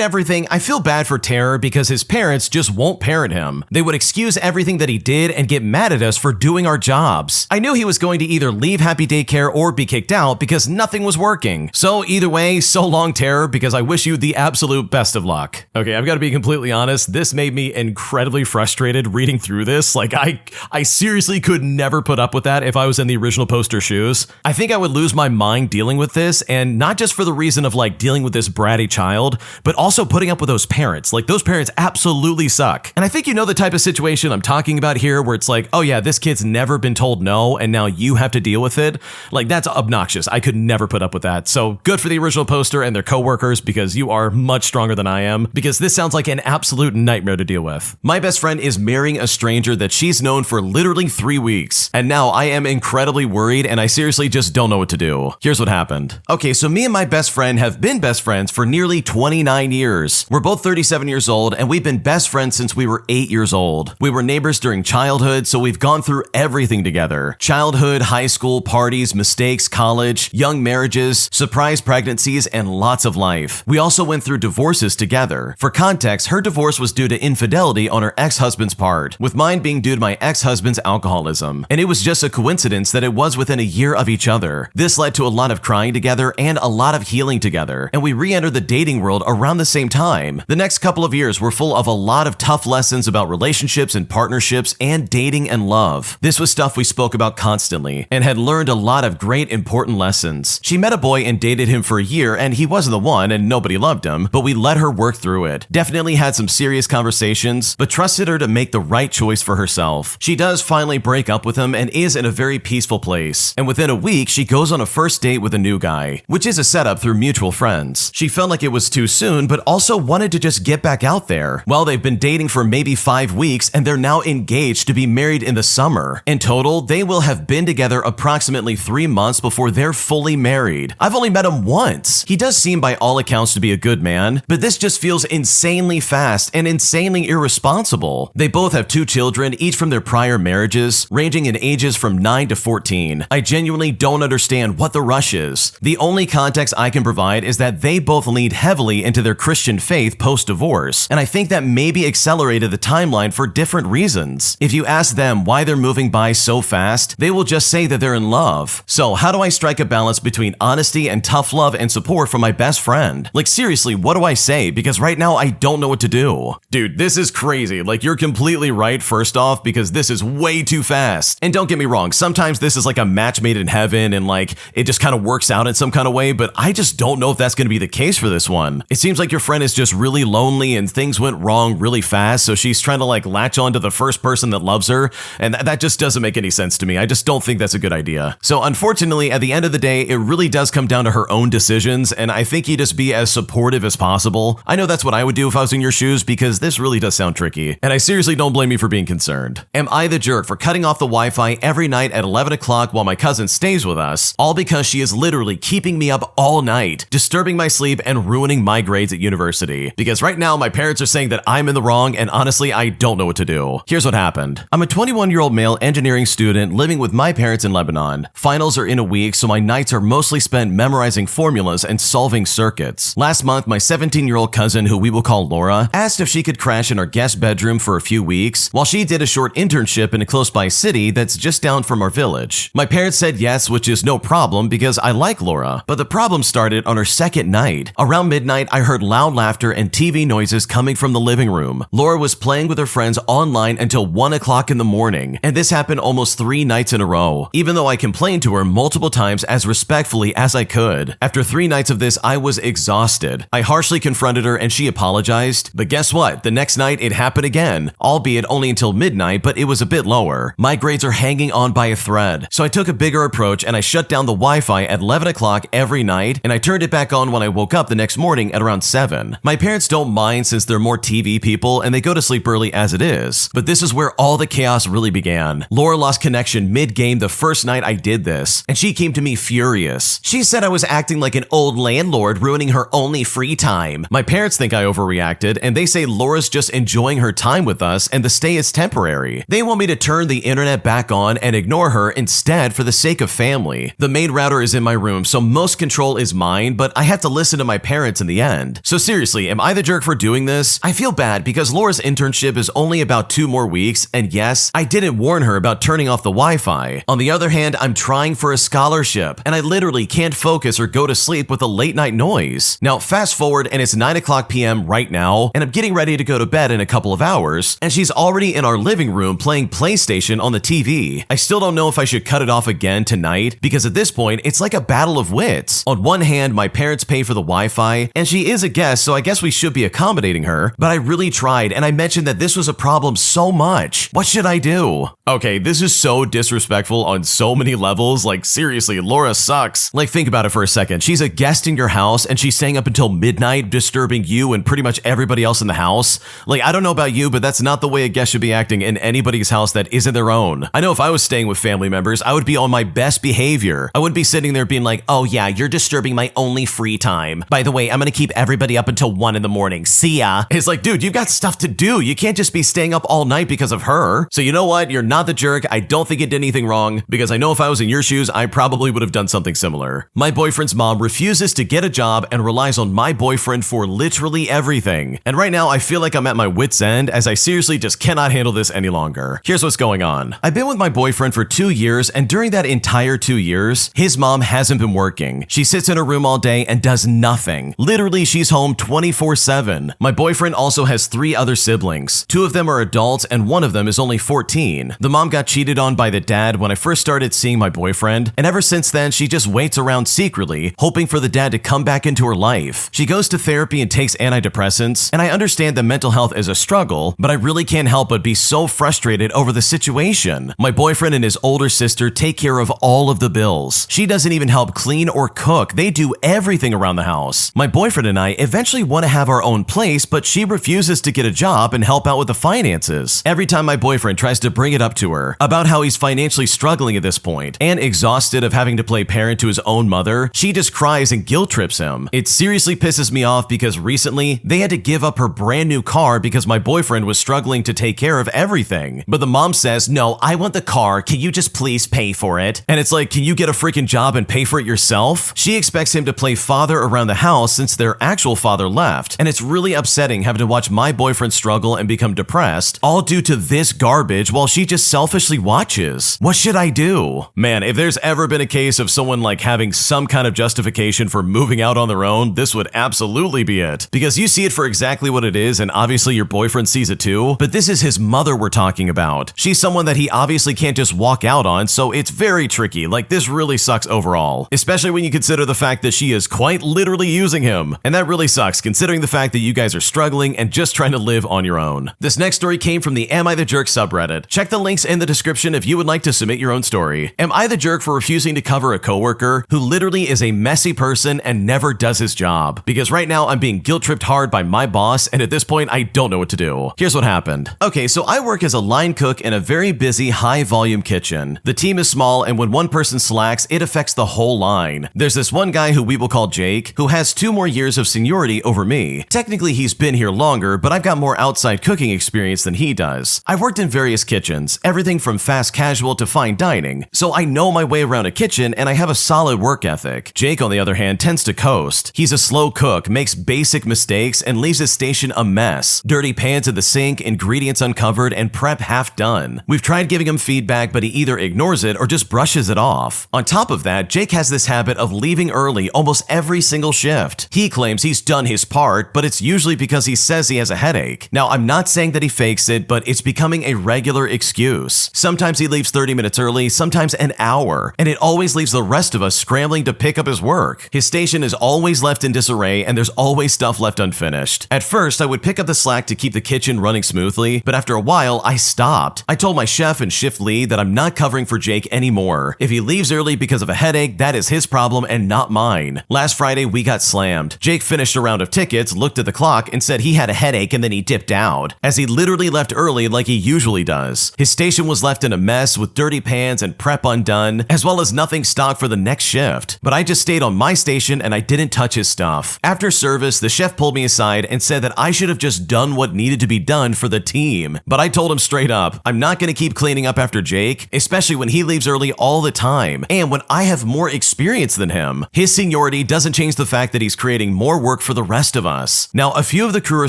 everything, I feel bad for Tara because his parents just won't parent him. They would excuse everything that he did and get mad at us for doing our jobs. I knew he was going to either leave Happy Daycare or be kicked out because nothing was working. So either way, so long Tara, because I wish you the absolute best of luck. Okay, I've got to be completely honest, this made me incredibly frustrated reading through this. Like, I seriously could never put up with that if I was in the original poster shoes. I think I would lose my mind dealing with this, and not just for the reason of like dealing with this bratty child, but also putting up with those parents. Like, those parents absolutely suck. And I think you know the type of situation I'm talking about here, where it's like, oh yeah, this kid's never been told no, and now you have to deal with it. Like, that's obnoxious. I could never put up with that. So good for the original poster and their coworkers, because you are much stronger than I am, because this sounds like an absolute nightmare to deal with. My best friend is marrying a stranger that she's known for literally 3 weeks, and now I am incredibly worried and I seriously just don't know what to do. Here's what happened. Okay, so me and my best friend have been best friends for nearly 29 years. We're both 37 years old and we've been best friends since we were 8 years old. We were neighbors during childhood, so we've gone through everything together. Childhood, high school, parties, mistakes, college, young marriages, surprise pregnancies, and lots of life. We also went through divorces together. For context, her divorce was due to infidelity on her ex-husband's part, with mine being due to my ex-husband's alcoholism. And it was just a coincidence that it was within a year of each other. This led to a lot of crying together and a lot of healing together, and we re-entered the dating world around the same time. The next couple of years were full of a lot of tough lessons about relationships and partnerships and dating and love. This was stuff we spoke about constantly and had learned a lot of great important lessons. She met a boy and dated him for a year, and he wasn't the one and nobody loved him, but we let her work through it. Definitely had some serious conversations, but trusted her to make the right choice for herself. She does finally break up with him and is in a very peaceful place. And within a week, she goes on a first date with a new guy, which is a setup through mutual friends. She felt like it was too soon, but also wanted to just get back out there. Well, they've been dating for maybe 5 weeks, and they're now engaged to be married in the summer. In total, they will have been together approximately 3 months before they're fully married. I've only met him once. He does seem by all accounts to be a good man, but this just feels insanely fast and insanely irresponsible. They both have 2 children, each from their prior marriages, ranging in ages from 9 to 14. I genuinely don't understand what the rush is. The only context I can provide is that they both leaned heavily into their Christian faith post-divorce, and I think that maybe accelerated the timeline for different reasons. If you ask them why they're moving by so fast, they will just say that they're in love. So how do I strike a balance between honesty and tough love and support from my best friend? Like seriously, what do I say? Because right now I don't know what to do. Dude, this is crazy. Like you're completely right first off, because this is way too fast. And don't get me wrong, sometimes this is like a match made in heaven and like it just kind of works out in some kind of way, but I just don't know if that's going to be the case for this one. It seems like your friend is just really lonely and things went wrong really fast, so she's trying to like latch on to the first person that loves her, and that just doesn't make any sense to me. I just don't think that's a good idea. So unfortunately, at the end of the day, it really does come down to her own decisions, and I think you just be as supportive as possible. I know that's what I would do if I was in your shoes, because this really does sound tricky, and I seriously don't blame you for being concerned. Am I the jerk for cutting off the Wi-Fi every night at 11 o'clock while my cousin stays with us, all because she is literally keeping me up all night, disturbing my sleep and ruining my grades at university? Because right now my parents are saying that I'm in the wrong, and honestly I don't know what to do. Here's what happened. I'm a 21-year-old male engineering student living with my parents in Lebanon. Finals are in a week, so my nights are mostly spent memorizing formulas and solving circuits. Last month, my 17-year-old cousin, who we will call Laura, asked if she could crash in our guest bedroom for a few weeks while she did a short internship in a close-by city that's just down from our village. My parents said yes, which is no problem because I like Laura, but the problem started on her second night. Around midnight, I heard loud laughter and TV noises coming from the living room. Laura was playing with her friends online until 1 o'clock in the morning, and this happened almost 3 nights in a row, even though I complained to her multiple times as respectfully as I could. After 3 nights of this, I was exhausted. I harshly confronted her and she apologized, but guess what? The next night it happened again, albeit only until midnight, but it was a bit lower. My grades are hanging on by a thread, so I took a bigger approach and I shut down the Wi-Fi at 11 o'clock every night, and I turned it back on when I woke up the next morning at around 7. My parents don't mind since they're more TV people and they go to sleep early as it is, but this is where all the chaos really began. Laura lost connection mid-game the first night I did this, and she came to me furious. She said I was acting like an old landlord ruining her only free time. My parents think I overreacted, and they say Laura's just enjoying her time with us and the stay is temporary. They want me to turn the internet back on and ignore her instead for the sake of family. The main router is in my room, so most control is mine, but I have to listen to my parents in the end. So seriously, am I the jerk for doing this? I feel bad because Laura's internship is only about 2 more weeks, and yes, I didn't warn her about turning off the Wi-Fi. On the other hand, I'm trying for a scholarship, and I literally can't focus or go to sleep with the late night noise. Now fast forward and it's 9 o'clock p.m. right now, and I'm getting ready to go to bed in a couple of hours, and she's already in our living room playing PlayStation on the TV. I still don't know if I should cut it off again tonight, because at this point, it's like a battle of wits. On one hand, my parents pay for the Wi-Fi, and she is a guest, so I guess we should be accommodating her, but I really tried, and I mentioned that this was a problem so much. What should I do? Okay, this is so disrespectful on so many levels. Like seriously, Laura sucks. Like think about it for a second. She's a guest in your house and she's staying up until midnight disturbing you and pretty much everybody else in the house. Like I don't know about you, but that's not the way a guest should be acting in anybody's house that isn't their own. I know if I was staying with family members, I would be on my best behavior. I wouldn't be sitting there being like, oh yeah, you're disturbing my only free time. By the way, I'm gonna keep everybody up until 1 in the morning. See ya. It's like, dude, you've got stuff to do. You can't just just be staying up all night because of her. So you know what? You're not the jerk. I don't think you did anything wrong, because I know if I was in your shoes, I probably would have done something similar. My boyfriend's mom refuses to get a job and relies on my boyfriend for literally everything. And right now, I feel like I'm at my wit's end, as I seriously just cannot handle this any longer. Here's what's going on. I've been with my boyfriend for 2 years, and during that entire 2 years, his mom hasn't been working. She sits in her room all day and does nothing. Literally, she's home 24/7. My boyfriend also has 3 other siblings. 2 of them are adults and 1 of them is only 14. The mom got cheated on by the dad when I first started seeing my boyfriend, and ever since then, she just waits around secretly, hoping for the dad to come back into her life. She goes to therapy and takes antidepressants, and I understand that mental health is a struggle, but I really can't help but be so frustrated over the situation. My boyfriend and his older sister take care of all of the bills. She doesn't even help clean or cook. They do everything around the house. My boyfriend and I eventually want to have our own place, but she refuses to get a job and help out with the finances. Every time my boyfriend tries to bring it up to her about how he's financially struggling at this point and exhausted of having to play parent to his own mother, she just cries and guilt trips him. It seriously pisses me off because recently they had to give up her brand new car because my boyfriend was struggling to take care of everything. But the mom says, "No, I want the car. Can you just please pay for it?" And it's like, can you get a freaking job and pay for it yourself? She expects him to play father around the house since their actual father left. And it's really upsetting having to watch my boyfriend struggle and become depressed, all due to this garbage while she just selfishly watches. What should I do? Man, if there's ever been a case of someone like having some kind of justification for moving out on their own, this would absolutely be it. Because you see it for exactly what it is, and obviously your boyfriend sees it too, but this is his mother we're talking about. She's someone that he obviously can't just walk out on, so it's very tricky. Like, this really sucks overall, especially when you consider the fact that she is quite literally using him. And that really sucks, considering the fact that you guys are struggling and just trying to live on your own. This next story came from the Am I the Jerk subreddit. Check the links in the description if you would like to submit your own story. Am I the jerk for refusing to cover a coworker who literally is a messy person and never does his job? Because right now I'm being guilt tripped hard by my boss, and at this point I don't know what to do. Here's what happened. Okay, so I work as a line cook in a very busy, high volume kitchen. The team is small, and when one person slacks, it affects the whole line. There's this one guy who we will call Jake, who has 2 more years of seniority over me. Technically he's been here longer, but I've got more outside cooking experience than he does. I've worked in various kitchens, everything from fast casual to fine dining, so I know my way around a kitchen and I have a solid work ethic. Jake, on the other hand, tends to coast. He's a slow cook, makes basic mistakes, and leaves his station a mess. Dirty pans in the sink, ingredients uncovered, and prep half done. We've tried giving him feedback, but he either ignores it or just brushes it off. On top of that, Jake has this habit of leaving early almost every single shift. He claims he's done his part, but it's usually because he says he has a headache. Now, I'm not saying that he fakes it, but it's becoming a regular excuse. Sometimes he leaves 30 minutes early, sometimes an hour, and it always leaves the rest of us scrambling to pick up his work. His station is always left in disarray, and there's always stuff left unfinished. At first, I would pick up the slack to keep the kitchen running smoothly, but after a while, I stopped. I told my chef and shift lead that I'm not covering for Jake anymore. If he leaves early because of a headache, that is his problem and not mine. Last Friday, we got slammed. Jake finished a round of tickets, looked at the clock, and said he had a headache, and then he dipped out, as he literally left early like he usually does. His station was left in a mess with dirty pans and prep undone, as well as nothing stocked for the next shift. But I just stayed on my station and I didn't touch his stuff. After service, the chef pulled me aside and said that I should have just done what needed to be done for the team. But I told him straight up, I'm not going to keep cleaning up after Jake, especially when he leaves early all the time, and when I have more experience than him. His seniority doesn't change the fact that he's creating more work for the rest of us. Now, a few of the crew are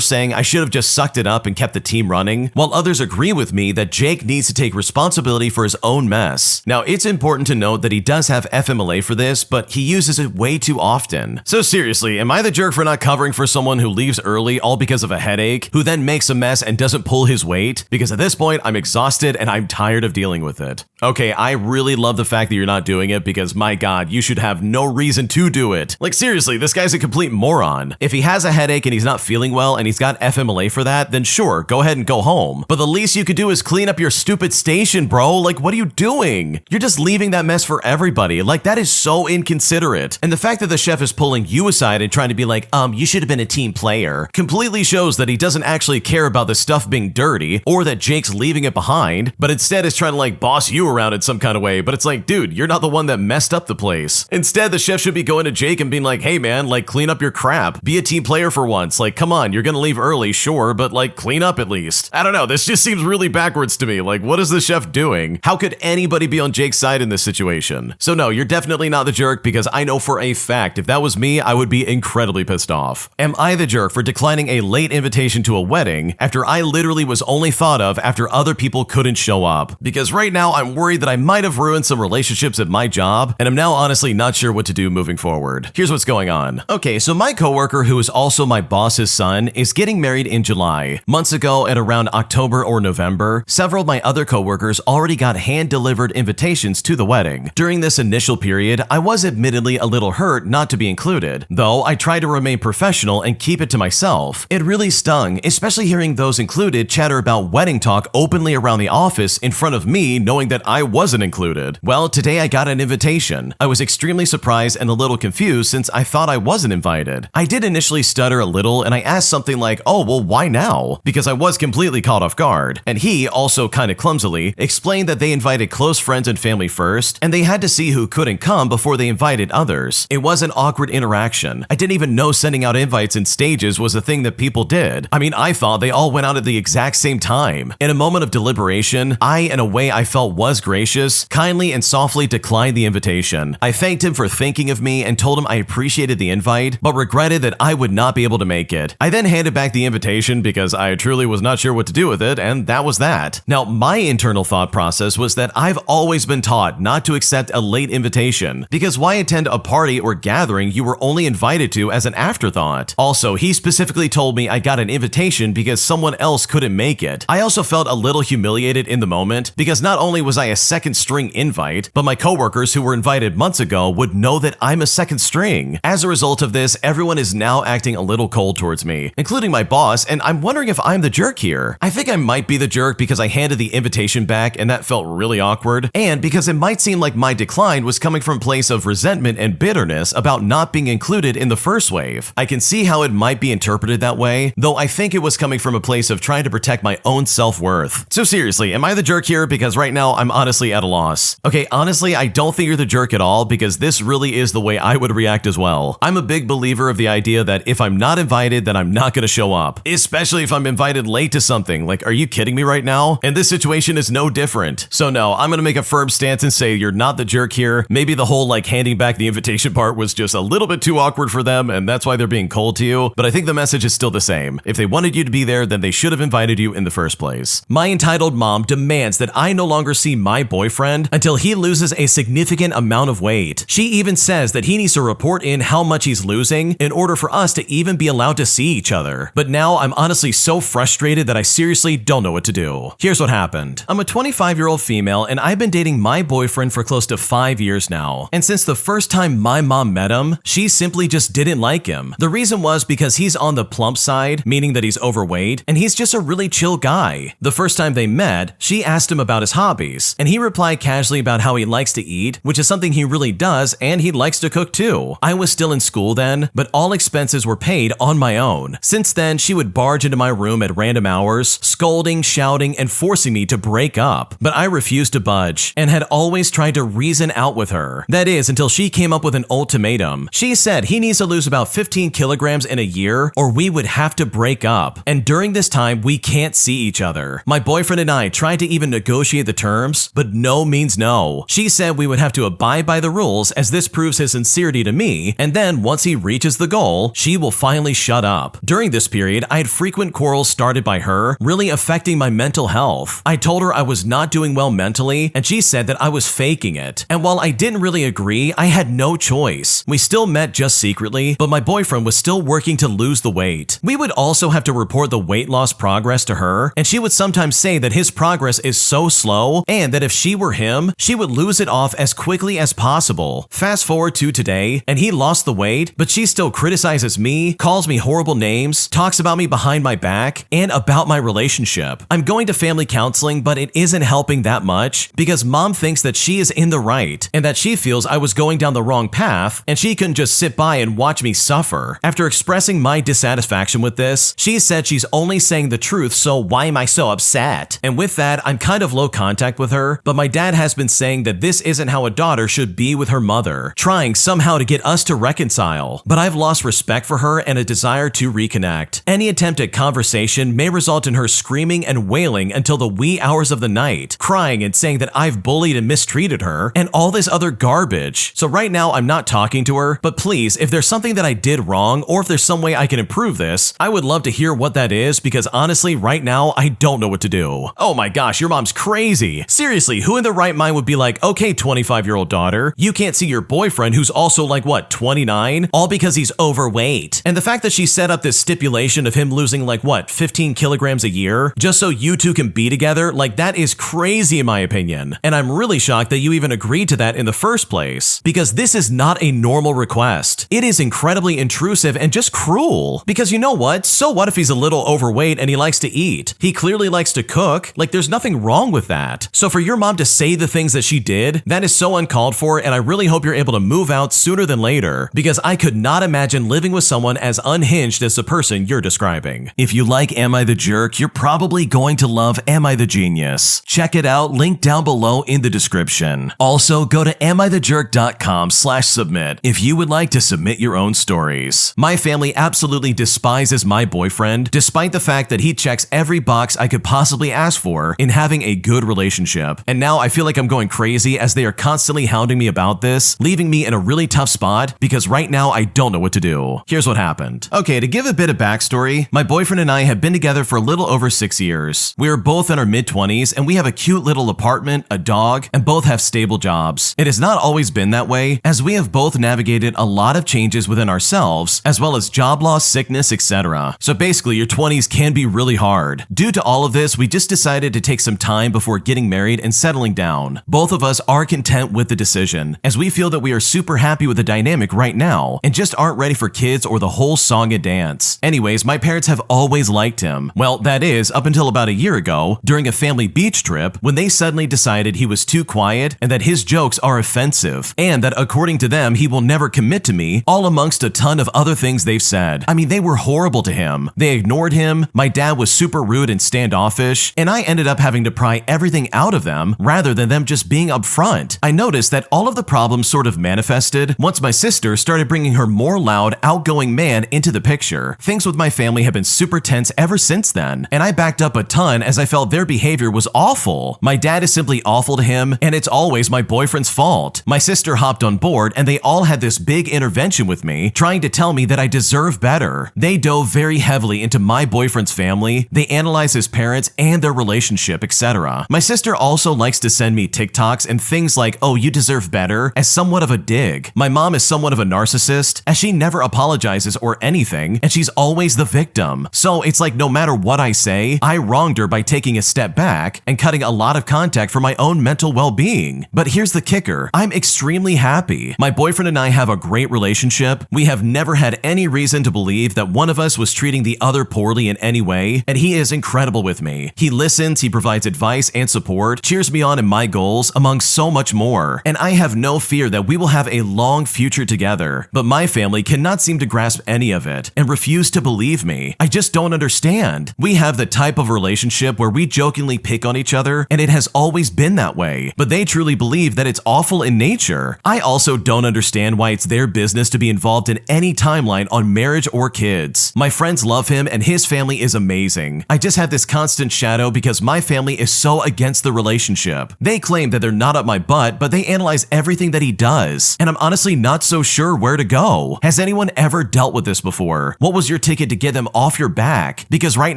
saying I should have just sucked it up and kept the team running, while others agree with me that Jake needs to take responsibility for his own mess. Now, it's important to note that he does have FMLA for this, but he uses it way too often. So seriously, am I the jerk for not covering for someone who leaves early all because of a headache, who then makes a mess and doesn't pull his weight? Because at this point, I'm exhausted and I'm tired of dealing with it. Okay, I really love the fact that you're not doing it because, my God, you should have no reason to do it. Like, seriously, this guy's a complete moron. If he has a headache and he's not feeling well and he's got FMLA for that, then sure, go ahead and go home. But the least you could do is clean up your stupid station, bro. Like, what are you doing? You're just leaving that mess for everybody. Like, that is so inconsiderate. And the fact that the chef is pulling you aside and trying to be like, you should have been a team player, completely shows that he doesn't actually care about the stuff being dirty or that Jake's leaving it behind, but instead is trying to like boss you around in some kind of way. But it's like, dude, you're not the one that messed up the place. Instead, the chef should be going to Jake and being like, hey man, like clean up your crap. Be a team player for once. Like, come on, you're gonna leave early, sure, but like clean clean up at least. I don't know, this just seems really backwards to me. Like, what is the chef doing? How could anybody be on Jake's side in this situation? So no, you're definitely not the jerk, because I know for a fact if that was me, I would be incredibly pissed off. Am I the jerk for declining a late invitation to a wedding after I literally was only thought of after other people couldn't show up? Because right now I'm worried that I might have ruined some relationships at my job, and I'm now honestly not sure what to do moving forward. Here's what's going on. Okay, so my coworker, who is also my boss's son, is getting married in July. Months ago, at around October or November, several of my other coworkers already got hand-delivered invitations to the wedding. During this initial period, I was admittedly a little hurt not to be included, though I tried to remain professional and keep it to myself. It really stung, especially hearing those included chatter about wedding talk openly around the office in front of me, knowing that I wasn't included. Well, today I got an invitation. I was extremely surprised and a little confused since I thought I wasn't invited. I did initially stutter a little, and I asked something like, "Oh, well, why now?" Because I was completely caught off guard. And he, also kind of clumsily, explained that they invited close friends and family first, and they had to see who couldn't come before they invited others. It was an awkward interaction. I didn't even know sending out invites in stages was a thing that people did. I mean, I thought they all went out at the exact same time. In a moment of deliberation, I, in a way I felt was gracious, kindly and softly declined the invitation. I thanked him for thinking of me and told him I appreciated the invite, but regretted that I would not be able to make it. I then handed back the invitation because I truly was not sure what to do with it, and that was that. Now, my internal thought process was that I've always been taught not to accept a late invitation, because why attend a party or gathering you were only invited to as an afterthought? Also, he specifically told me I got an invitation because someone else couldn't make it. I also felt a little humiliated in the moment, because not only was I a second string invite, but my coworkers who were invited months ago would know that I'm a second string. As a result of this, everyone is now acting a little cold towards me, including my boss, and I'm wondering if I'm the jerk here. I think I might be the jerk because I handed the invitation back and that felt really awkward, and because it might seem like my decline was coming from a place of resentment and bitterness about not being included in the first wave. I can see how it might be interpreted that way, though I think it was coming from a place of trying to protect my own self-worth. So seriously, am I the jerk here? Because right now I'm honestly at a loss. Okay, honestly, I don't think you're the jerk at all, because this really is the way I would react as well. I'm a big believer of the idea that if I'm not invited, then I'm not gonna show up. Especially if I'm invited late to something. Like, are you kidding me right now? And this situation is no different. So no, I'm gonna make a firm stance and say you're not the jerk here. Maybe the whole like handing back the invitation part was just a little bit too awkward for them, and that's why they're being cold to you. But I think the message is still the same. If they wanted you to be there, then they should have invited you in the first place. My entitled mom demands that I no longer see my boyfriend until he loses a significant amount of weight. She even says that he needs to report in how much he's losing in order for us to even be allowed to see each other. But now I'm honestly so frustrated that I seriously don't know what to do. Here's what happened. I'm a 25-year-old female, and I've been dating my boyfriend for close to 5 years now. And since the first time my mom met him, she simply just didn't like him. The reason was because he's on the plump side, meaning that he's overweight, and he's just a really chill guy. The first time they met, she asked him about his hobbies, and he replied casually about how he likes to eat, which is something he really does, and he likes to cook too. I was still in school then, but all expenses were paid on my own. Since then, she would barge into my room at random hours, scolding, shouting, and forcing me to break up. But I refused to budge, and had always tried to reason out with her. That is, until she came up with an ultimatum. She said he needs to lose about 15 kilograms in a year, or we would have to break up. And during this time, we can't see each other. My boyfriend and I tried to even negotiate the terms, but no means no. She said we would have to abide by the rules, as this proves his sincerity to me, and then once he reaches the goal, she will finally shut up. During this period, I had frequent quarrels started by her, really affecting my mental health. I told her I was not doing well mentally, and she said that I was faking it. And while I didn't really agree, I had no choice. We still met just secretly, but my boyfriend was still working to lose the weight. We would also have to report the weight loss progress to her, and she would sometimes say that his progress is so slow, and that if she were him, she would lose it off as quickly as possible. Fast forward to today, and he lost the weight, but she still criticizes me, calls me horrible names, talks about me behind my back, and about my relationship. I'm going to family counseling, but it isn't helping that much, because mom thinks that she is in the right, and that she feels I was going down the wrong path, and she couldn't just sit by and watch me suffer. After expressing my dissatisfaction with this, she said she's only saying the truth, so why am I so upset? And with that, I'm kind of low contact with her, but my dad has been saying that this isn't how a daughter should be with her mother, trying somehow to get us to reconcile. But I've lost respect for her and a desire to reconnect. Any attempt at conversation situation may result in her screaming and wailing until the wee hours of the night, crying and saying that I've bullied and mistreated her, and all this other garbage. So right now I'm not talking to her, but please, if there's something that I did wrong or if there's some way I can improve this, I would love to hear what that is because honestly, right now, I don't know what to do. Oh my gosh, your mom's crazy. Seriously, who in their right mind would be like, okay, 25-year-old daughter, you can't see your boyfriend who's also like, what, 29? All because he's overweight. And the fact that she set up this stipulation of him losing like, what, 15 kilograms a year, just so you two can be together, like that is crazy in my opinion. And I'm really shocked that you even agreed to that in the first place, because this is not a normal request. It is incredibly intrusive and just cruel. Because you know what? So what if he's a little overweight and he likes to eat? He clearly likes to cook. Like there's nothing wrong with that. So for your mom to say the things that she did, that is so uncalled for, and I really hope you're able to move out sooner than later, because I could not imagine living with someone as unhinged as the person you're describing. If you like Am I the Jerk, you're probably going to love Am I the Genius. Check it out, link down below in the description. Also, go to amithejerk.com/submit if you would like to submit your own stories. My family absolutely despises my boyfriend, despite the fact that he checks every box I could possibly ask for in having a good relationship. And now I feel like I'm going crazy as they are constantly hounding me about this, leaving me in a really tough spot because right now I don't know what to do. Here's what happened. Okay, to give a bit of backstory, my boyfriend and I have been together for a little over 6 years. We are both in our mid-20s and we have a cute little apartment, a dog, and both have stable jobs. It has not always been that way, as we have both navigated a lot of changes within ourselves, as well as job loss, sickness, etc. So basically, your 20s can be really hard. Due to all of this, we just decided to take some time before getting married and settling down. Both of us are content with the decision, as we feel that we are super happy with the dynamic right now, and just aren't ready for kids or the whole song and dance. Anyways, my parents have always liked him. Well, that is, up until about a year ago, during a family beach trip, when they suddenly decided he was too quiet and that his jokes are offensive, and that according to them, he will never commit to me, all amongst a ton of other things they've said. I mean, they were horrible to him. They ignored him, my dad was super rude and standoffish, and I ended up having to pry everything out of them rather than them just being upfront. I noticed that all of the problems sort of manifested once my sister started bringing her more loud, outgoing man into the picture. Things with my family have been super tense ever since then, and I backed up a ton as I felt their behavior was awful. My dad is simply awful to him, and it's always my boyfriend's fault. My sister hopped on board, and they all had this big intervention with me, trying to tell me that I deserve better. They dove very heavily into my boyfriend's family, they analyzed his parents and their relationship, etc. My sister also likes to send me TikToks and things like, oh, you deserve better, as somewhat of a dig. My mom is somewhat of a narcissist, as she never apologizes or anything, and she's always the victim. So it's like no matter what I say, I wronged her by taking a step back and cutting a lot of contact for my own mental well-being. But here's the kicker, I'm extremely happy. My boyfriend and I have a great relationship. We have never had any reason to believe that one of us was treating the other poorly in any way, and he is incredible with me. He listens, he provides advice and support, cheers me on in my goals, among so much more. And I have no fear that we will have a long future together. But my family cannot seem to grasp any of it and refuse to believe me. I just don't understand. We have the type of relationship where we jokingly pick on each other, and it has always been that way. But they truly believe that it's awful in nature. I also don't understand why it's their business to be involved in any timeline on marriage or kids. My friends love him and his family is amazing. I just have this constant shadow because my family is so against the relationship. They claim that they're not up my butt, but they analyze everything that he does. And I'm honestly not so sure where to go. Has anyone ever dealt with this before? What was your ticket to get them off your back? Because right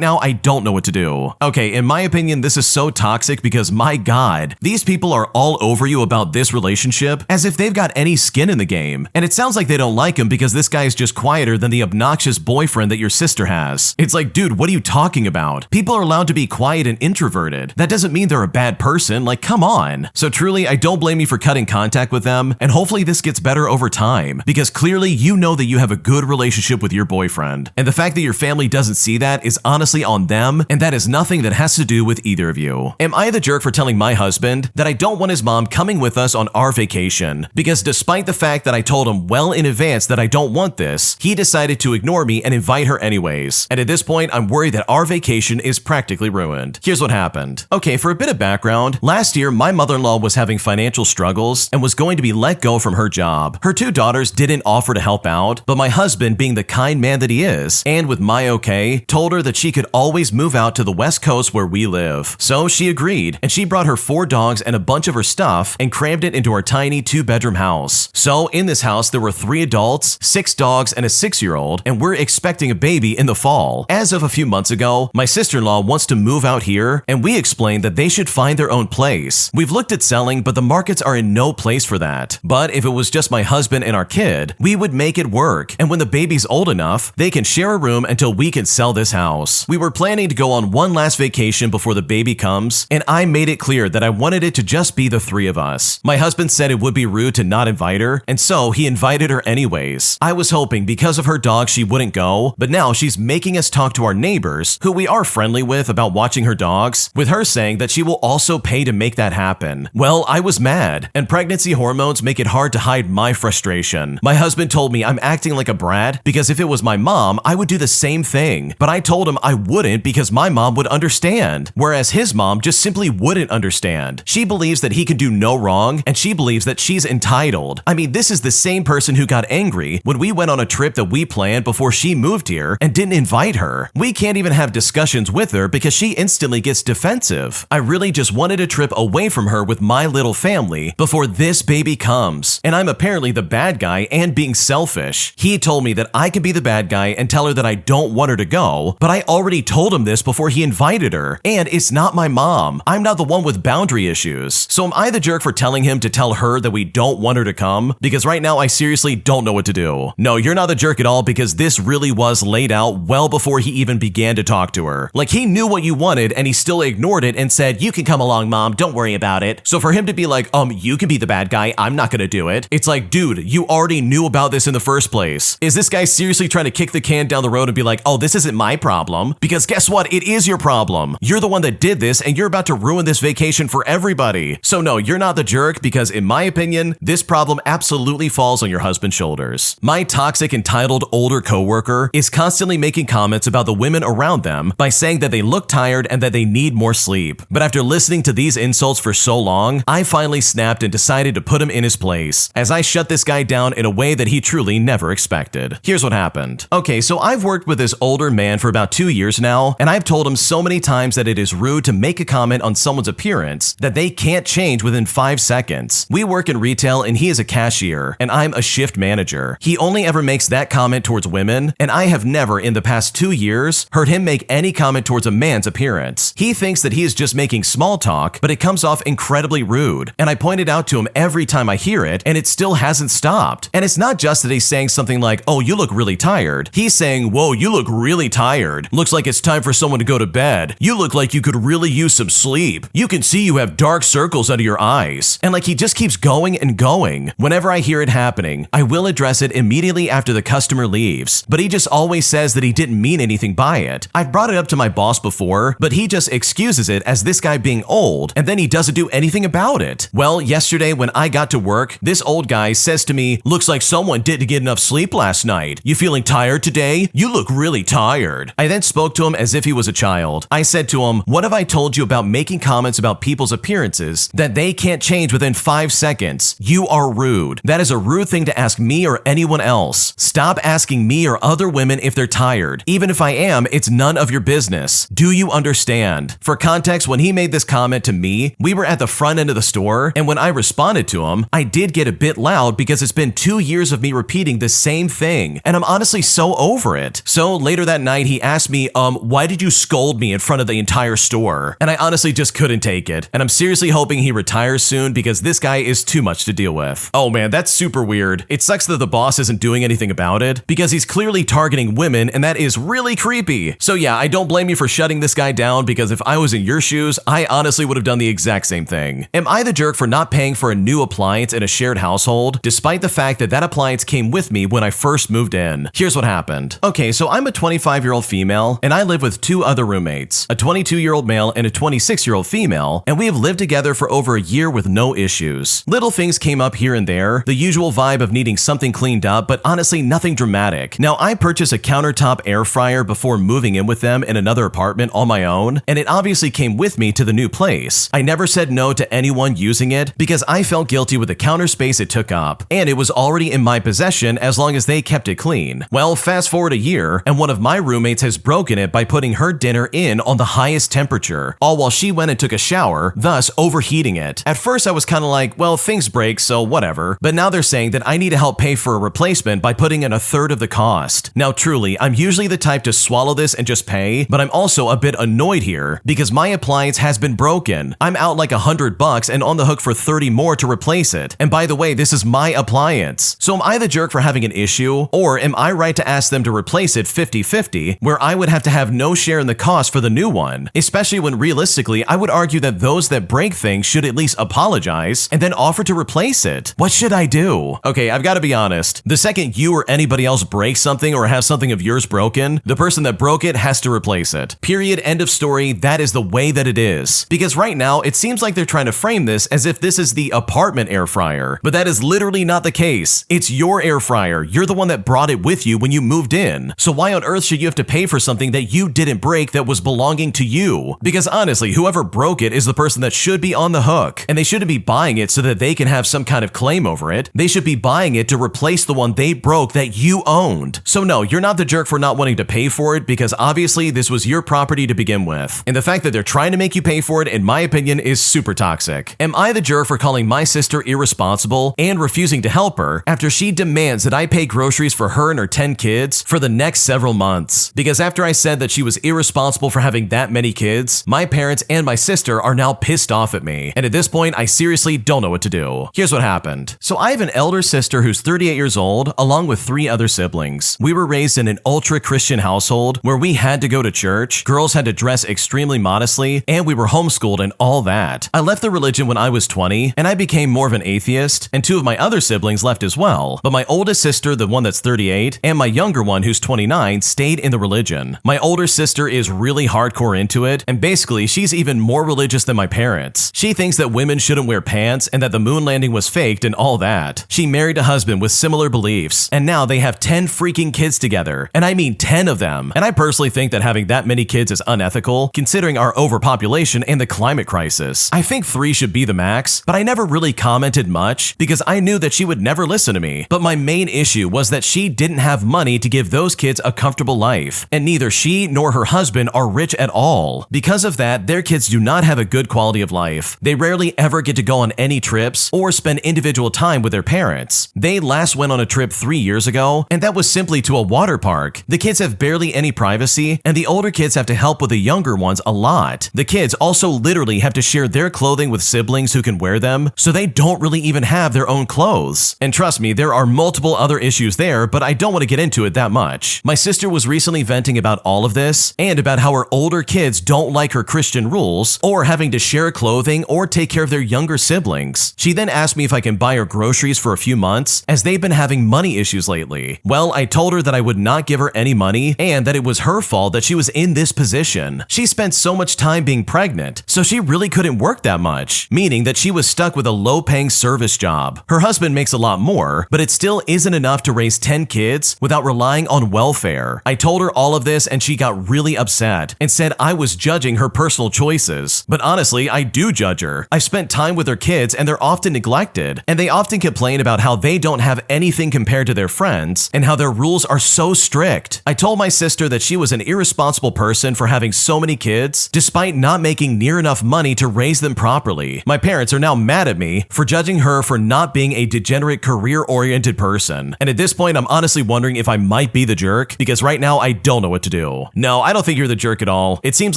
now I don't know what to do. Okay, in my opinion, this is so toxic because my God, these people are all over you about this relationship as if they've got any skin in the game. And it sounds like they don't like him because this guy is just quieter than the obnoxious boyfriend that your sister has. It's like, dude, what are you talking about? People are allowed to be quiet and introverted. That doesn't mean they're a bad person, like come on. So truly, I don't blame you for cutting contact with them, and hopefully this gets better over time, because clearly you know that you have a good relationship with your boyfriend. And the fact that your family doesn't see that is honestly on them, and that is nothing that has to do with either of you. Am I the jerk for telling my husband that I don't want his mom coming with us on our vacation? Because despite the fact that I told him well in advance that I don't want this, he decided to ignore me and invite her anyways. And at this point, I'm worried that our vacation is practically ruined. Here's what happened. Okay, for a bit of background, last year my mother-in-law was having financial struggles and was going to be let go from her job. Her two daughters didn't offer to help out, but my husband, being the kind man that he is, and with my okay, told told her that she could always move out to the West Coast where we live. So she agreed, and she brought her 4 dogs and a bunch of her stuff and crammed it into our tiny 2-bedroom house. So in this house, there were 3 adults, 6 dogs, and a 6-year-old, and we're expecting a baby in the fall. As of a few months ago, my sister-in-law wants to move out here, and we explained that they should find their own place. We've looked at selling, but the markets are in no place for that. But if it was just my husband and our kid, we would make it work, and when the baby's old enough, they can share a room until we can sell this house. We were planning to go on one last vacation before the baby comes, and I made it clear that I wanted it to just be the 3 of us. My husband said it would be rude to not invite her, and so he invited her anyways. I was hoping because of her dog she wouldn't go, but now she's making us talk to our neighbors, who we are friendly with, about watching her dogs, with her saying that she will also pay to make that happen. Well, I was mad, and pregnancy hormones make it hard to hide my frustration. My husband told me I'm acting like a brat because if it was my mom, I would do the same thing, but I told him I wouldn't because my mom would understand, whereas his mom just simply wouldn't understand. She believes that he can do no wrong, and she believes that she's entitled. I mean, this is the same person who got angry when we went on a trip that we planned before she moved here and didn't invite her. We can't even have discussions with her because she instantly gets defensive. I really just wanted a trip away from her with my little family before this baby comes, and I'm apparently the bad guy and being selfish. He told me that I could be the bad guy and tell her that I don't want her to go, but I already told him this before he invited her, and it's not my mom. I'm not the one with boundary issues. So am I the jerk for telling him to tell her that we don't want her to come? Because right now I seriously don't know what to do. No, you're not the jerk at all because this really was laid out well before he even began to talk to her. Like, he knew what you wanted and he still ignored it and said, "You can come along, mom, don't worry about it." So for him to be like, you can be the bad guy, I'm not gonna do it. It's like, dude, you already knew about this in the first place. Is this guy seriously trying to kick the can down the road and be like, oh, this isn't my problem? Because guess what? It is your problem. You're the one that did this and you're about to ruin this vacation for everybody. So no, you're not the jerk because in my opinion, this problem absolutely falls on your husband's shoulders. My toxic, entitled older coworker is constantly making comments about the women around them by saying that they look tired and that they need more sleep. But after listening to these insults for so long, I finally snapped and decided to put him in his place, as I shut this guy down in a way that he truly never expected. Here's what happened. Okay, so I've worked with this older man for about 2 years now, and I've told him so many times that it is rude to make a comment on someone's appearance that they can't change within 5 seconds. We work in retail and he is a cashier, and I'm a shift manager. He only ever makes that comment towards women, and I have never in the past 2 years heard him make any comment towards a man's appearance. He thinks that he is just making small talk, but it comes off incredibly rude, and I pointed out to him every time I hear it, and it still hasn't stopped. And it's not just that he's saying something like, "Oh, you look really tired." He's saying, "Whoa, you look really tired. Looks like it's time for someone to go to bed. You look like you could really use some sleep. You can see you have dark circles under your eyes." And like, he just keeps going and going. Whenever I hear it happening, I will address it immediately after the customer leaves, but he just always says that he didn't mean anything by it. I've brought it up to my boss before, but he just excuses it as this guy being old, and then he doesn't do anything about it. Well, yesterday when I got to work, this old guy says to me, "Looks like someone didn't get enough sleep last night. You feeling tired today? You look really tired." I then spoke to him as if he was a child. I said to him, "What have I told you about making comments about people's appearances that they can't change within 5 seconds? You are rude. That is a rude thing to ask me or anyone else. Stop asking me or other women if they're tired. Even if I am, it's none of your business. Do you understand?" For context, when he made this comment to me, we were at the front end of the store, and when I responded to him, I did get a bit loud because it's been 2 years of me repeating the same thing, and I'm honestly so over it. So later that night, he asked me, "Why did you scold me in front of the entire store?" And I honestly just couldn't take it, and I'm seriously hoping he retires soon because this guy is too much to deal with. Oh man, that's super weird. It sucks that the boss isn't doing anything about it because he's clearly targeting women, and that is really creepy. So yeah, I don't blame you for shutting this guy down because if I was in your shoes, I honestly would have done the exact same thing. Am I the jerk for not paying for a new appliance in a shared household, despite the fact that that appliance came with me when I first moved in? Here's what happened. Okay, so I'm a 25-year-old female, and I live with 2 other roommates, a 22-year-old male and a 26-year-old female, and we have lived together for over a year with no issues. Little things came up here and there, the usual vibe of needing something cleaned up, but honestly nothing dramatic. Now, I purchased a countertop air fryer before moving in with them in another apartment on my own, and it obviously came with me to the new place. I never said no to anyone using it because I felt guilty with the counter space it took up, and it was already in my possession as long as they kept it clean. Well, fast forward a year, and one of my roommates roommates has broken it by putting her dinner in on the highest temperature, all while she went and took a shower, thus overheating it. At first I was kind of like, well, things break, so whatever. But now they're saying that I need to help pay for a replacement by putting in a third of the cost. Now truly, I'm usually the type to swallow this and just pay, but I'm also a bit annoyed here because my appliance has been broken. I'm out like $100 and on the hook for 30 more to replace it. And by the way, this is my appliance. So am I the jerk for having an issue? Or am I right to ask them to replace it 50-50, where I would have to have no share in the cost for the new one? Especially when realistically, I would argue that those that break things should at least apologize and then offer to replace it. What should I do? Okay, I've got to be honest. The second you or anybody else breaks something or has something of yours broken, the person that broke it has to replace it. Period. End of story. That is the way that it is. Because right now, it seems like they're trying to frame this as if this is the apartment air fryer, but that is literally not the case. It's your air fryer. You're the one that brought it with you when you moved in. So why on earth should you have to pay for something that you didn't break that was belonging to you? Because honestly, whoever broke it is the person that should be on the hook, and they shouldn't be buying it so that they can have some kind of claim over it. They should be buying it to replace the one they broke that you owned. So no, you're not the jerk for not wanting to pay for it because obviously this was your property to begin with. And the fact that they're trying to make you pay for it, in my opinion, is super toxic. Am I the jerk for calling my sister irresponsible and refusing to help her after she demands that I pay groceries for her and her 10 kids for the next several months? Because after I said that she was irresponsible for having that many kids, my parents and my sister are now pissed off at me. And at this point, I seriously don't know what to do. Here's what happened. So I have an elder sister who's 38 years old, along with 3 other siblings. We were raised in an ultra-Christian household where we had to go to church, girls had to dress extremely modestly, and we were homeschooled and all that. I left the religion when I was 20, and I became more of an atheist, and 2 of my other siblings left as well. But my oldest sister, the one that's 38, and my younger one who's 29, stayed in the religion. My older sister is really hardcore into it, and basically she's even more religious than my parents. She thinks that women shouldn't wear pants and that the moon landing was faked and all that. She married a husband with similar beliefs, and now they have 10 freaking kids together, and I mean 10 of them. And I personally think that having that many kids is unethical, considering our overpopulation and the climate crisis. I think 3 should be the max, but I never really commented much because I knew that she would never listen to me. But my main issue was that she didn't have money to give those kids a comfortable life, and neither she nor her husband are rich at all. Because of that, their kids do not have a good quality of life. They rarely ever get to go on any trips or spend individual time with their parents. They last went on a trip 3 years ago, and that was simply to a water park. The kids have barely any privacy, and the older kids have to help with the younger ones a lot. The kids also literally have to share their clothing with siblings who can wear them, so they don't really even have their own clothes. And trust me, there are multiple other issues there, but I don't want to get into it that much. My sister was recently venting about all of this, and about how her older kids don't like her Christian rules, or having to share clothing or take care of their younger siblings. She then asked me if I can buy her groceries for a few months, as they've been having money issues lately. Well, I told her that I would not give her any money, and that it was her fault that she was in this position. She spent so much time being pregnant, so she really couldn't work that much, meaning that she was stuck with a low-paying service job. Her husband makes a lot more, but it still isn't enough to raise 10 kids without relying on welfare. I told her all of this and she got really upset and said I was judging her personal choices. But honestly, I do judge her. I've spent time with her kids and they're often neglected, and they often complain about how they don't have anything compared to their friends and how their rules are so strict. I told my sister that she was an irresponsible person for having so many kids despite not making near enough money to raise them properly. My parents are now mad at me for judging her for not being a degenerate, career-oriented person. And at this point, I'm honestly wondering if I might be the jerk, because right now I don't know what to do. No, I don't think you're the jerk at all. It seems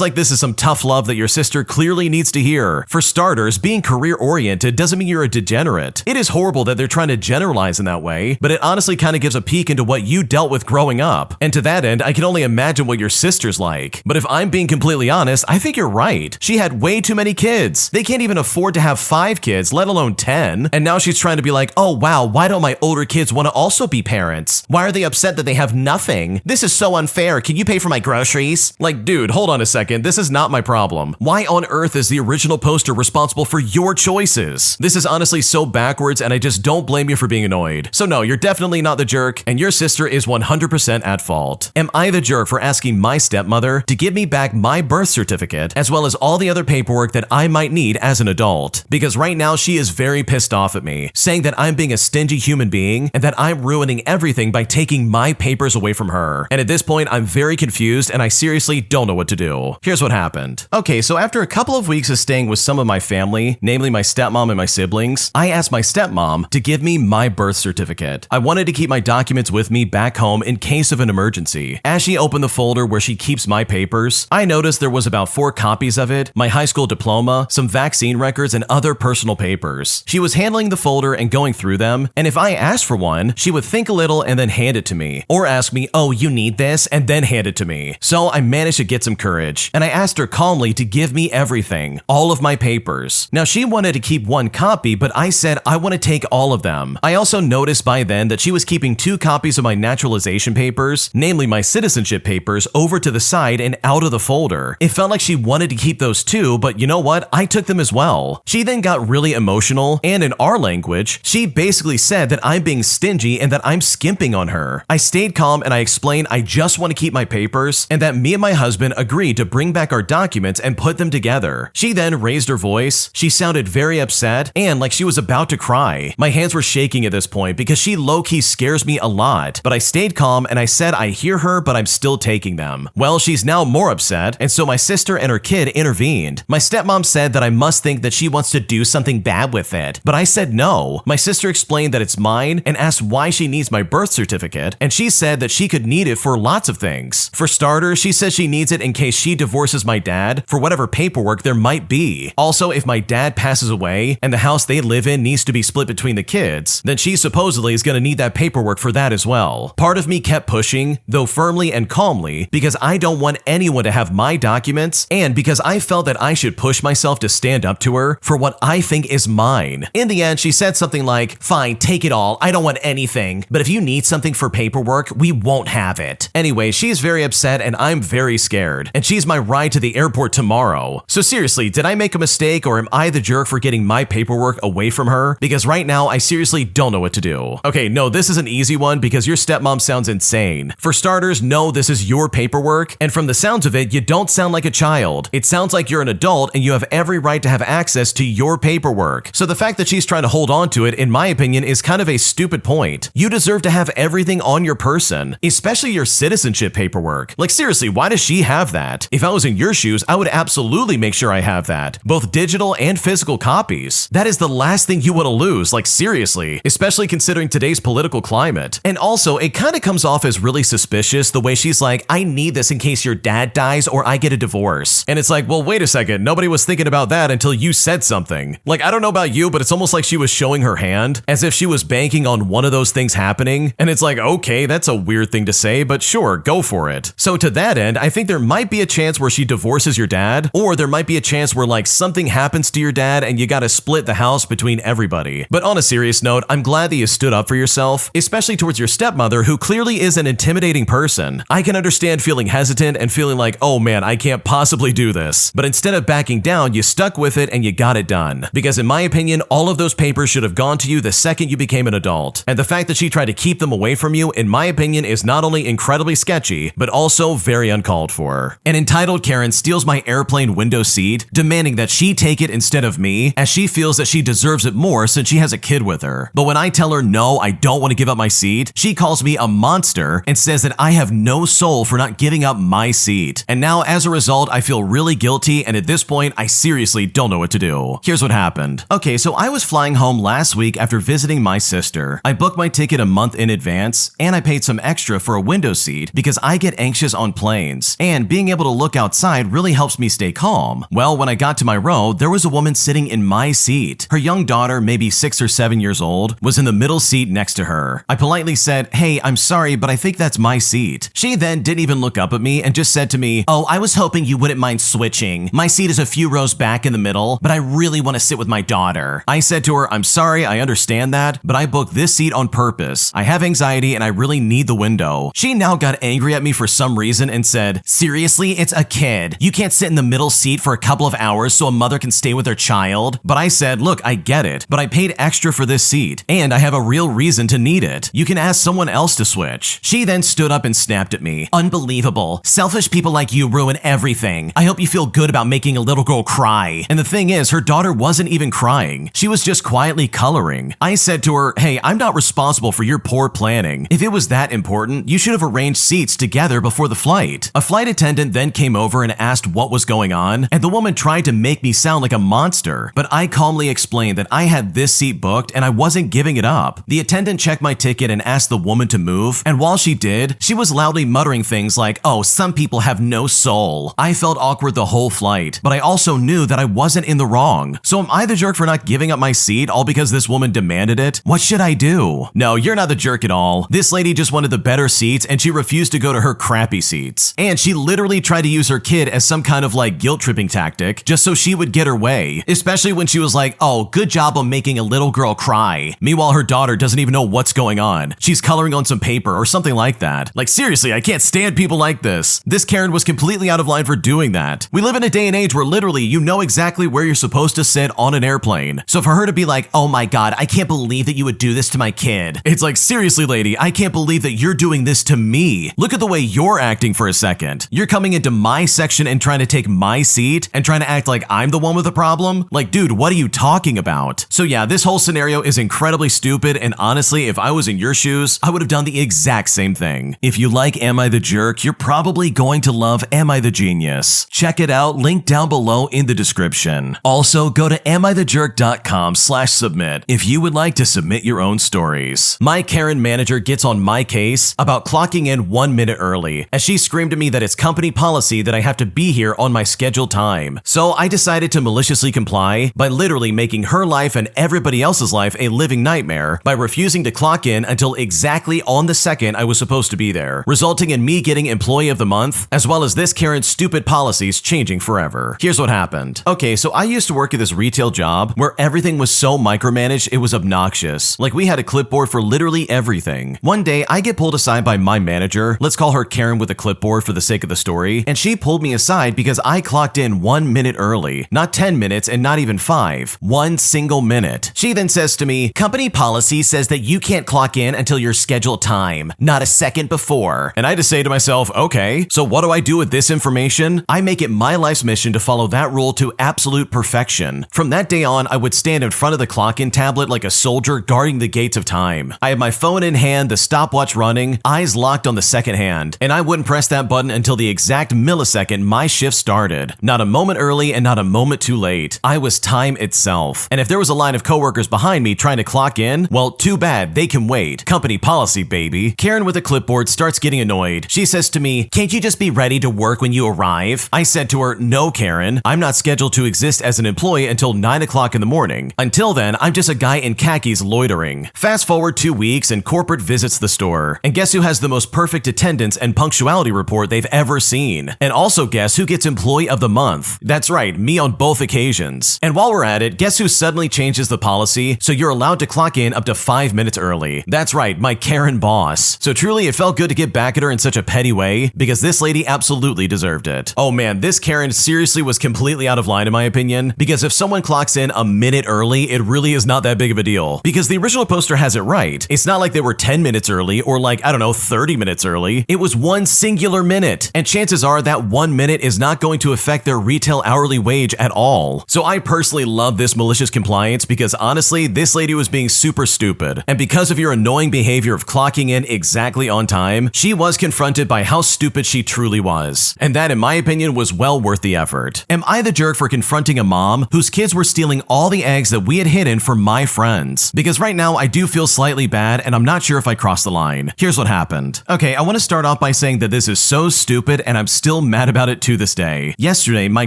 like this is some tough love that your sister clearly needs to hear. For starters, being career-oriented doesn't mean you're a degenerate. It is horrible that they're trying to generalize in that way, but it honestly kind of gives a peek into what you dealt with growing up. And to that end, I can only imagine what your sister's like. But if I'm being completely honest, I think you're right. She had way too many kids. They can't even afford to have 5 kids, let alone 10. And now she's trying to be like, oh wow, why don't my older kids want to also be parents? Why are they upset that they have nothing? This is so unfair. Can you pay for my groceries? Like, dude, hold on a second. This is not my problem. Why on earth is the original poster responsible for your choices? This is honestly so backwards, and I just don't blame you for being annoyed. So no, you're definitely not the jerk, and your sister is 100% at fault. Am I the jerk for asking my stepmother to give me back my birth certificate, as well as all the other paperwork that I might need as an adult? Because right now she is very pissed off at me, saying that I'm being a stingy human being and that I'm ruining everything by taking my papers away from her. And at this point, point, I'm very confused and I seriously don't know what to do. Here's what happened. Okay, so after a couple of weeks of staying with some of my family, namely my stepmom and my siblings, I asked my stepmom to give me my birth certificate. I wanted to keep my documents with me back home in case of an emergency. As she opened the folder where she keeps my papers, I noticed there was about 4 copies of it, my high school diploma, some vaccine records, and other personal papers. She was handling the folder and going through them, and if I asked for one, she would think a little and then hand it to me, or ask me, "Oh, you need this?" and then hand it to me. So I managed to get some courage, and I asked her calmly to give me everything, all of my papers. Now she wanted to keep 1 copy, but I said I want to take all of them. I also noticed by then that she was keeping 2 copies of my naturalization papers, namely my citizenship papers, over to the side and out of the folder. It felt like she wanted to keep those too, but you know what? I took them as well. She then got really emotional, and in our language, she basically said that I'm being stingy and that I'm skimping on her. I stayed calm and I explained I just want to keep my papers and that me and my husband agreed to bring back our documents and put them together. She then raised her voice. She sounded very upset and like she was about to cry. My hands were shaking at this point because she low-key scares me a lot, but I stayed calm and I said I hear her, but I'm still taking them. Well, she's now more upset, and so my sister and her kid intervened. My stepmom said that I must think that she wants to do something bad with it, but I said no. My sister explained that it's mine and asked why she needs my birth certificate, and she said that she could need it for lots of things. For starters, she says she needs it in case she divorces my dad for whatever paperwork there might be. Also, if my dad passes away and the house they live in needs to be split between the kids, then she supposedly is going to need that paperwork for that as well. Part of me kept pushing, though firmly and calmly, because I don't want anyone to have my documents and because I felt that I should push myself to stand up to her for what I think is mine. In the end, she said something like, "Fine, take it all. I don't want anything. But if you need something for paperwork, we won't have it." Anyway, she's very upset and I'm very scared. And she's my ride to the airport tomorrow. So seriously, did I make a mistake or am I the jerk for getting my paperwork away from her? Because right now, I seriously don't know what to do. Okay, no, this is an easy one because your stepmom sounds insane. For starters, no, this is your paperwork. And from the sounds of it, you don't sound like a child. It sounds like you're an adult and you have every right to have access to your paperwork. So the fact that she's trying to hold on to it, in my opinion, is kind of a stupid point. You deserve to have everything on your person, especially your citizenship paperwork. Like seriously, why does she have that? If I was in your shoes, I would absolutely make sure I have that. Both digital and physical copies. That is the last thing you want to lose, like seriously, especially considering today's political climate. And also, it kind of comes off as really suspicious the way she's like, "I need this in case your dad dies or I get a divorce." And it's like, well, wait a second, nobody was thinking about that until you said something. Like, I don't know about you, but it's almost like she was showing her hand as if she was banking on one of those things happening. And it's like, okay, that's a weird thing to say, but sure, go for it. So to that end, I think there might be a chance where she divorces your dad, or there might be a chance where like something happens to your dad and you gotta split the house between everybody. But on a serious note, I'm glad that you stood up for yourself, especially towards your stepmother, who clearly is an intimidating person. I can understand feeling hesitant and feeling like, oh man, I can't possibly do this. But instead of backing down, you stuck with it and you got it done. Because in my opinion, all of those papers should have gone to you the second you became an adult. And the fact that she tried to keep them away from you, in my opinion, is not only incredibly sketchy, but also very uncalled for. An entitled Karen steals my airplane window seat, demanding that she take it instead of me, as she feels that she deserves it more since she has a kid with her. But when I tell her no, I don't want to give up my seat, she calls me a monster and says that I have no soul for not giving up my seat. And now as a result, I feel really guilty, and at this point, I seriously don't know what to do. Here's what happened. Okay, so I was flying home last week after visiting my sister. I booked my ticket a month in advance, and I paid some extra for a window seat because I get anxious on planes, and being able to look outside really helps me stay calm. Well, when I got to my row, there was a woman sitting in my seat. Her young daughter, maybe 6 or 7 years old, was in the middle seat next to her. I politely said, "Hey, I'm sorry, but I think that's my seat." She then didn't even look up at me and just said to me, "Oh, I was hoping you wouldn't mind switching. My seat is a few rows back in the middle, but I really want to sit with my daughter." I said to her, "I'm sorry, I understand that, but I booked this seat on purpose. I have anxiety and I really need the window." She now got angry at me for some reason and said, "Seriously, it's a kid. You can't sit in the middle seat for a couple of hours so a mother can stay with her child?" But I said, "Look, I get it, but I paid extra for this seat, and I have a real reason to need it. You can ask someone else to switch." She then stood up and snapped at me. "Unbelievable. Selfish people like you ruin everything. I hope you feel good about making a little girl cry." And the thing is, her daughter wasn't even crying. She was just quietly coloring. I said to her, "Hey, I'm not responsible for your poor planning. If it was that important, you should have arranged seats together before the flight. A flight attendant then came over and asked what was going on, and the woman tried to make me sound like a monster, but I calmly explained that I had this seat booked and I wasn't giving it up. The attendant checked my ticket and asked the woman to move, and while she did, she was loudly muttering things like, "Oh, some people have no soul." I felt awkward the whole flight, but I also knew that I wasn't in the wrong. So am I the jerk for not giving up my seat all because this woman demanded it? What should I do? No, you're not the jerk at all. This lady just wanted the better seats and she refused to go to her crappy seats. And she literally tried to use her kid as some kind of like guilt-tripping tactic just so she would get her way, especially when she was like, "Oh, good job on making a little girl cry." Meanwhile, her daughter doesn't even know what's going on. She's coloring on some paper or something like that. Like seriously, I can't stand people like this. This Karen was completely out of line for doing that. We live in a day and age where literally you know exactly where you're supposed to sit on an airplane. So for her to be like, "Oh my God, I can't believe that you would do this to my kid." It's like, seriously, lady, I can't believe that you're doing this to me. Look at the way you're acting for a second. You're coming into my section and trying to take my seat and trying to act like I'm the one with the problem. Like, dude, what are you talking about? So yeah, this whole scenario is incredibly stupid, and honestly, if I was in your shoes, I would have done the exact same thing. If you like Am I the Jerk, you're probably going to love Am I the Genius. Check it out, link down below in the description. Also, go to amithejerk.com/submit if you would like to submit your own stories. My Karen manager gets on my case about clocking in 1 minute early, as she screamed at me that it's company policy that I have to be here on my scheduled time. So I decided to maliciously comply by literally making her life and everybody else's life a living nightmare by refusing to clock in until exactly on the second I was supposed to be there, resulting in me getting Employee of the Month, as well as this Karen's stupid policies changing forever. Here's what happened. Okay, so I used to work at this retail job where everything was so micromanaged it was obnoxious. Like we had a clipboard for literally everything. One day, I get pulled aside by my manager, let's call her Karen with a clipboard for the sake of the story, and she pulled me aside because I clocked in 1 minute early. Not 10 minutes and not even 5. 1 single minute. She then says to me, "Company policy says that you can't clock in until your scheduled time, not a second before." And I just say to myself, okay, so what do I do with this information? I make it my life's mission to follow that rule to absolute perfection. From that day on, I would stand in front of the clock-in tablet like a soldier guarding the gates of time. I had my phone in hand, the stopwatch running, eyes locked on the second hand, and I wouldn't press that button until the exact millisecond my shift started. Not a moment early and not a moment too late. I was time itself. And if there was a line of coworkers behind me trying to clock in, well, too bad, they can wait. Company policy, baby. Karen with a clipboard starts getting annoyed. She says to me, "Can't you just be ready to work when you arrive?" I said to her, "No, Karen, I'm not scheduled to exist as an employee until 9 o'clock in the morning. Until then, I'm just a guy in khakis loitering." Fast forward 2 weeks and corporate visits the store. And guess who has the most perfect attendance and punctuality report they've ever seen? And also guess who gets Employee of the Month? That's right, me on both occasions. And while we're at it, guess who suddenly changes the policy so you're allowed to clock in up to 5 minutes early? That's right, my Karen boss. So truly, it felt good to get back at her in such a petty way because this lady absolutely deserved it. Oh man, this Karen seriously was completely out of line in my opinion, because if someone clocks in a minute early, it really is not that big of a deal. Because the original poster has it right. It's not like they were 10 minutes early or like, I don't know, 30 minutes early. It was 1 singular minute. And chances are that 1 minute is not going to affect their retail hourly wage at all. So I personally love this malicious compliance because honestly, this lady was being super stupid. And because of your annoying behavior of clocking in exactly on time, she was confronted by how stupid she truly was. And that, in my opinion, was well worth the effort. Am I the jerk for confronting a mom whose kids were stealing all the eggs that we had hidden for my friends? Because right now, I do feel slightly bad and I'm not sure if I crossed the line. Here's what happened. Okay, I want to start off by saying that this is so stupid and I'm still mad about it to this day. Yesterday, my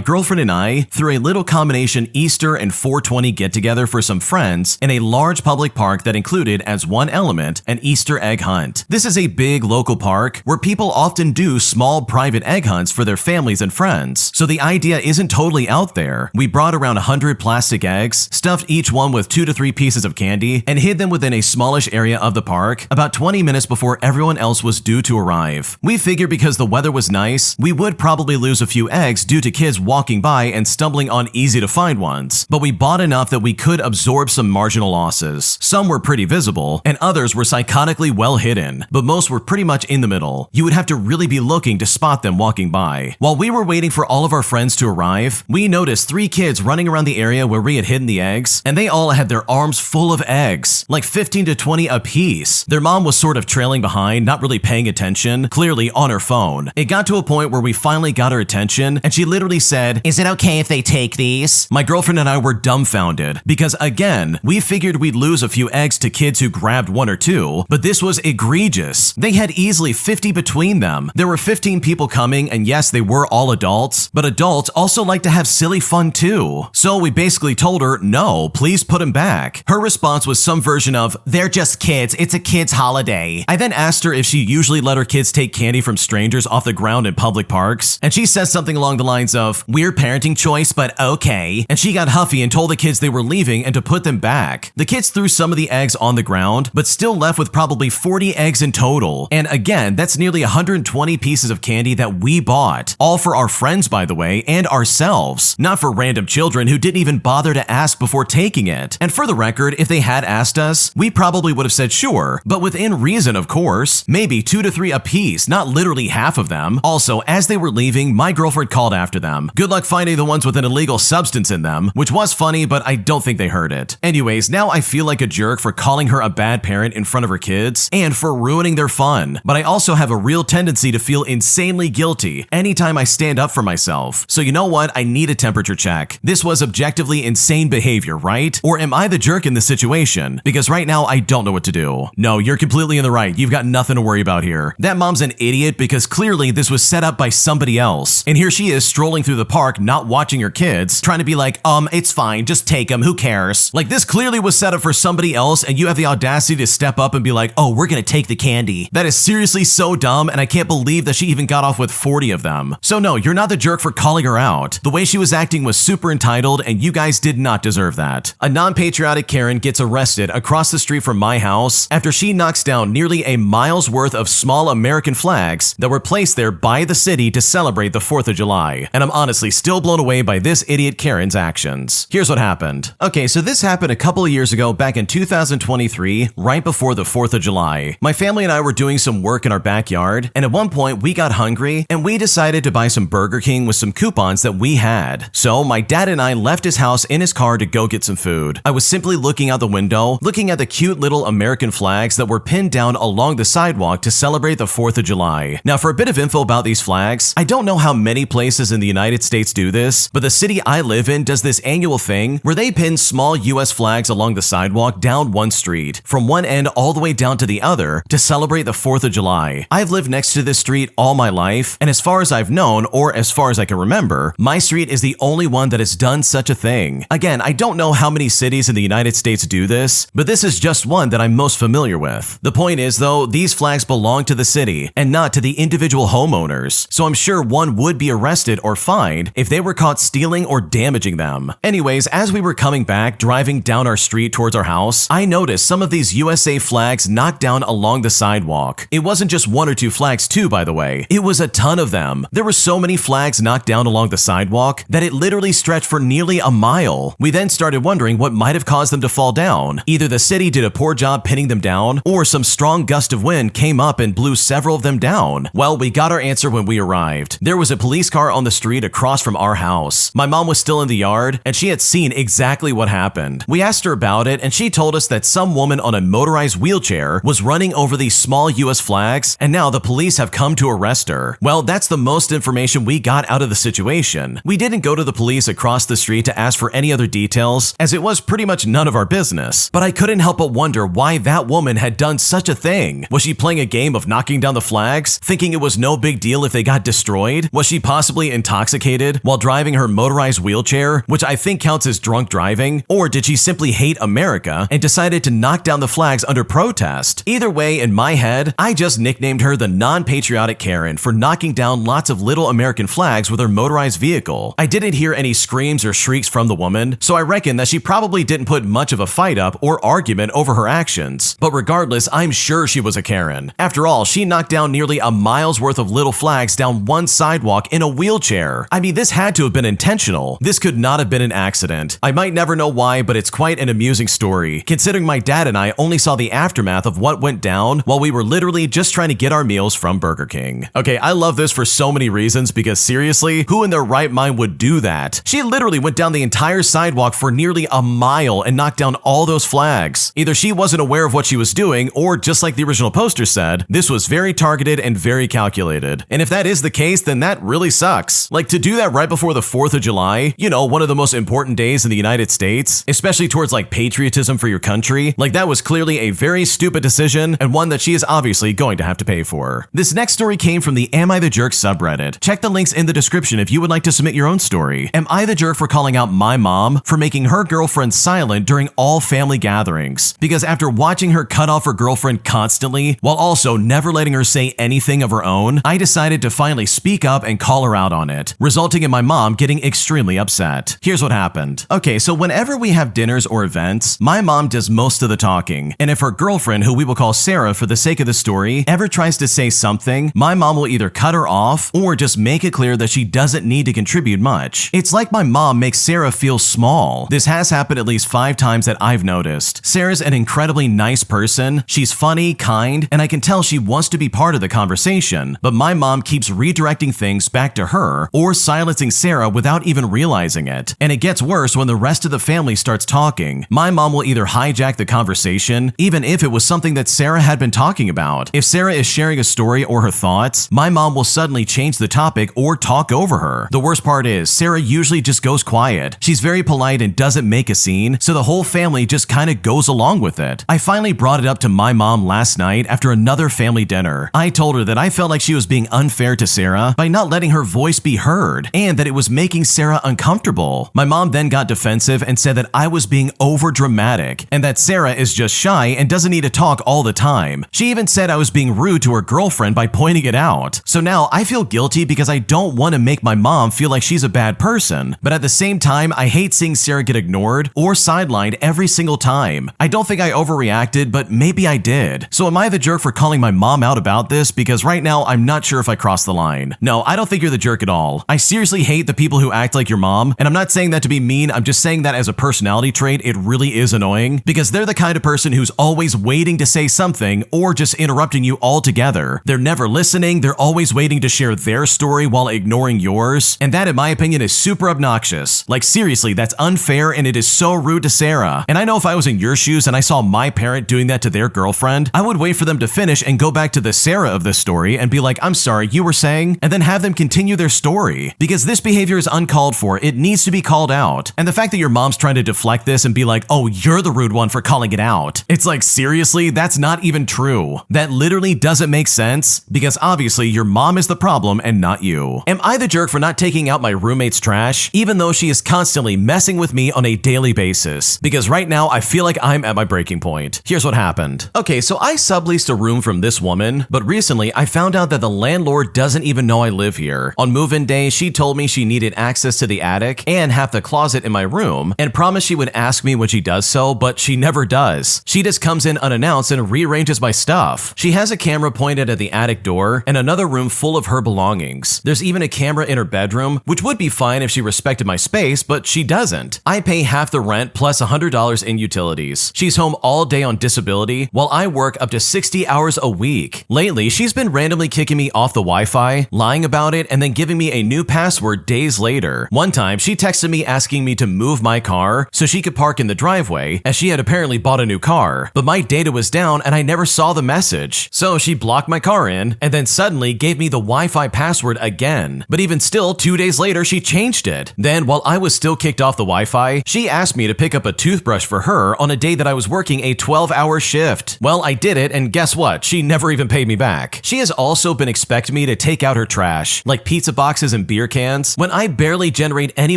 girlfriend and I threw a little combination Easter and 420 get-together for some friends in a large public park that included as one element an Easter egg hunt. This is a big local park where people often do small private egg hunts for their families and friends. So the idea isn't totally out there. We brought around 100 plastic eggs, stuffed each one with 2 to 3 pieces of candy, and hid them within a smallish area of the park about 20 minutes before everyone else was due to arrive. We figured because the weather was nice, we would probably lose a few eggs due to kids walking by and stumbling on easy to find ones, but we bought enough that we could absorb some marginal losses. Some were pretty visible, and others were psychotically well hidden, but most were pretty much in the middle. You would have to really be looking to spot them walking by. While we were waiting for all of our friends to arrive, we noticed 3 kids running around the area where we had hidden the eggs, and they all had their arms full of eggs, like 15 to 20 apiece. Their mom was sort of trailing behind, not really paying paying attention, clearly on her phone. It got to a point where we finally got her attention, and she literally said, "Is it okay if they take these?" My girlfriend and I were dumbfounded, because again, we figured we'd lose a few eggs to kids who grabbed one or two, but this was egregious. They had easily 50 between them. There were 15 people coming, and yes, they were all adults, but adults also like to have silly fun too. So we basically told her, no, please put them back. Her response was some version of, "They're just kids, it's a kid's holiday." I then asked her if she usually let her kids take candy from strangers off the ground in public parks, and she says something along the lines of, "Weird parenting choice, but okay." And she got huffy and told the kids they were leaving and to put them back. The kids threw some of the eggs on the ground, but still left with probably 40 eggs in total. And again, that's nearly 120 pieces of candy that we bought. All for our friends, by the way, and ourselves. Not for random children who didn't even bother to ask before taking it. And for the record, if they had asked us, we probably would have said sure, but within reason, of course. Maybe 2 to 3 apiece, not literally half of them. Also, as they were leaving, my girlfriend called after them. Good luck finding the ones with an illegal substance in them, which was funny, but I don't think they heard it. Anyways, now I feel like a jerk for calling her a bad parent in front of her kids, and for ruining their fun. But I also have a real tendency to feel insanely guilty anytime I stand up for myself. So you know what? I need a temperature check. This was objectively insane behavior, right? Or am I the jerk in this situation? Because right now I don't know what to do. No, you're completely in the right. You've got nothing to worry about here. That mom's an idiot because clearly this was set up by somebody else. And here she is strolling through the park, not watching her kids, trying to be like, it's fine, just take them, who cares? Like, this clearly was set up for somebody else, and you have the audacity to step up and be like, "Oh, we're gonna take the candy." That is seriously so dumb, and I can't believe that she even got off with 40 of them. So no, you're not the jerk for calling her out. The way she was acting was super entitled, and you guys did not deserve that. A non-patriotic Karen gets arrested across the street from my house after she knocks down nearly a mile's worth of small American flags that were placed there by the city to celebrate the 4th of July. And I'm honestly still blown away by this idiot Karen's actions. Here's what happened. Okay, so this happened a couple of years ago back in 2023, right before the 4th of July. My family and I were doing some work in our backyard, and at one point we got hungry and we decided to buy some Burger King with some coupons that we had. So my dad and I left his house in his car to go get some food. I was simply looking out the window, looking at the cute little American flags that were pinned down along the sidewalk to celebrate the 4th of July. Now, for a bit of info about these flags, I don't know how many places in the United States do this, but the city I live in does this annual thing where they pin small US flags along the sidewalk down one street, from one end all the way down to the other, to celebrate the 4th of July. I've lived next to this street all my life, and as far as I've known, or as far as I can remember, my street is the only one that has done such a thing. Again, I don't know how many cities in the United States do this, but this is just one that I'm most familiar with. The point is, though, these flags belong to the city and not to the individual homeowners, so I'm sure one would be arrested or fined if they were caught stealing or damaging them. Anyways, as we were coming back, driving down our street towards our house, I noticed some of these USA flags knocked down along the sidewalk. It wasn't just 1 or 2 flags too, by the way. It was a ton of them. There were so many flags knocked down along the sidewalk that it literally stretched for nearly a mile. We then started wondering what might have caused them to fall down. Either the city did a poor job pinning them down, or some strong gust of wind came up and blew several of them down. Well, we got our answer when we arrived. There was a police car on the street across from our house. My mom was still in the yard, and she had seen exactly what happened. We asked her about it, and she told us that some woman on a motorized wheelchair was running over these small US flags, and now the police have come to arrest her. Well, that's the most information we got out of the situation. We didn't go to the police across the street to ask for any other details, as it was pretty much none of our business. But I couldn't help but wonder why that woman had done such a thing. Was she playing a game of knocking down the flags, thinking it was no big deal if they got destroyed? Was she possibly intoxicated while driving her motorized wheelchair, which I think counts as drunk driving? Or did she simply hate America and decided to knock down the flags under protest? Either way, in my head, I just nicknamed her the non-patriotic Karen for knocking down lots of little American flags with her motorized vehicle. I didn't hear any screams or shrieks from the woman, so I reckon that she probably didn't put much of a fight up or argument over her actions. But regardless, I'm sure she was a Karen. After all, she knocked down nearly a mile's worth of little flags down one sidewalk in a wheelchair. I mean, this had to have been intentional. This could not have been an accident. I might never know why, but it's quite an amusing story, considering my dad and I only saw the aftermath of what went down while we were literally just trying to get our meals from Burger King. Okay, I love this for so many reasons because seriously, who in their right mind would do that? She literally went down the entire sidewalk for nearly a mile and knocked down all those flags. Either she wasn't aware of what she was doing, or just like the original poster said, this This was very targeted and very calculated. And if that is the case, then that really sucks. Like, to do that right before the 4th of July, you know, one of the most important days in the United States, especially towards like patriotism for your country, like that was clearly a very stupid decision and one that she is obviously going to have to pay for. This next story came from the Am I the Jerk subreddit. Check the links in the description if you would like to submit your own story. Am I the jerk for calling out my mom for making her girlfriend silent during all family gatherings? Because after watching her cut off her girlfriend constantly, while also never letting her say anything of her own, I decided to finally speak up and call her out on it, resulting in my mom getting extremely upset. Here's what happened. Okay, so whenever we have dinners or events, my mom does most of the talking, and if her girlfriend, who we will call Sarah for the sake of the story, ever tries to say something, my mom will either cut her off or just make it clear that she doesn't need to contribute much. It's like my mom makes Sarah feel small. This has happened at least 5 times that I've noticed. Sarah's an incredibly nice person, she's funny, kind, and I can tell she wants to be part of the conversation, but my mom keeps redirecting things back to her or silencing Sarah without even realizing it. And it gets worse when the rest of the family starts talking. My mom will either hijack the conversation, even if it was something that Sarah had been talking about. If Sarah is sharing a story or her thoughts, my mom will suddenly change the topic or talk over her. The worst part is, Sarah usually just goes quiet. She's very polite and doesn't make a scene, so the whole family just kind of goes along with it. I finally brought it up to my mom last night after another family dinner. I told her that I felt like she was being unfair to Sarah by not letting her voice be heard, and that it was making Sarah uncomfortable. My mom then got defensive and said that I was being over dramatic, and that Sarah is just shy and doesn't need to talk all the time. She even said I was being rude to her girlfriend by pointing it out. So now I feel guilty because I don't want to make my mom feel like she's a bad person, but at the same time, I hate seeing Sarah get ignored or sidelined every single time. I don't think I overreacted, but maybe I did. So am I the jerk for calling my mom out about this? Because right now, I'm not sure if I crossed the line. No, I don't think you're the jerk at all. I seriously hate the people who act like your mom, and I'm not saying that to be mean, I'm just saying that as a personality trait, it really is annoying, because they're the kind of person who's always waiting to say something or just interrupting you altogether. They're never listening, they're always waiting to share their story while ignoring yours, and that in my opinion is super obnoxious. Like seriously, that's unfair and it is so rude to Sarah. And I know if I was in your shoes and I saw my parent doing that to their girlfriend, I would wait for them to finish and go back to the Sarah of this story and be like, I'm sorry, you were saying, and then have them continue their story. Because this behavior is uncalled for, it needs to be called out. And the fact that your mom's trying to deflect this and be like, oh, you're the rude one for calling it out. It's like, seriously, that's not even true. That literally doesn't make sense, because obviously your mom is the problem and not you. Am I the jerk for not taking out my roommate's trash, even though she is constantly messing with me on a daily basis? Because right now I feel like I'm at my breaking point. Here's what happened. Okay, so I subleased a room from this woman, but recently I found out that the landlord doesn't even know I live here. On move-in day, she told me she needed access to the attic and half the closet in my room, and promised she would ask me when she does so, but she never does. She just comes in unannounced and rearranges my stuff. She has a camera pointed at the attic door and another room full of her belongings. There's even a camera in her bedroom, which would be fine if she respected my space, but she doesn't. I pay half the rent plus $100 in utilities. She's home all day on disability, while I work up to 60 hours a week. Lately, she's been randomly kicking me off the Wi-Fi, lying about it, and then giving me a new password days later. One time, she texted me asking me to move my car so she could park in the driveway, as she had apparently bought a new car, but my data was down and I never saw the message. So she blocked my car in, and then suddenly gave me the Wi-Fi password again. But even still, 2 days later, she changed it. Then, while I was still kicked off the Wi-Fi, she asked me to pick up a toothbrush for her on a day that I was working a 12-hour shift. Well, I did it, and guess what? She never even paid me back. She has also been expecting me to take out her trash, like pizza boxes and beer cans, when I barely generate any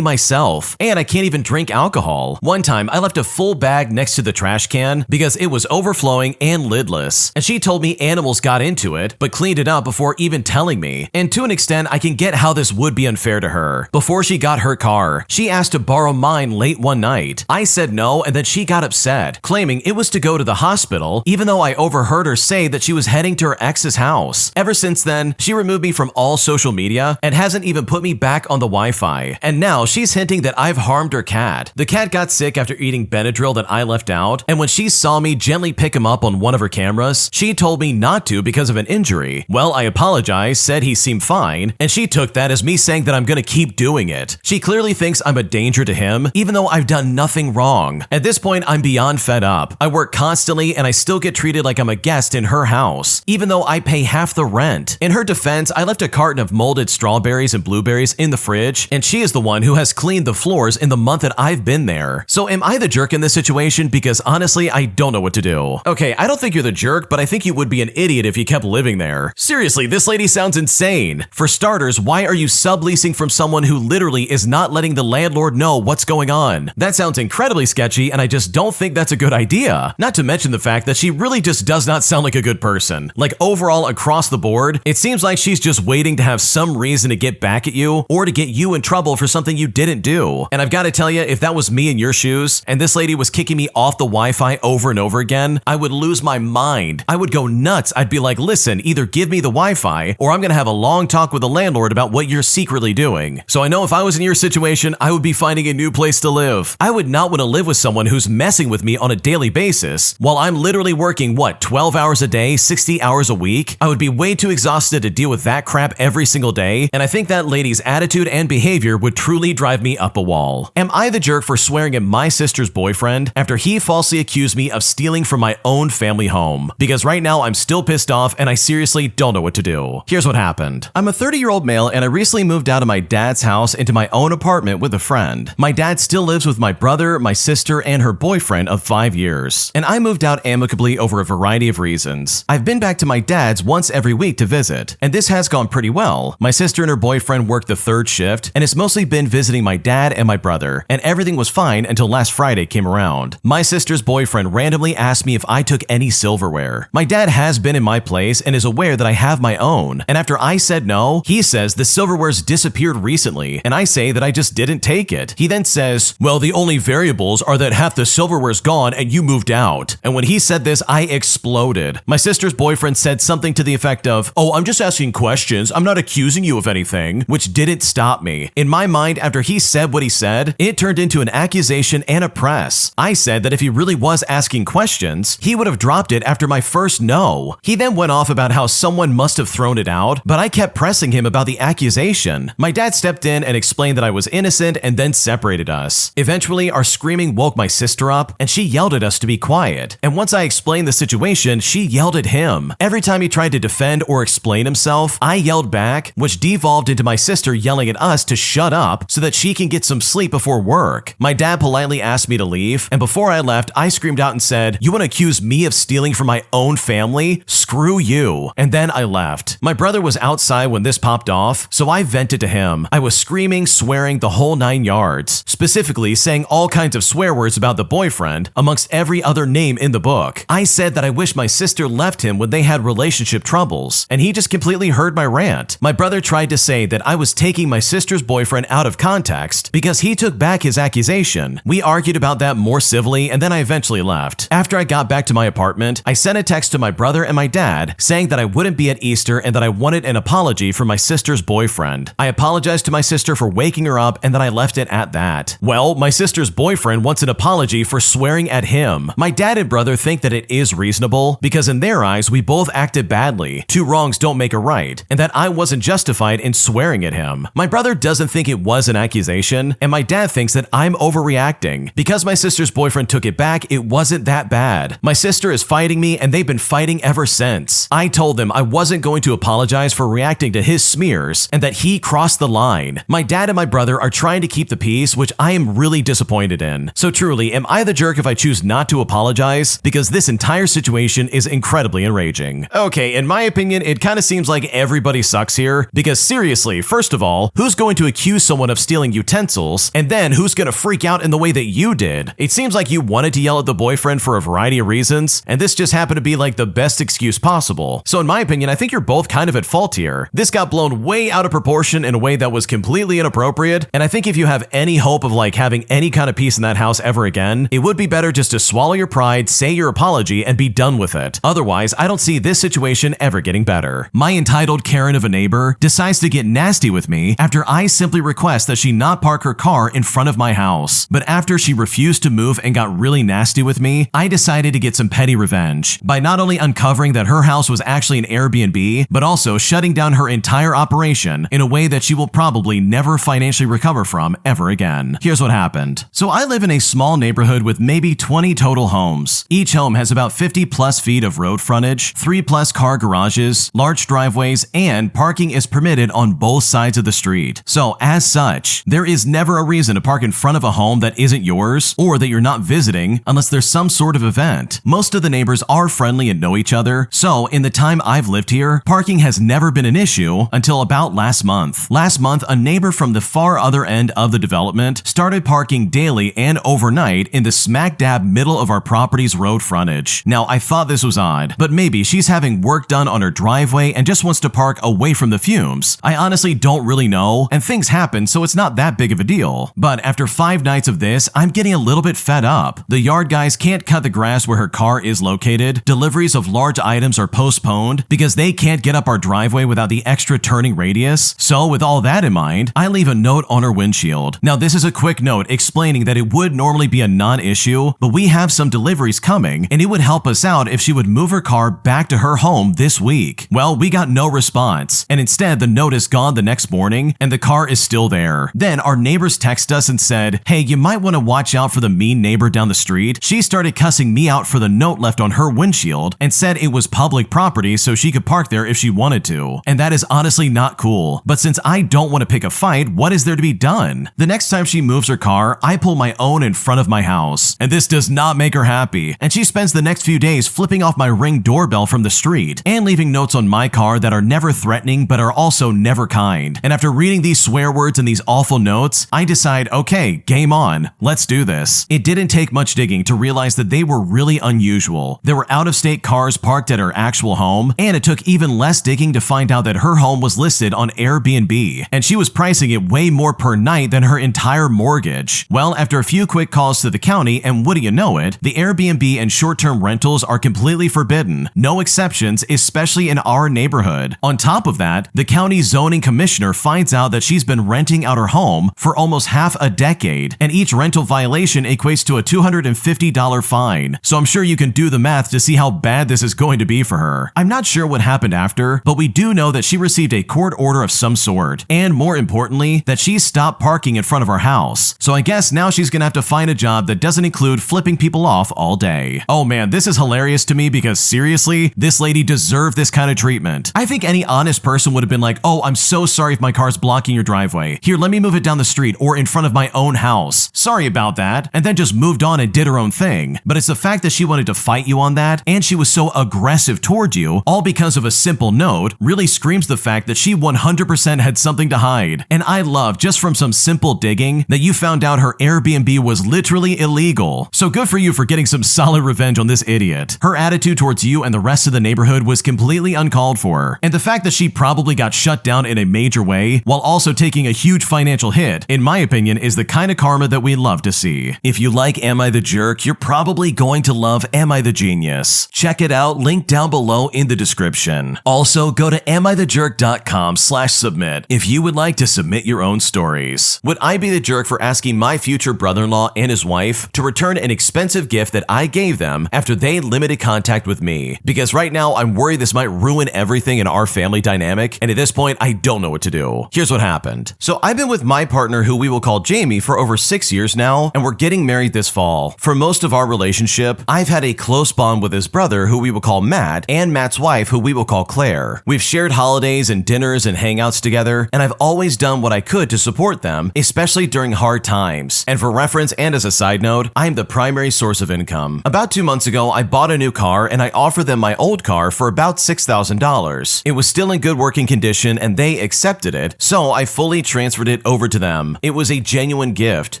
myself, and I can't even drink alcohol. One time, I left a full bag next to the trash can because it was overflowing and lidless, and she told me animals got into it, but cleaned it up before even telling me. And to an extent, I can get how this would be unfair to her. Before she got her car, she asked to borrow mine late one night. I said no, and then she got upset, claiming it was to go to the hospital, even though I overheard her say that she was heading to her ex's house. Ever since then, she removed me from all social media and hasn't even put me back on the Wi-Fi. And now she's hinting that I've harmed her cat. The cat got sick after eating Benadryl that I left out, and when she saw me gently pick him up on one of her cameras, she told me not to because of an injury. Well, I apologized, said he seemed fine, and she took that as me saying that I'm gonna keep doing it. She clearly thinks I'm a danger to him, even though I've done nothing wrong. At this point, I'm beyond fed up. I work constantly and I still get treated like I'm a guest in her house. house, even though I pay half the rent. In her defense, I left a carton of molded strawberries and blueberries in the fridge, and she is the one who has cleaned the floors in the month that I've been there. So am I the jerk in this situation? Because honestly, I don't know what to do. Okay, I don't think you're the jerk, but I think you would be an idiot if you kept living there. Seriously, this lady sounds insane. For starters, why are you subleasing from someone who literally is not letting the landlord know what's going on? That sounds incredibly sketchy, and I just don't think that's a good idea. Not to mention the fact that she really just does not sound like a good person. Like overall, across the board, it seems like she's just waiting to have some reason to get back at you or to get you in trouble for something you didn't do. And I've got to tell you, if that was me in your shoes and this lady was kicking me off the Wi-Fi over and over again, I would lose my mind. I would go nuts. I'd be like, listen, either give me the Wi-Fi or I'm going to have a long talk with the landlord about what you're secretly doing. So I know if I was in your situation, I would be finding a new place to live. I would not want to live with someone who's messing with me on a daily basis while I'm literally working, 12 hours a day, 60 hours a week? I would be way too exhausted to deal with that crap every single day, and I think that lady's attitude and behavior would truly drive me up a wall. Am I the jerk for swearing at my sister's boyfriend after he falsely accused me of stealing from my own family home? Because right now I'm still pissed off and I seriously don't know what to do. Here's what happened. I'm a 30-year-old male and I recently moved out of my dad's house into my own apartment with a friend. My dad still lives with my brother, my sister, and her boyfriend of 5 years, and I moved out amicably over a variety of reasons. I've been back to my dad's once every week to visit, and this has gone pretty well. My sister and her boyfriend work the third shift, and it's mostly been visiting my dad and my brother, and everything was fine until last Friday came around. My sister's boyfriend randomly asked me if I took any silverware. My dad has been in my place and is aware that I have my own, and after I said no, he says the silverware's disappeared recently, and I say that I just didn't take it. He then says, well, the only variables are that half the silverware's gone and you moved out. And when he said this, I exploded. My sister's boyfriend said something to the effect of, oh, I'm just asking questions, I'm not accusing you of anything, which didn't stop me. In my mind, after he said what he said, it turned into an accusation and a press. I said that if he really was asking questions, he would have dropped it after my first no. He then went off about how someone must have thrown it out, but I kept pressing him about the accusation. My dad stepped in and explained that I was innocent and then separated us. Eventually, our screaming woke my sister up and she yelled at us to be quiet. And once I explained the situation, she yelled at him. Every time he tried to defend or explain himself, I yelled back, which devolved into my sister yelling at us to shut up so that she can get some sleep before work. My dad politely asked me to leave, and before I left, I screamed out and said, you want to accuse me of stealing from my own family? Screw you. And then I left. My brother was outside when this popped off, so I vented to him. I was screaming, swearing, the whole 9 yards, specifically saying all kinds of swear words about the boyfriend, amongst every other name in the book. I said that I wish my sister left him when they had relationship troubles, and he just completely heard my rant. My brother tried to say that I was taking my sister's boyfriend out of context because he took back his accusation. We argued about that more civilly, and then I eventually left. After I got back to my apartment, I sent a text to my brother and my dad saying that I wouldn't be at Easter and that I wanted an apology from my sister's boyfriend. I apologized to my sister for waking her up, and then I left it at that. Well, my sister's boyfriend wants an apology for swearing at him. My dad and brother think that it is reasonable because in their eyes, we both acted badly. Two wrongs don't make a right, and that I wasn't justified in swearing at him. My brother doesn't think it was an accusation, and my dad thinks that I'm overreacting. Because my sister's boyfriend took it back, it wasn't that bad. My sister is fighting me, and they've been fighting ever since. I told them I wasn't going to apologize for reacting to his smears, and that he crossed the line. My dad and my brother are trying to keep the peace, which I am really disappointed in. So truly, am I the jerk if I choose not to apologize? Because this entire situation is incredibly enraging. Okay, in my opinion, it kind of seems like everybody sucks here, because seriously, first of all, who's going to accuse someone of stealing utensils, and then who's going to freak out in the way that you did? It seems like you wanted to yell at the boyfriend for a variety of reasons, and this just happened to be like the best excuse possible. So in my opinion, I think you're both kind of at fault here. This got blown way out of proportion in a way that was completely inappropriate, and I think if you have any hope of like having any kind of peace in that house ever again, it would be better just to swallow your pride, say your apology, and be done with it. Otherwise, I don't see this situation ever getting better. My entitled Karen of a neighbor decides to get nasty with me after I simply request that she not park her car in front of my house. But after she refused to move and got really nasty with me, I decided to get some petty revenge by not only uncovering that her house was actually an Airbnb, but also shutting down her entire operation in a way that she will probably never financially recover from ever again. Here's what happened. So I live in a small neighborhood with maybe 20 total homes. Each home has about 50 plus feet of road frontage frontage, 3+ car garages, large driveways, and parking is permitted on both sides of the street. So as such, there is never a reason to park in front of a home that isn't yours or that you're not visiting unless there's some sort of event. Most of the neighbors are friendly and know each other, so in the time I've lived here, parking has never been an issue until about last month. Last month, a neighbor from the far other end of the development started parking daily and overnight in the smack dab middle of our property's road frontage. Now, I thought this was odd, but maybe she's having work done on her driveway and just wants to park away from the fumes. I honestly don't really know, and things happen, so it's not that big of a deal. But after 5 nights of this, I'm getting a little bit fed up. The yard guys can't cut the grass where her car is located. Deliveries of large items are postponed because they can't get up our driveway without the extra turning radius. So with all that in mind, I leave a note on her windshield. Now, this is a quick note explaining that it would normally be a non-issue, but we have some deliveries coming, and it would help us out if she would move her car back to her home this week. Well, we got no response, and instead the note is gone the next morning, and the car is still there. Then our neighbors text us and said, hey, you might want to watch out for the mean neighbor down the street. She started cussing me out for the note left on her windshield and said it was public property so she could park there if she wanted to. And that is honestly not cool. But since I don't want to pick a fight, what is there to be done? The next time she moves her car, I pull my own in front of my house. And this does not make her happy. And she spends the next few days flipping off my Ring doorbell from the street and leaving notes on my car that are never threatening but are also never kind. And after reading these swear words and these awful notes, I decide, okay, game on. Let's do this. It didn't take much digging to realize that they were really unusual. There were out-of-state cars parked at her actual home, and it took even less digging to find out that her home was listed on Airbnb, and she was pricing it way more per night than her entire mortgage. Well, after a few quick calls to the county, and what do you know it, the Airbnb and short-term rentals are completely forbidden. No exceptions, especially in our neighborhood. On top of that, the county zoning commissioner finds out that she's been renting out her home for almost half a decade, and each rental violation equates to a $250 fine. So I'm sure you can do the math to see how bad this is going to be for her. I'm not sure what happened after, but we do know that she received a court order of some sort, and more importantly, that she stopped parking in front of our house. So I guess now she's gonna have to find a job that doesn't include flipping people off all day. Oh man, this is hilarious to me because seriously, this lady deserved this kind of treatment. I think any honest person would have been like, oh, I'm so sorry if my car's blocking your driveway. Here, let me move it down the street or in front of my own house. Sorry about that. And then just moved on and did her own thing. But it's the fact that she wanted to fight you on that, and she was so aggressive toward you, all because of a simple note, really screams the fact that she 100% had something to hide. And I love, just from some simple digging, that you found out her Airbnb was literally illegal. So good for you for getting some solid revenge on this idiot. Her attitude towards you and the rest of the neighborhood was completely uncalled for. And the fact that she probably got shut down in a major way, while also taking a huge financial hit, in my opinion, is the kind of karma that we love to see. If you like Am I the Jerk, you're probably going to love Am I the Genius. Check it out, link down below in the description. Also, go to amithejerk.com/submit if you would like to submit your own stories. Would I be the jerk for asking my future brother-in-law and his wife to return an expensive gift that I gave them after they limited contact with me? Because right now, I'm worried this might ruin everything in our family dynamic, and at this point, I don't know what to do. Here's what happened. So I've been with my partner, who we will call Jamie, for over 6 years now, and we're getting married this fall. For most of our relationship, I've had a close bond with his brother, who we will call Matt, and Matt's wife, who we will call Claire. We've shared holidays and dinners and hangouts together, and I've always done what I could to support them, especially during hard times. And for reference and as a side note, I'm the primary source of income. About 2 months ago, I bought a new car and I offered them my old car for about $6,000. It was still in good working condition and they accepted it, so I fully transferred it over to them. It was a genuine gift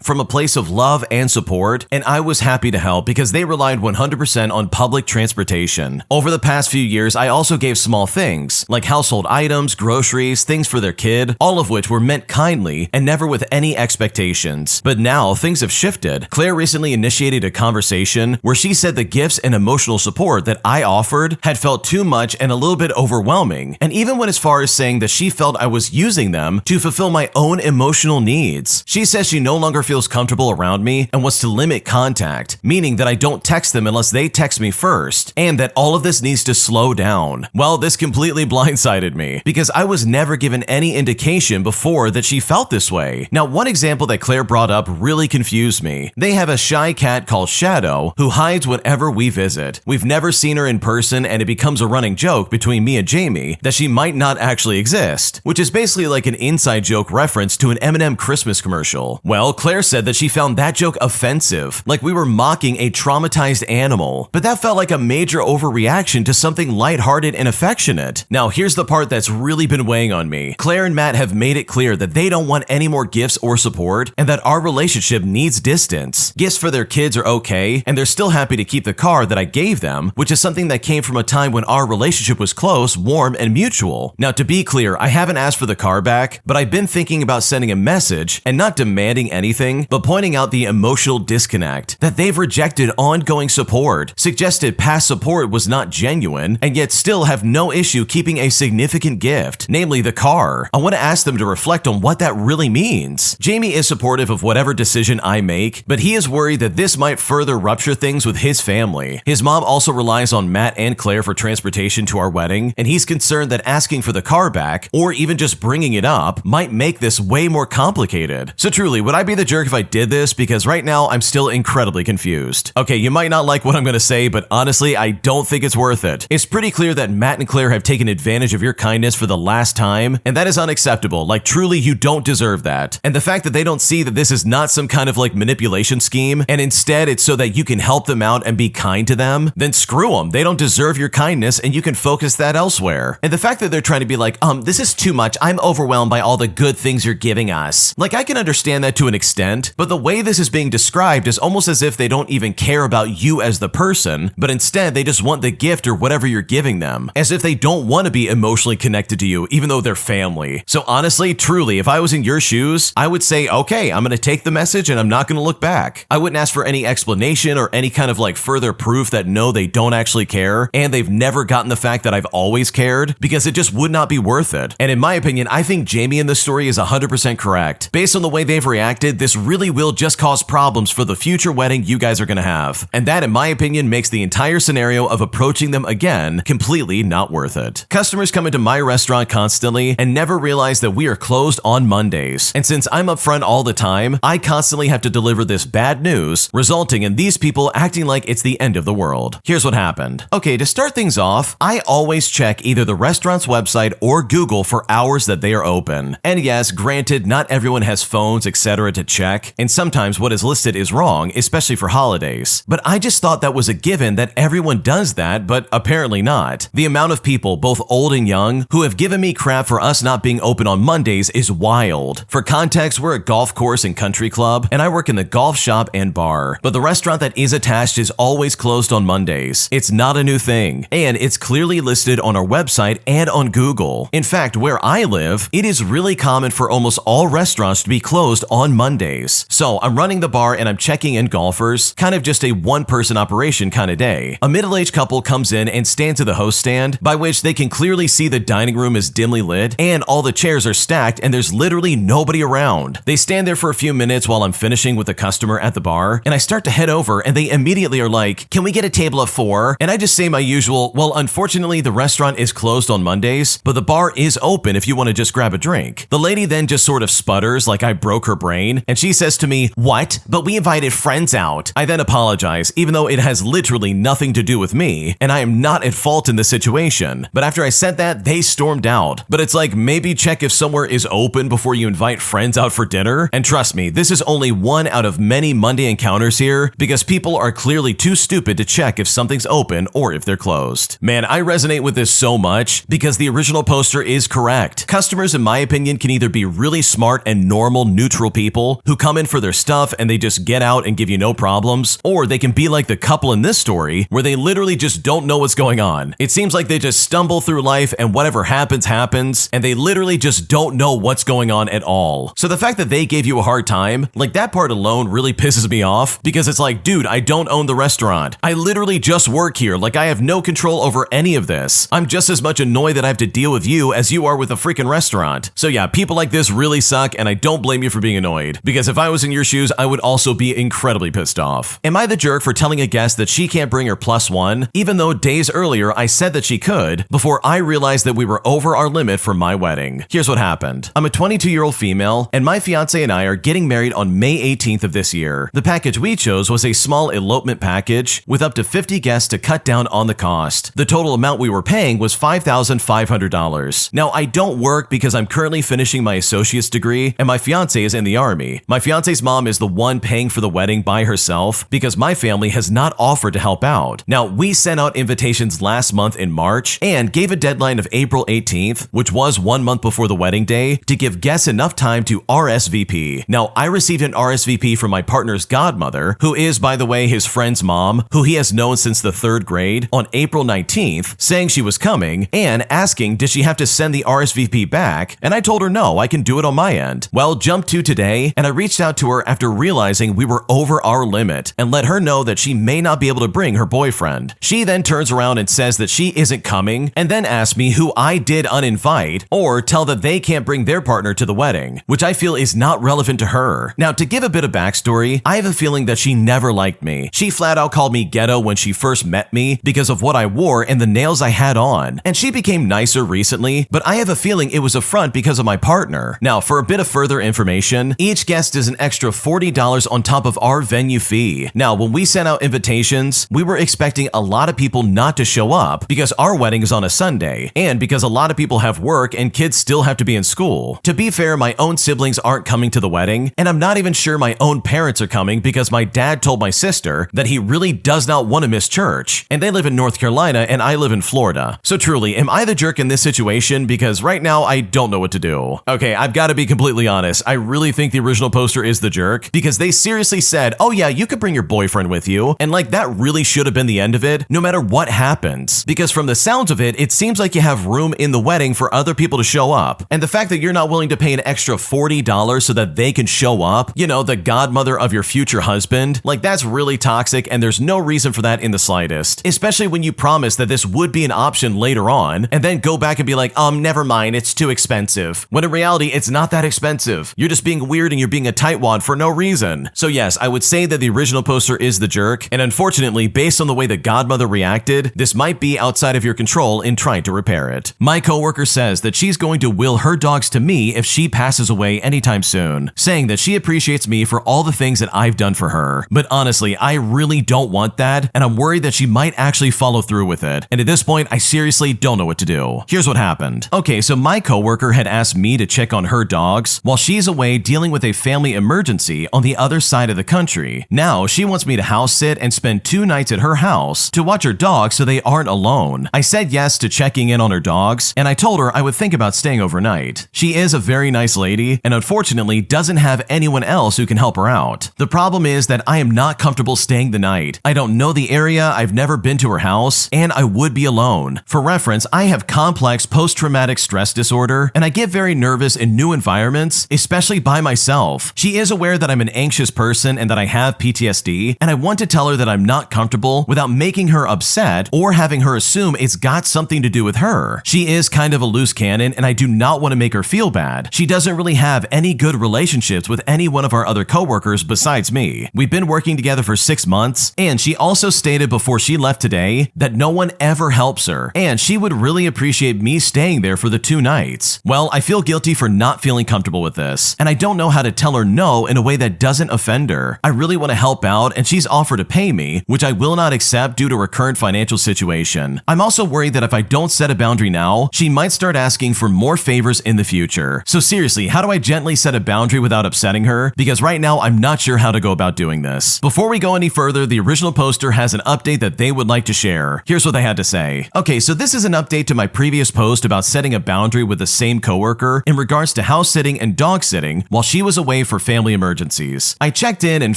from a place of love and support, and I was happy to help because they relied 100% on public transportation. Over the past few years, I also gave small things like household items, groceries, things for their kid, all of which were meant kindly and never with any expectations. But now things have shifted. Claire recently initiated a conversation where she said the gifts and emotional support that I offered had felt too much and a little bit overwhelming, and even went as far as saying that she felt I was using them to fulfill my own emotional needs. She says she no longer feels comfortable around me and wants to limit contact, meaning that I don't text them unless they text me first, and that all of this needs to slow down. Well, this completely blindsided me because I was never given any indication before that she felt this way. Now, one example that Claire brought up really confused me. They have a shy cat called Shadow who hides whenever we visit. We've never seen seen her in person and it becomes a running joke between me and Jamie that she might not actually exist, which is basically like an inside joke reference to an M&M Christmas commercial. Well, Claire said that she found that joke offensive, like we were mocking a traumatized animal, but that felt like a major overreaction to something lighthearted and affectionate. Now, here's the part that's really been weighing on me. Claire and Matt have made it clear that they don't want any more gifts or support and that our relationship needs distance. Gifts for their kids are okay, and they're still happy to keep the car that I gave them, which is something that came from a time when our relationship was close, warm, and mutual. Now, to be clear, I haven't asked for the car back, but I've been thinking about sending a message and not demanding anything, but pointing out the emotional disconnect, that they've rejected ongoing support, suggested past support was not genuine, and yet still have no issue keeping a significant gift, namely the car. I want to ask them to reflect on what that really means. Jamie is supportive of whatever decision I make, but he is worried that this might further rupture things with his family. His mom also relies on Matt and Claire for transportation to our wedding, and he's concerned that asking for the car back, or even just bringing it up, might make this way more complicated. So truly, would I be the jerk if I did this? Because right now, I'm still incredibly confused. Okay, you might not like what I'm gonna say, but honestly, I don't think it's worth it. It's pretty clear that Matt and Claire have taken advantage of your kindness for the last time, and that is unacceptable. Like, truly, you don't deserve that. And the fact that they don't see that this is not some kind of like manipulation scheme, and instead it's so that you can help them out and be kind to them, then screw them. They don't deserve your kindness, and you can focus that elsewhere. And the fact that they're trying to be like, this is too much. I'm overwhelmed by all the good things you're giving us. Like, I can understand that to an extent, but the way this is being described is almost as if they don't even care about you as the person, but instead they just want the gift or whatever you're giving them, as if they don't want to be emotionally connected to you, even though they're family. So honestly, truly, if I was in your shoes, I would say, okay, I'm going to take the message and I'm not going to look back. I wouldn't ask for any explanation or any kind of like further proof that no, they don't actually care, and they've never gotten the fact that I've always cared, because it just would not be worth it. And in my opinion, I think Jamie in this story is 100% correct. Based on the way they've reacted, this really will just cause problems for the future wedding you guys are going to have. And that, in my opinion, makes the entire scenario of approaching them again completely not worth it. Customers come into my restaurant constantly and never realize that we are closed on Mondays. And since I'm up front all the time, I constantly have to deliver this bad news, resulting in these people acting like it's the end of the world. Here's what happened. Okay, to start things off, I always check either the restaurant's website or Google for hours that they are open. And yes, granted, not everyone has phones, etc. to check, and sometimes what is listed is wrong, especially for holidays. But I just thought that was a given that everyone does that, but apparently not. The amount of people, both old and young, who have given me crap for us not being open on Mondays is wild. For context, we're a golf course and country club, and I work in the golf shop and bar. But the restaurant that is attached is always closed on Mondays. It's not a new thing, and it's clearly listed on our website and on Google. In fact, where I live, it is really common for almost all restaurants to be closed on Mondays. So I'm running the bar and I'm checking in golfers, kind of just a one-person operation kind of day. A middle-aged couple comes in and stands at the host stand, by which they can clearly see the dining room is dimly lit and all the chairs are stacked and there's literally nobody around. They stand there for a few minutes while I'm finishing with the customer at the bar, and I start to head over and they immediately are like, "Can we get a table of 4?" And I just say my usual, "Well, unfortunately the restaurant is closed on Mondays, but the bar is open if you want to just grab a drink." The lady then just sort of sputters like I broke her brain, and she says to me, "What? But we invited friends out." I then apologize, even though it has literally nothing to do with me, and I am not at fault in the situation. But after I said that, they stormed out. But it's like, maybe check if somewhere is open before you invite friends out for dinner. And trust me, this is only one out of many Monday encounters here, because people are clearly too stupid to check if something's open or if they're closed. Man, I resonate with this so much because the original poster is correct. Customers, in my opinion, can either be really smart and normal, neutral people who come in for their stuff and they just get out and give you no problems, or they can be like the couple in this story where they literally just don't know what's going on. It seems like they just stumble through life and whatever happens, happens, and they literally just don't know what's going on at all. So the fact that they gave you a hard time, like that part alone really pisses me off, because it's like, dude, I don't own the restaurant. I literally just work here. Like, I have no control over any of this. I'm just as much annoyed that I have to deal with you as you are with a freaking restaurant. So yeah, people like this really suck, and I don't blame you for being annoyed, because if I was in your shoes, I would also be incredibly pissed off. Am I the jerk for telling a guest that she can't bring her +1, even though days earlier I said that she could, before I realized that we were over our limit for my wedding? Here's what happened. I'm a 22-year-old female, and my fiance and I are getting married on May 18th of this year. The package we chose was a small elopement package with up to 50 guests to cut down on the cost. The total amount we were paying was $5,500. Now, I don't work because I'm currently finishing my associate's degree and my fiance is in the army. My fiance's mom is the one paying for the wedding by herself because my family has not offered to help out. Now, we sent out invitations last month in March and gave a deadline of April 18th, which was 1 month before the wedding day, to give guests enough time to RSVP. Now, I received an RSVP from my partner's godmother, who is, by the way, his friend's mom, who he has known since the 3rd grade, on April 19th, saying she was coming and asking did she have to send the RSVP back, and I told her no, I can do it on my end. Well, jump to today, and I reached out to her after realizing we were over our limit and let her know that she may not be able to bring her boyfriend. She then turns around and says that she isn't coming and then asks me who I did uninvite or tell that they can't bring their partner to the wedding, which I feel is not relevant to her. Now, to give a bit of backstory, I have a feeling that she never liked me. She flat out called me ghetto when she first met me because of what I wore and the nails I had on, and she became nicer recently, but I have a feeling it was a front because of my partner. Now, for a bit of further information, each guest is an extra $40 on top of our venue fee. Now, when we sent out invitations, we were expecting a lot of people not to show up because our wedding is on a Sunday, and because a lot of people have work and kids still have to be in school. To be fair, my own siblings aren't coming to the wedding, and I'm not even sure my own parents are coming because my dad told my sister that he really does not want to miss church, and they live in North Carolina and I live in Florida. So truly, am I the jerk in this situation? Because right now, I don't know what to do. Okay, I've got to be completely honest. I really think the original poster is the jerk because they seriously said, oh yeah, you could bring your boyfriend with you, and like that really should have been the end of it, no matter what happens. Because from the sounds of it, it seems like you have room in the wedding for other people to show up, and the fact that you're not willing to pay an extra $40 so that they can show up, you know, the godmother of your future husband, like that's really toxic, and there's no reason for that in the slightest, especially when you promise that this would be an option later on, and then go back and be like, never mind, it's too expensive. When in reality, it's not that expensive. You're just being weird and you're being a tightwad for no reason. So yes, I would say that the original poster is the jerk, and unfortunately, based on the way the godmother reacted, this might be outside of your control in trying to repair it. My coworker says that she's going to will her dogs to me if she passes away anytime soon, saying that she appreciates me for all the things that I've done for her. But honestly, I really don't want that, and I'm worried that she might actually follow through with it. And at this point, I seriously don't know what to do. Here's what happened. Okay, so my coworker had asked me to check on her dogs while she's away dealing with a family emergency on the other side of the country. Now, she wants me to house sit and spend 2 nights at her house to watch her dogs so they aren't alone. I said yes to checking in on her dogs, and I told her I would think about staying overnight. She is a very nice lady, and unfortunately doesn't have anyone else who can help her out. The problem is that I am not comfortable staying the night. I don't know the area, I've never been to her house, and I would be alone. For reference, I have complex post-traumatic stress disorder, and I get very nervous in new environments, especially by myself. She is aware that I'm an anxious person and that I have PTSD, and I want to tell her that I'm not comfortable without making her upset or having her assume it's got something to do with her. She is kind of a loose cannon, and I do not want to make her feel bad. She doesn't really have any good relationships with any one of our other coworkers besides me. We've been working together for 6 months, and she also stated before she left today that no one ever helps her, and she would really appreciate me staying there for the 2 nights. Well, I feel guilty for not feeling comfortable with this, and I don't know how to tell her no in a way that doesn't offend her. I really want to help out, and she's offered to pay me, which I will not accept due to her current financial situation. I'm also worried that if I don't set a boundary now, she might start asking for more favors in the future. So seriously, how do I gently set a boundary without upsetting her? Because right now, I'm not sure how to go about doing this. Before we go any further, the original poster has an update that they would like to share. Here's what they had to say. Okay, so this is an update to my previous post about setting a boundary with the same coworker in regards to house sitting and dog sitting while she was away for family emergencies. I checked in and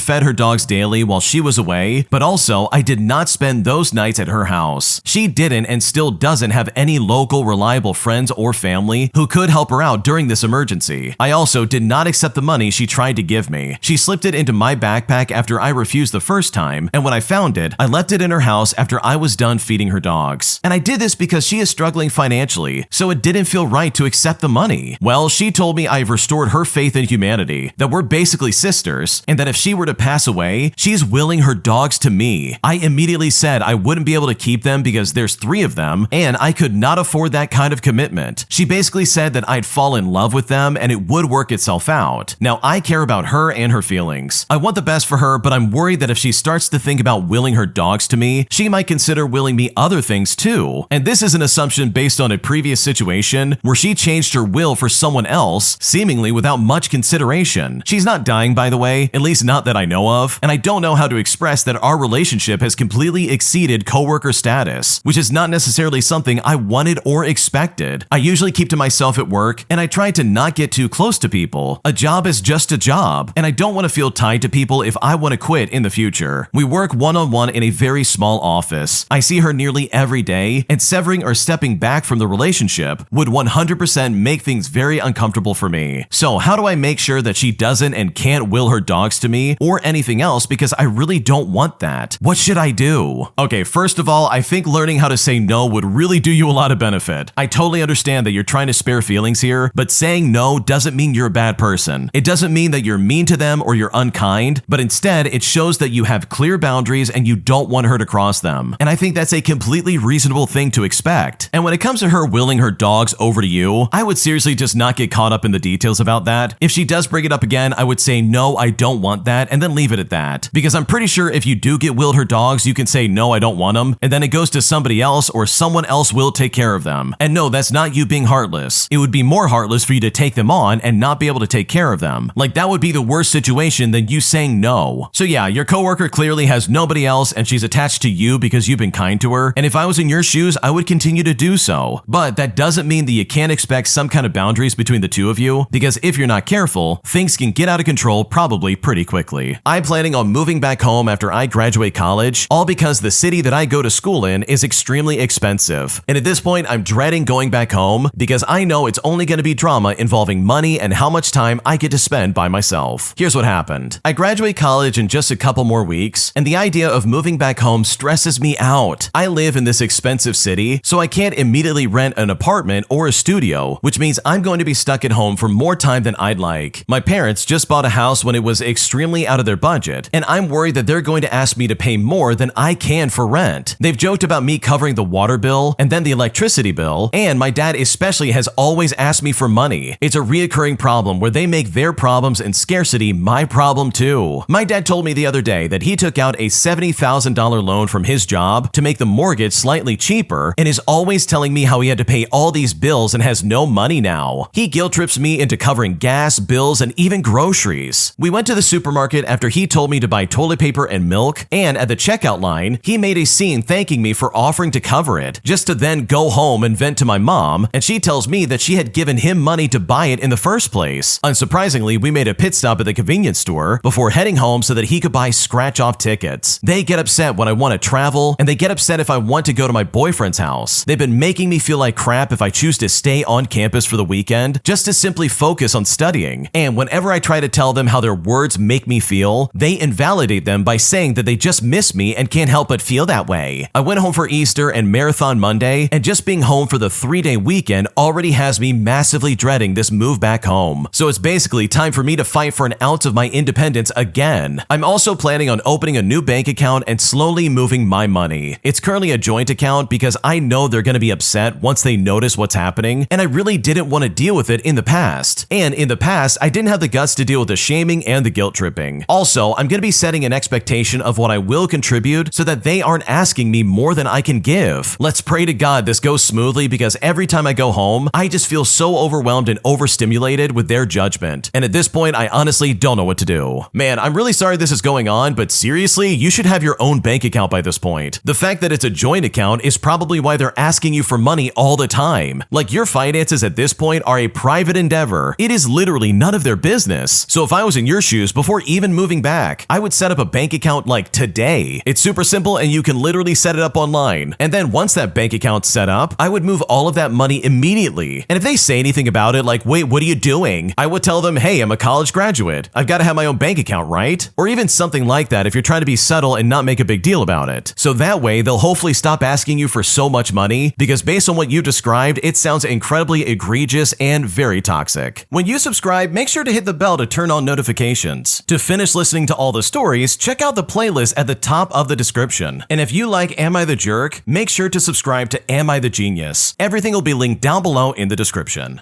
fed her dogs daily while she was away, but also I did not spend those nights at her house. She didn't and still doesn't have any local reliable friends or family who could help her out during this emergency. I also did not accept the money she tried to give me. She slipped it into my backpack after I refused the first time, and when I found it, I left it in her house after I was done feeding her dogs. And I did this because she is struggling financially, so it didn't feel right to accept the money. Well, she told me I've restored her faith in humanity, that we're basically sisters, and that if she were to pass away, she's willing her dogs to me. I immediately said I wouldn't be able to keep them because there's 3 of them, and I could not afford that kind of commitment. She basically said that I'd fall in love with them and it would work itself out. Now, I care about her and her feelings. I want the best for her, but I'm worried that if she starts to think about willing her dogs to me, me, she might consider willing me other things too. And this is an assumption based on a previous situation where she changed her will for someone else, seemingly without much consideration. She's not dying, by the way, at least not that I know of, and I don't know how to express that our relationship has completely exceeded coworker status, which is not necessarily something I wanted or expected. I usually keep to myself at work, and I try to not get too close to people. A job is just a job, and I don't want to feel tied to people if I want to quit in the future. We work one-on-one in a very small office. I see her nearly every day, and severing or stepping back from the relationship would 100% make things very uncomfortable for me. So how do I make sure that she doesn't and can't will her dogs to me or anything else, because I really don't want that? What should I do? Okay, first of all, I think learning how to say no would really do you a lot of benefit. I totally understand that you're trying to spare feelings here, but saying no doesn't mean you're a bad person. It doesn't mean that you're mean to them or you're unkind, but instead it shows that you have clear boundaries and you don't want her to cross them. And I think that's a completely reasonable thing to expect. And when it comes to her willing her dogs over to you, I would seriously just not get caught up in the details about that. If she does bring it up again, I would say, no, I don't want that, and then leave it at that. Because I'm pretty sure if you do get willed her dogs, you can say, no, I don't want them, and then it goes to somebody else or someone else will take care of them. And no, that's not you being heartless. It would be more heartless for you to take them on and not be able to take care of them. Like, that would be the worst situation than you saying no. So yeah, your coworker clearly has nobody else and she's attached to you because you've been kind to her, and if I was in your shoes, I would continue to do so. But that doesn't mean that you can't expect some kind of boundaries between the two of you, because if you're not careful, things can get out of control probably pretty quickly. I'm planning on moving back home after I graduate college, all because the city that I go to school in is extremely expensive. And at this point, I'm dreading going back home because I know it's only going to be drama involving money and how much time I get to spend by myself. Here's what happened. I graduate college in just a couple more weeks, and the idea of moving back home stresses me out. I live in this expensive city, so I can't immediately rent an apartment or a studio, which means I'm going to be stuck at home for more time than I'd like. My parents just bought a house when it was extremely out of their budget, and I'm worried that they're going to ask me to pay more than I can for rent. They've joked about me covering the water bill and then the electricity bill, and my dad especially has always asked me for money. It's a reoccurring problem where they make their problems and scarcity my problem too. My dad told me the other day that he took out a $70,000 loan from his job to make the mortgage slightly cheaper, and is always telling me how he had to pay all these bills and has no money now. He guilt trips me into covering gas, bills, and even groceries. We went to the supermarket after he told me to buy toilet paper and milk, and at the checkout line, he made a scene thanking me for offering to cover it, just to then go home and vent to my mom, and she tells me that she had given him money to buy it in the first place. Unsurprisingly, we made a pit stop at the convenience store before heading home so that he could buy scratch-off tickets. They get upset when I want to travel, and they get upset if I want to go to my boyfriend's house. They've been making me feel like crap if I choose to stay on campus for the weekend just to simply focus on studying. And whenever I try to tell them how their words make me feel, they invalidate them by saying that they just miss me and can't help but feel that way. I went home for Easter and Marathon Monday, and just being home for the 3-day weekend already has me massively dreading this move back home. So it's basically time for me to fight for an ounce of my independence again. I'm also planning on opening a new bank account and slowly moving my money. It's currently a joint account because I know they're going to be upset once they notice what's happening, and I really didn't want to deal with it in the past. And in the past, I didn't have the guts to deal with the shaming and the guilt tripping. Also, I'm going to be setting an expectation of what I will contribute so that they aren't asking me more than I can give. Let's pray to God this goes smoothly, because every time I go home, I just feel so overwhelmed and overstimulated with their judgment. And at this point, I honestly don't know what to do. Man, I'm really sorry this is going on, but seriously, you should have your own bank account by this point. The fact that it's a joint account is probably why they're asking you for money all the time. Like, your finances at this point are a private endeavor. It is literally none of their business. So if I was in your shoes before even moving back, I would set up a bank account like today. It's super simple and you can literally set it up online. And then once that bank account's set up, I would move all of that money immediately. And if they say anything about it, like, wait, what are you doing? I would tell them, hey, I'm a college graduate. I've got to have my own bank account, right? Or even something like that if you're trying to be subtle and not make a big deal about it. So that way, they'll hopefully stop asking you for so much money, because based on what you described, it sounds incredibly egregious and very toxic. When you subscribe, make sure to hit the bell to turn on notifications. To finish listening to all the stories, check out the playlist at the top of the description. And if you like Am I the Jerk, make sure to subscribe to Am I the Genius. Everything will be linked down below in the description.